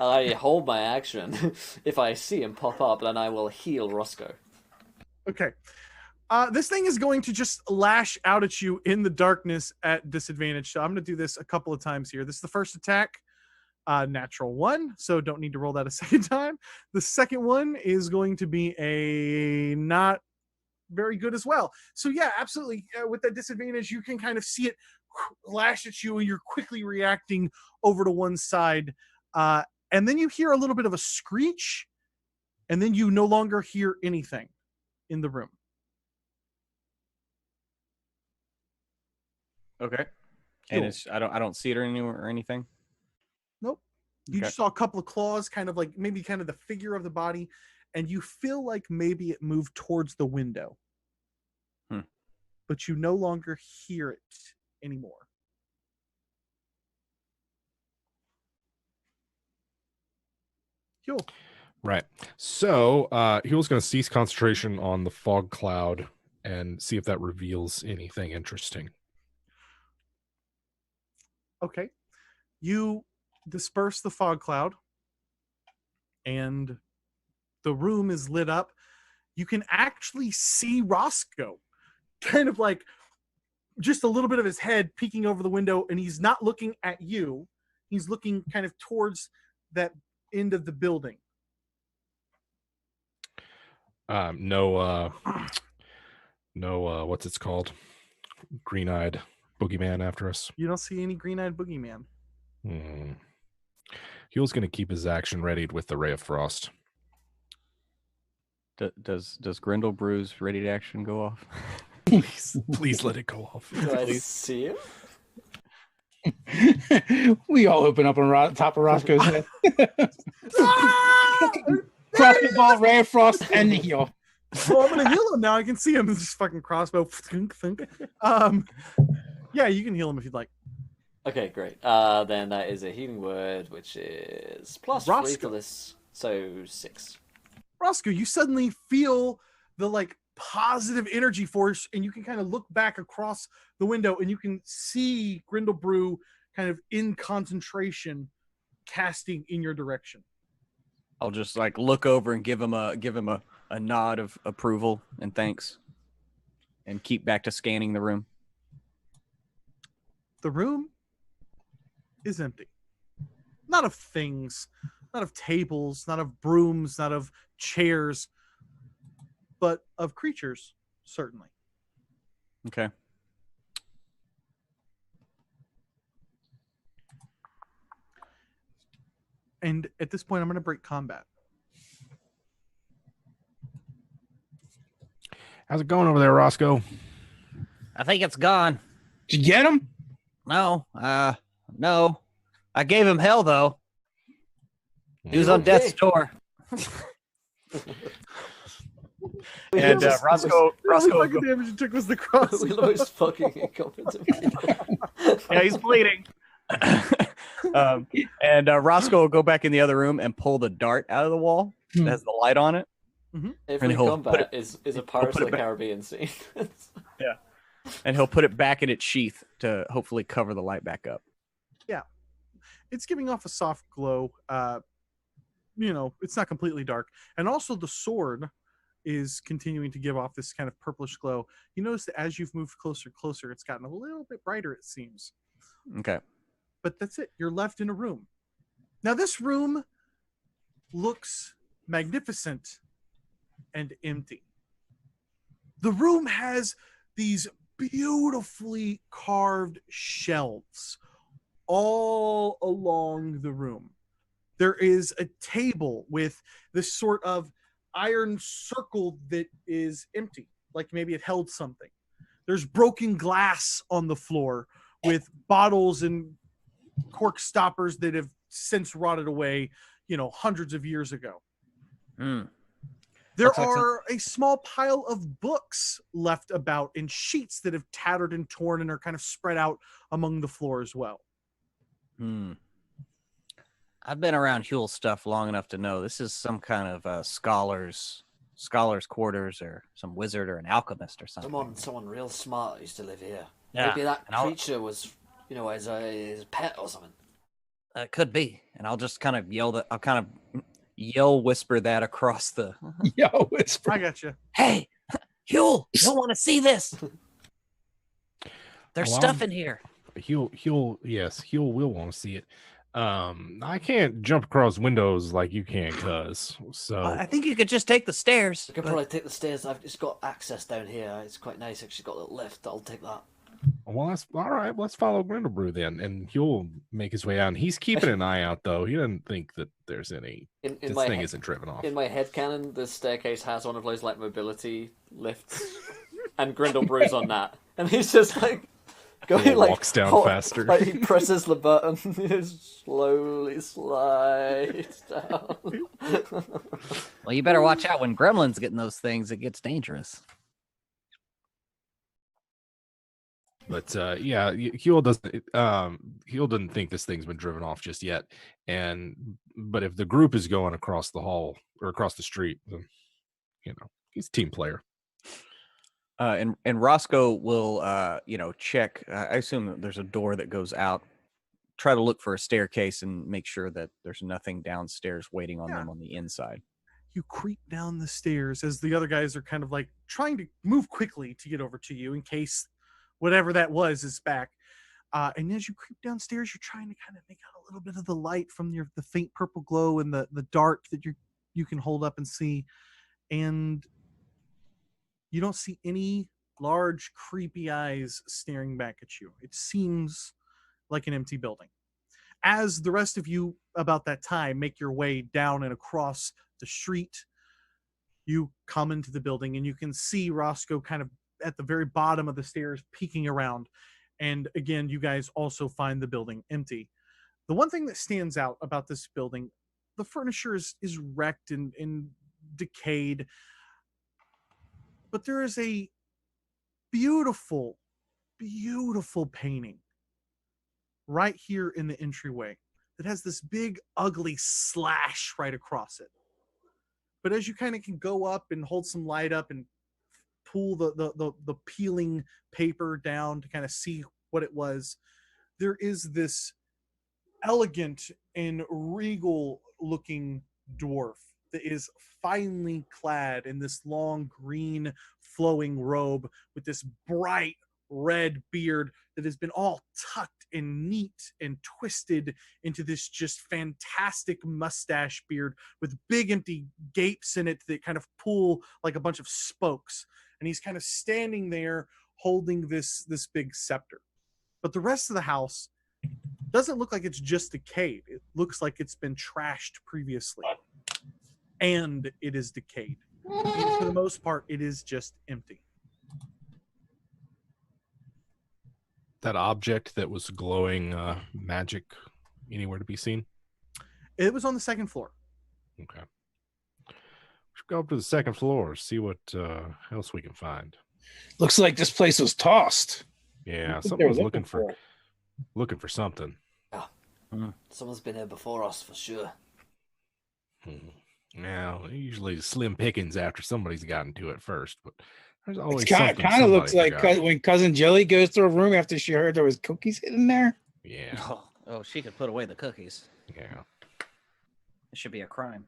I hold my action. If I see him pop up, then I will heal Roscoe. Okay. This thing is going to just lash out at you in the darkness at disadvantage. So I'm going to do this a couple of times here. This is the first attack, natural 1, so don't need to roll that a second time. The second one is going to be a not very good as well. So yeah, absolutely. With that disadvantage, you can kind of see it lash at you and you're quickly reacting over to one side. And then you hear a little bit of a screech and then you no longer hear anything in the room. Okay. And it's I don't see it anywhere or anything. Nope. You just saw a couple of claws, kind of like maybe kind of the figure of the body, and you feel like maybe it moved towards the window. But you no longer hear it anymore. Huell. Right. So Huell's going to cease concentration on the fog cloud and see if that reveals anything interesting. Okay. You disperse the fog cloud and the room is lit up. You can actually see Roscoe kind of like just a little bit of his head peeking over the window, and he's not looking at you. He's looking kind of towards that end of the building. No, what's it's called? Green-eyed boogeyman after us. You don't see any green-eyed boogeyman. Huell's going to keep his action readied with the Ray of Frost. Does Grindlebrew's ready to action go off? Please let it go off. Do I see him? We all open up on top of Roscoe's head. Crossbow ball, ray of frost, and the heal. Well, I'm gonna heal him now. I can see him. This is fucking crossbow. Yeah, you can heal him if you'd like. Okay, great. Then that is a healing word, which is plus 3 Roscoe. for this, so 6. Roscoe, you suddenly feel the like positive energy force, and you can kind of look back across the window, and you can see Grindlebrew kind of in concentration, casting in your direction. I'll just like look over and give him a nod of approval and thanks, and keep back to scanning the room. The room is empty. Not of things, not of tables, not of brooms, not of chairs, but of creatures, certainly. Okay. And at this point, I'm going to break combat. How's it going over there, Roscoe? I think it's gone. Did you get him? No, no. I gave him hell though. He was on death's door. And Roscoe The only will fucking go, damage you took was the cross. We're the most fucking incompetent people. yeah, he's bleeding. And Roscoe will go back in the other room and pull the dart out of the wall that has the light on it. Every he'll combat is a Pirates put of it the back. Caribbean scene. Yeah. And he'll put it back in its sheath to hopefully cover the light back up. It's giving off a soft glow. It's not completely dark. And also the sword is continuing to give off this kind of purplish glow. You notice that as you've moved closer and closer, it's gotten a little bit brighter, it seems. Okay. But that's it. You're left in a room. Now, this room looks magnificent and empty. The room has these beautifully carved shelves all along the room. There is a table with this sort of iron circle that is empty, like maybe it held something. There's broken glass on the floor with bottles and cork stoppers that have since rotted away, hundreds of years ago. There are a small pile of books left about in sheets that have tattered and torn and are kind of spread out among the floor as well. I've been around Huell stuff long enough to know this is some kind of scholars quarters, or some wizard or an alchemist or something. Someone real smart used to live here. Yeah, Maybe that and creature was, his pet or something. It could be, and I'll just kind of yell that. I'll kind of yell whisper that across the. Yo, whisper. I got you. Hey, Huell, you don't want to see this. There's Well, stuff in here. Huell will want to see it. I can't jump across windows like you can, cuz. So I think you could just take the stairs. I could probably take the stairs. I've just got access down here. It's quite nice. Actually, got a little lift. I'll take that. well, that's all right. Let's follow Grindlebrew then, and he'll make his way out. And he's keeping an eye out, though. He doesn't think that there's any. This thing isn't driven off. In my headcanon, the staircase has one of those mobility lifts, and Grindlebrew's on that, and he's just going walks down faster. Like he presses the button, he slowly slides down. Well, you better watch out when gremlins get in those things. It gets dangerous. But Huell doesn't think this thing's been driven off just yet. But if the group is going across the hall or across the street, then he's a team player. And Roscoe will check. I assume that there's a door that goes out. Try to look for a staircase and make sure that there's nothing downstairs waiting on them on the inside. You creep down the stairs as the other guys are kind of trying to move quickly to get over to you in case whatever that was is back. And as you creep downstairs, you're trying to kind of make out a little bit of the light from the faint purple glow and the dark that you can hold up and see. And you don't see any large, creepy eyes staring back at you. It seems like an empty building. As the rest of you, about that time, make your way down and across the street, you come into the building and you can see Roscoe kind of at the very bottom of the stairs peeking around. And again, you guys also find the building empty. The one thing that stands out about this building, the furniture is wrecked and decayed. But there is a beautiful, beautiful painting right here in the entryway that has this big, ugly slash right across it. But as you kind of can go up and hold some light up and pull the peeling paper down to kind of see what it was, there is this elegant and regal looking dwarf that is finely clad in this long green flowing robe with this bright red beard that has been all tucked and neat and twisted into this just fantastic mustache beard with big empty gapes in it that kind of pull like a bunch of spokes. And he's kind of standing there holding this big scepter. But the rest of the house doesn't look like it's just decayed. It looks like it's been trashed previously. And it is decayed. And for the most part, it is just empty. That object that was glowing magic, anywhere to be seen? It was on the second floor. Okay. go up to the second floor, see what else we can find. Looks like this place was tossed. Yeah, What they someone were was looking for it. looking for something. Someone's been here before us for sure. Now, usually slim pickings after somebody's gotten to it first, but there's always It something. kind of looks somebody like forgot. when Cousin Jelly goes to a room after she heard there was cookies hidden there. Yeah, Oh, she could put away the cookies. yeah. It should be a crime.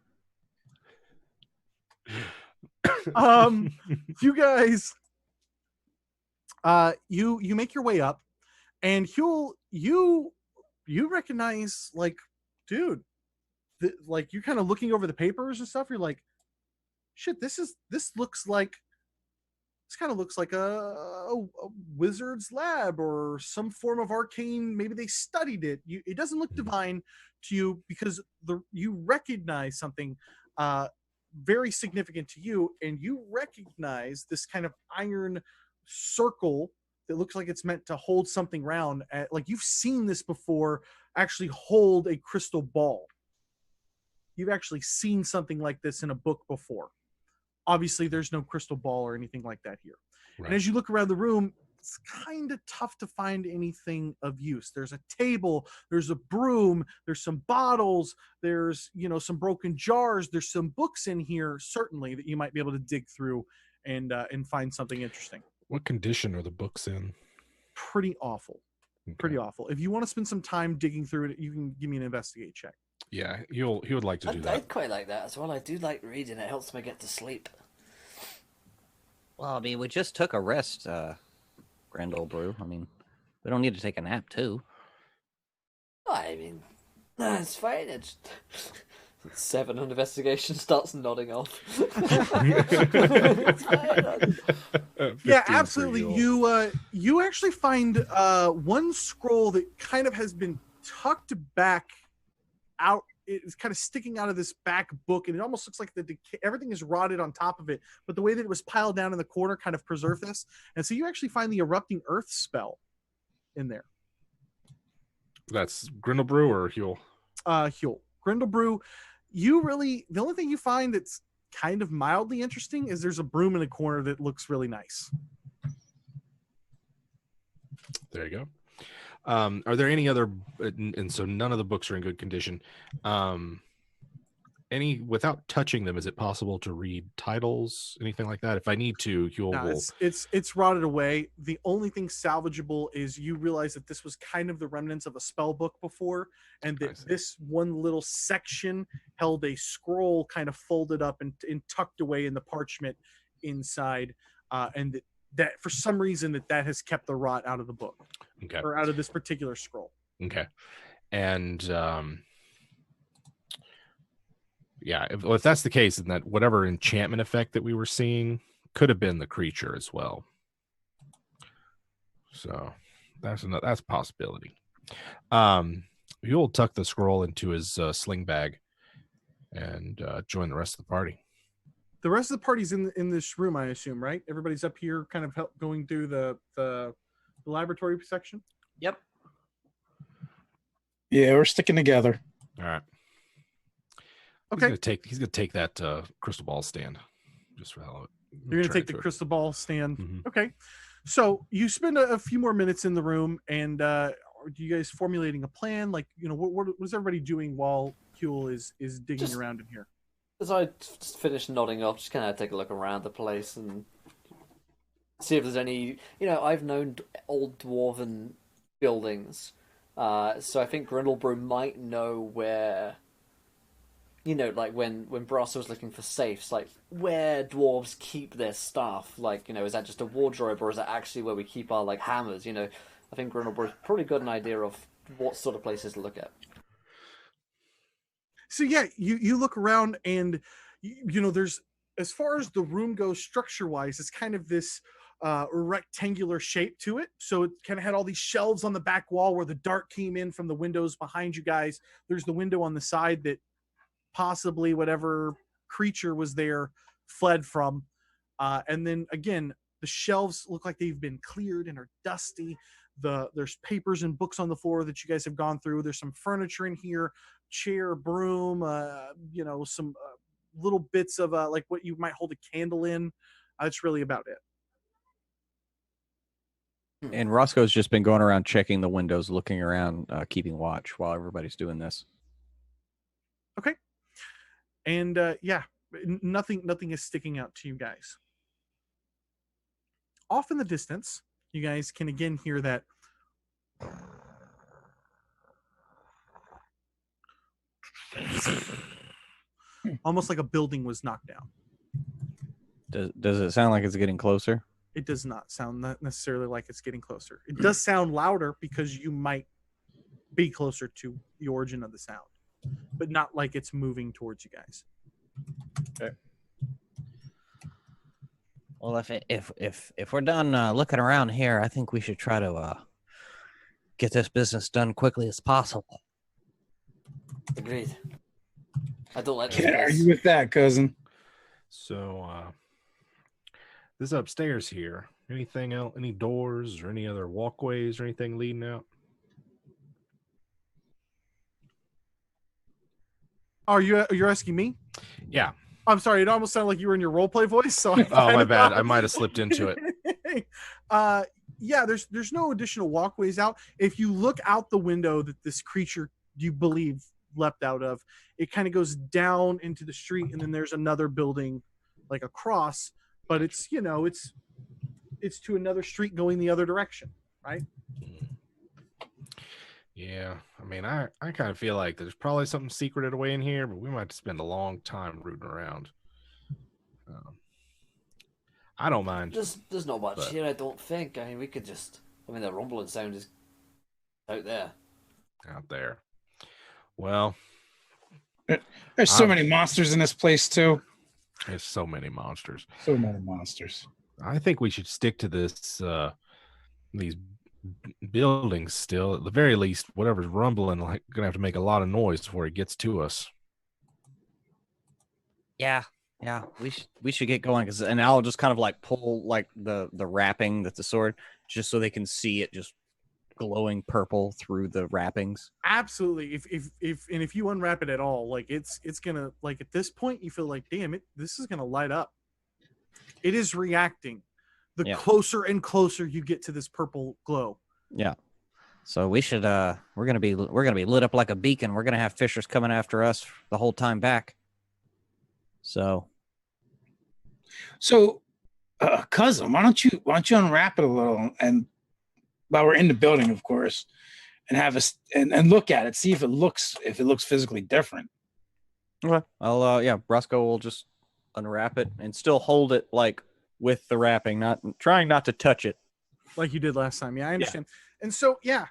You guys, you make your way up, and Huell, you recognize, like, dude, like, you're kind of looking over the papers and stuff. You're like, shit, this kind of looks like a wizard's lab or some form of arcane. Maybe they studied it. It doesn't look divine to you because you recognize something very significant to you, and you recognize this kind of iron circle that looks like it's meant to hold something round. Like, you've seen this before actually hold a crystal ball. You've actually seen something like this in a book before. Obviously, there's no crystal ball or anything like that here. Right. And as you look around the room, it's kind of tough to find anything of use. There's a table, there's a broom, there's some bottles, there's, some broken jars, there's some books in here, certainly, that you might be able to dig through and find something interesting. What condition are the books in? Pretty awful. Okay. Pretty awful. If you want to spend some time digging through it, you can give me an investigate check. Yeah, he would like to do that. I'd quite like that as well. I do like reading. It helps me get to sleep. Well, I mean, we just took a rest, Grindlebrew. I mean, we don't need to take a nap, too. I mean, it's fine. It's 7 on investigation, starts nodding off. It's fine. Yeah, absolutely. You actually find one scroll that kind of has been tucked back out. It's kind of sticking out of this back book, and it almost looks like everything is rotted on top of it, but the way that it was piled down in the corner kind of preserved this. And so you actually find the erupting earth spell in there. That's Grindlebrew or Huell? Huell. Grindlebrew, the only thing you find that's kind of mildly interesting is there's a broom in the corner that looks really nice. There you go. Are there any other, and so none of the books are in good condition. Any, without touching them, is it possible to read titles, anything like that? If I need to, No, it's rotted away. The only thing salvageable is you realize that this was kind of the remnants of a spell book before, and that this one little section held a scroll kind of folded up and tucked away in the parchment inside, and that for some reason that has kept the rot out of the book. Okay. Or out of this particular scroll. Okay. And yeah, if that's the case, then that whatever enchantment effect that we were seeing could have been the creature as well. So that's a possibility. You'll tuck the scroll into his sling bag and join the rest of the party. The rest of the party's in this room, I assume, right? Everybody's up here kind of going through the laboratory section? Yep. Yeah, we're sticking together. All right. Okay. He's gonna take that crystal ball stand just for hell of it. You're gonna take the crystal ball stand. Mm-hmm. Okay. So you spend a few more minutes in the room, and are you guys formulating a plan? Like, what is everybody doing while Huell is digging around in here? As I just finish nodding off, just kind of take a look around the place and see if there's any. I've known old dwarven buildings, so I think Grindlebrew might know where. Like when Braso was looking for safes, like where dwarves keep their stuff. Like, is that just a wardrobe, or is that actually where we keep our hammers? I think Grindlebrew's probably got an idea of what sort of places to look at. So yeah, you look around, and there's, as far as the room goes structure wise, it's kind of this rectangular shape to it. So it kind of had all these shelves on the back wall where the dark came in from the windows behind you guys. There's the window on the side that possibly whatever creature was there fled from. And then again, the shelves look like they've been cleared and are dusty. There's papers and books on the floor that you guys have gone through. There's some furniture in here, chair, broom, some little bits of like what you might hold a candle in. That's really about it. And Roscoe's just been going around checking the windows, looking around, keeping watch while everybody's doing this. Okay. And nothing is sticking out to you guys. Off in the distance, you guys can again hear that almost like a building was knocked down. Does it sound like it's getting closer? It does not sound not necessarily like it's getting closer. It does sound louder because you might be closer to the origin of the sound, but not like it's moving towards you guys. Okay. Well, if we're done looking around here, I think we should try to get this business done quickly as possible. Agreed. I don't like Can't argue with that, cousin. So, this upstairs here, anything else, any doors or any other walkways or anything leading out? Oh, you're asking me? Yeah. I'm sorry. It almost sounded like you were in your roleplay voice. So Oh, my bad. I might have slipped into it. Yeah, there's no additional walkways out. If you look out the window that this creature you believe leapt out of, it kind of goes down into the street, and then there's another building like across, but it's it's to another street going the other direction, right? Yeah, I mean, I kind of feel like there's probably something secreted away in here, but we might spend a long time rooting around. I don't mind. There's not much but- here, I don't think. I mean, we could just... I mean, the rumbling sound is out there. Out there. Well, There's so many monsters in this place too. there's so many monsters. So many monsters. I think we should stick to this, these buildings still. At the very least, whatever's rumbling, like, gonna have to make a lot of noise before it gets to us. Yeah, we should get going, and I'll just kind of like pull like the wrapping that's the sword, just so they can see it just glowing purple through the wrappings. Absolutely. If you unwrap it at all, like it's gonna, like, at this point you feel like, damn it, this is gonna light up. It is reacting. The closer and closer you get to this purple glow. Yeah. So we should we're gonna be lit up like a beacon. We're gonna have fishers coming after us the whole time back. So Cousin, why don't you unwrap it a little, and while we're in the building, of course, and have us and look at it, see if it looks physically different. Okay. I'll Roscoe will just unwrap it and still hold it like with the wrapping, trying not to touch it. Like you did last time. Yeah, I understand. And so, yeah,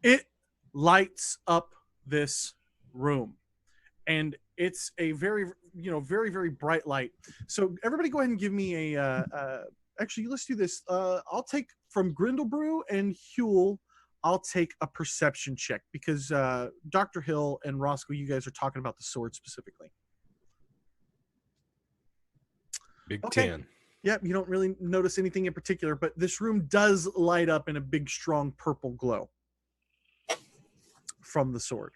it lights up this room, and it's a very, very, very bright light. So everybody go ahead and give me actually, let's do this. I'll take from Grindlebrew and Huell, I'll take a perception check, because Dr. Hill and Roscoe, you guys are talking about the sword specifically. Big Okay. 10. Yep, you don't really notice anything in particular, but this room does light up in a big, strong purple glow from the sword.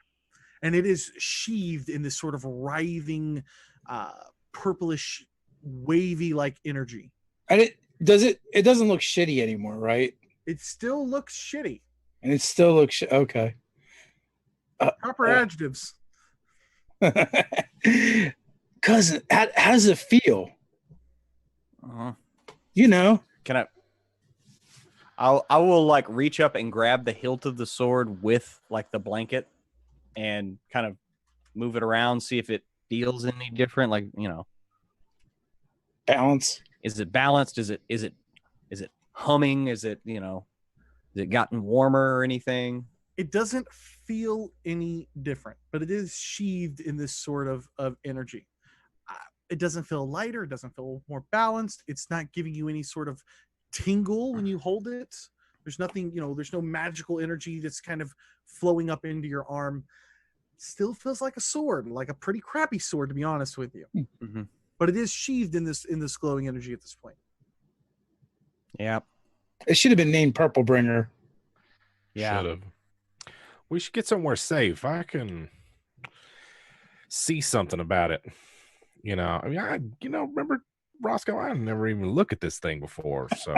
And it is sheathed in this sort of writhing, purplish, wavy-like energy. And it doesn't look shitty anymore, right? It still looks shitty. And it still looks okay. Proper adjectives. Cousin, how does it feel? Uh-huh. can I will like reach up and grab the hilt of the sword with like the blanket and kind of move it around, see if it feels any different. Like, Balance. is it balanced? Is it humming? Is it, has it gotten warmer or anything? It doesn't feel any different, but it is sheathed in this sort of energy. It doesn't feel lighter. It doesn't feel more balanced. It's not giving you any sort of tingle when you hold it. There's nothing, there's no magical energy that's kind of flowing up into your arm. Still feels like a sword, like a pretty crappy sword, to be honest with you. Mm-hmm. But it is sheathed in this glowing energy at this point. Yeah. It should have been named Purple Bringer. Yeah. Should've. We should get somewhere safe. I can see something about it. I mean, remember Roscoe? I never even looked at this thing before, so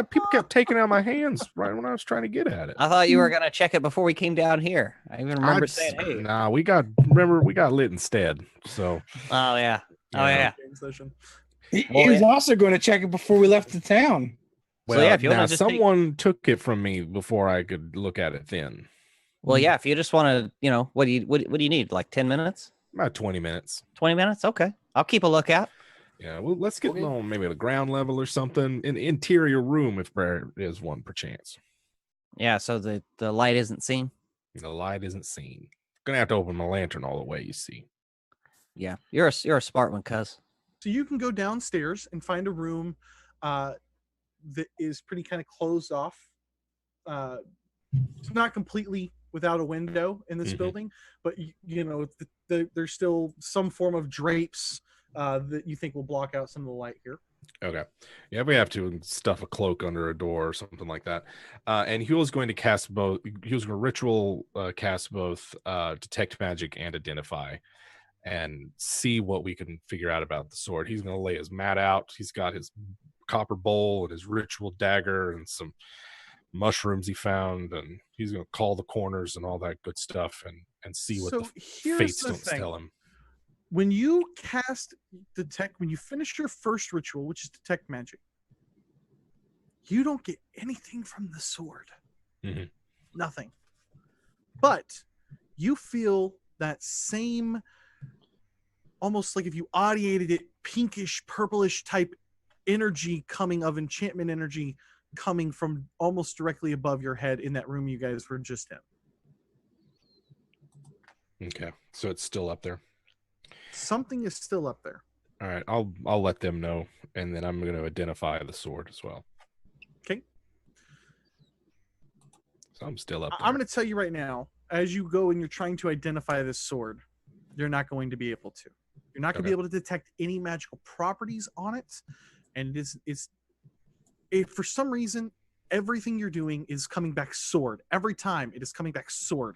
people kept taking out my hands right when I was trying to get at it. I thought you were gonna check it before we came down here. I even remember saying, "Hey." Nah, we got lit instead. So. Oh yeah. Oh yeah. He was also going to check it before we left the town. Well, so yeah, if you want to someone took it from me before I could look at it then. Well, yeah, if you just want to, what do you need? Like 10 minutes? About 20 minutes. 20 minutes? Okay. I'll keep a lookout. Yeah, well, let's get on maybe the ground level or something. An interior room if there is one perchance. Yeah, so the light isn't seen? The light isn't seen. Gonna have to open my lantern all the way, you see. Yeah, you're a smart one, cuz. So you can go downstairs and find a room that is pretty kind of closed off. It's not completely without a window in this building, but there's still some form of drapes that you think will block out some of the light here. Okay. Yeah, we have to stuff a cloak under a door or something like that. And Huell's going to cast both. Huell's going to ritual cast both detect magic and identify, and see what we can figure out about the sword. He's going to lay his mat out. He's got his copper bowl and his ritual dagger and some mushrooms he found, and he's going to call the corners and all that good stuff and see what the fates don't tell him. When you cast detect, when you finish your first ritual, which is detect magic, you don't get anything from the sword. Nothing. But you feel that same, almost like if you audiated it, pinkish, purplish type energy coming of enchantment energy coming from almost directly above your head in that room you guys were just in. Okay, so it's still up there. Something is still up there. All right, I'll let them know, and then I'm going to identify the sword as well. Okay. So I'm still up there. I'm going to tell you right now, as you go and you're trying to identify this sword, you're not going to be able to. You're not going to be able to detect any magical properties on it, and if for some reason everything you're doing is coming back sword. Every time it is coming back sword.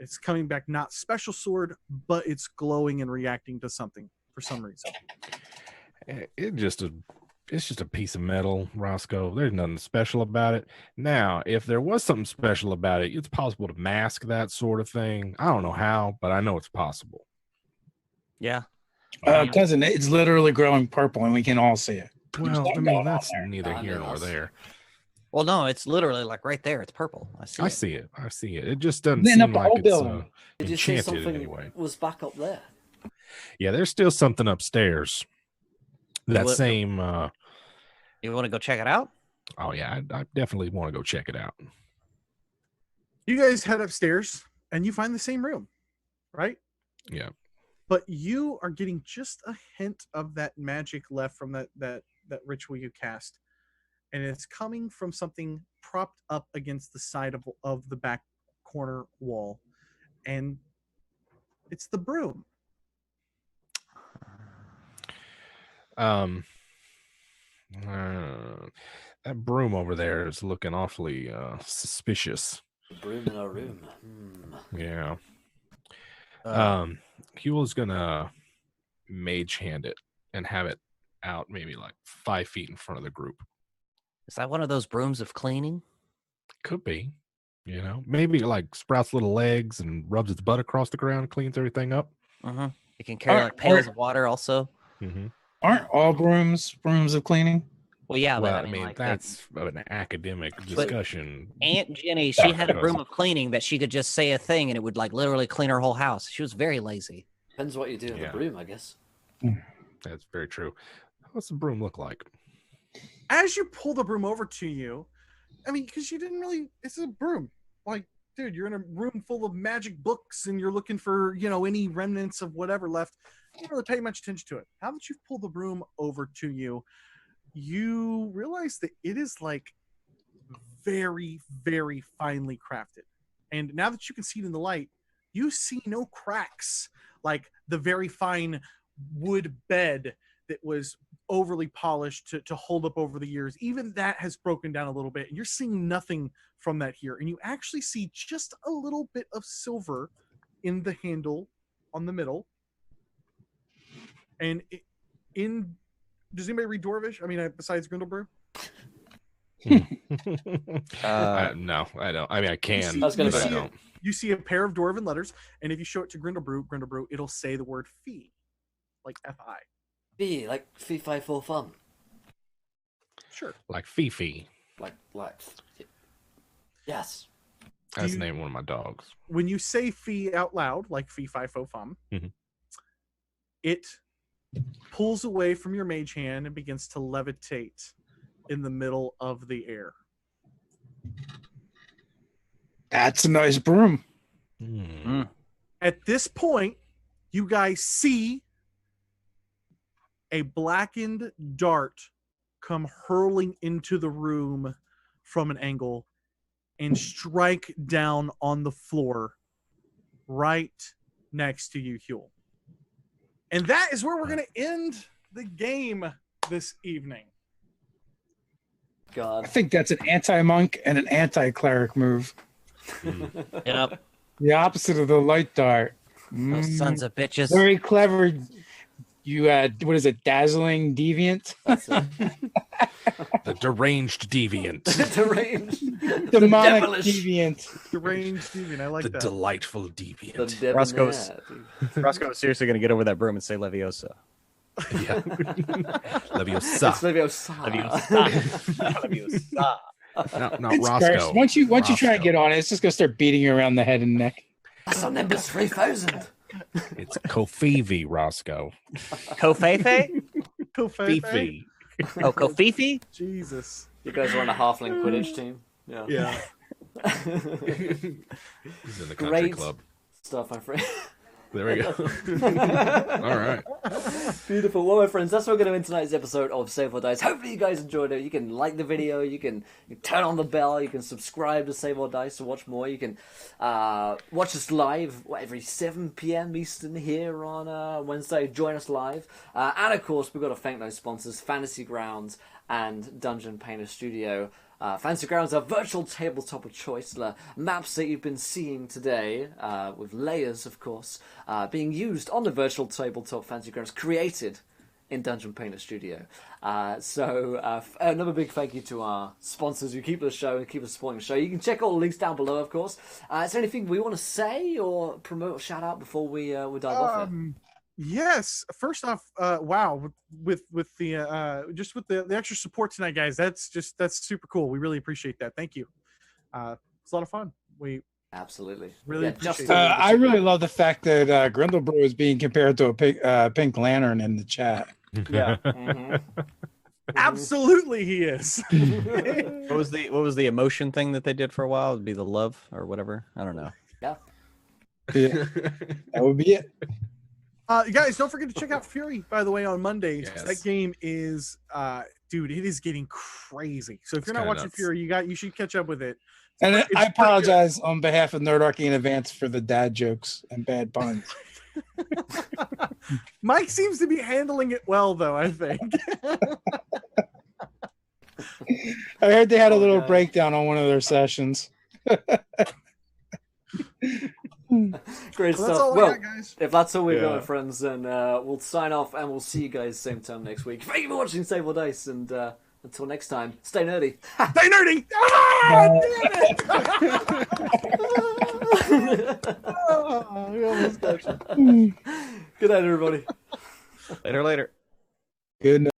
It's coming back not special sword, but it's glowing and reacting to something for some reason. It's just a piece of metal, Roscoe. There's nothing special about it. Now, if there was something special about it, it's possible to mask that sort of thing. I don't know how, but I know it's possible. Yeah. Cousin, it's literally growing purple, and we can all see it. Well, I mean, that's neither here nor there. Well, no, it's literally like right there. It's purple. I see it. I see it. It just doesn't seem like it's Did you say enchanted something anyway. was back up there? Yeah, there's still something upstairs. That same. You want to go check it out? Oh yeah, I definitely want to go check it out. You guys head upstairs and you find the same room, right? Yeah. But you are getting just a hint of that magic left from that ritual you cast. And it's coming from something propped up against the side of the back corner wall. And it's the broom. That broom over there is looking awfully suspicious. The broom in our room. Yeah. Huell's gonna mage hand it and have it out maybe like 5 feet in front of the group. Is that one of those brooms of cleaning? Could be. Maybe it like sprouts little legs and rubs its butt across the ground, cleans everything up. It can carry like pails of water also. Aren't all brooms of cleaning? Well, yeah, well, but I mean, like, that's an academic discussion. Aunt Jenny, she had a broom of cleaning that she could just say a thing and it would like literally clean her whole house. She was very lazy. Depends what you do with the broom, I guess. That's very true. What's the broom look like? As you pull the broom over to you, I mean, because you didn't really, it's a broom. Like, dude, you're in a room full of magic books and you're looking for, any remnants of whatever left. You don't really pay much attention to it. Now that you've pulled the broom over to you, you realize that it is like very, very finely crafted. And now that you can see it in the light, you see no cracks like the very fine wood bed that was overly polished to hold up over the years. Even that has broken down a little bit. And you're seeing nothing from that here. And you actually see just a little bit of silver in the handle on the middle. And does anybody read Dwarvish? I mean, besides Grindlebrew? No, I don't. I mean, I can. I was gonna but I say- don't. You see a pair of Dwarven letters, and if you show it to Grindlebrew, it'll say the word fee, like F-I. B, like fee fi for fun. Sure. Like Fifi. Like, yes. That's the name of one of my dogs. When you say fee out loud, like fee fi fo fum, Mhm. it pulls away from your mage hand and begins to levitate in the middle of the air. That's a nice broom. Hmm. At this point, you guys see a blackened dart come hurling into the room from an angle and strike down on the floor right next to you, Huell. And that is where we're going to end the game this evening. I God. think that's an anti-monk and an anti-cleric move. Yep. The opposite of the light dart. Those sons of bitches. Very clever. You what is it? Dazzling deviant. That's it. The deranged deviant. Deranged. Demonic devilish. deviant. Deranged Steven, I like The that. delightful The deviant. debonair, Roscoe's- dude. Roscoe is seriously going to get over that broom and say Leviosa. Yeah. It's Leviosa. Leviosa. Leviosa. Not It's Roscoe. cursed. Once you try Roscoe. and get on it, it's just gonna start beating you around the head and neck. That's on Nimbus 3000. It's Kofivi Roscoe. Kofefe? Fifi. Oh, Kofifi? Jesus. You guys are on a halfling Quidditch team. Yeah. Yeah. He's in the country Great club. stuff, my friend. There we go. All right. Beautiful. Well, my friends, that's what we're going to end tonight's episode of Save or Dice. Hopefully you guys enjoyed it. You can like the video, you can turn on the bell, you can subscribe to Save or Dice to watch more. You can watch us live every 7 p.m. Eastern here on Wednesday. Join us live. And of course, we've got to thank those sponsors, Fantasy Grounds and Dungeon Painter Studio. Fantasy Grounds are virtual tabletop of choice. The maps that you've been seeing today, with layers, of course, being used on the virtual tabletop Fantasy Grounds, created in Dungeon Painter Studio. So another big thank you to our sponsors who keep the show and keep us supporting the show. You can check all the links down below, of course. Is there anything we want to say or promote or shout out before we dive off it? Yes. First off, wow, with the just with the extra support tonight, guys. That's super cool. We really appreciate that. Thank you. It's a lot of fun. We Absolutely. really Yeah, appreciate just it. I really love the fact that Grindlebrew is being compared to a pink lantern in the chat. Yeah. Mhm. Absolutely, he is. What was the emotion thing that they did for a while? It'd be the love or whatever. I don't know. Yeah. Yeah, that would be it. You guys, don't forget to check out Fury, by the way, on Mondays. 'Cause Yes. That game is, dude, it is getting crazy. So if you're not kinda watching nuts. Fury, you should catch up with it. And It's I pretty apologize on behalf of Nerdarchy in advance for the dad jokes and bad puns. Mike seems to be handling it well, though, I think. I heard they had a little Okay. breakdown on one of their sessions. Great So that's stuff. all I Well, got, guys. if that's all we've got, Yeah. my friends, then we'll sign off and we'll see you guys same time next week. Thank you for watching Save or Dice, and until next time, stay nerdy. Stay nerdy! Ah, damn it! Oh, we almost got you. Good night, everybody. Later. Good night.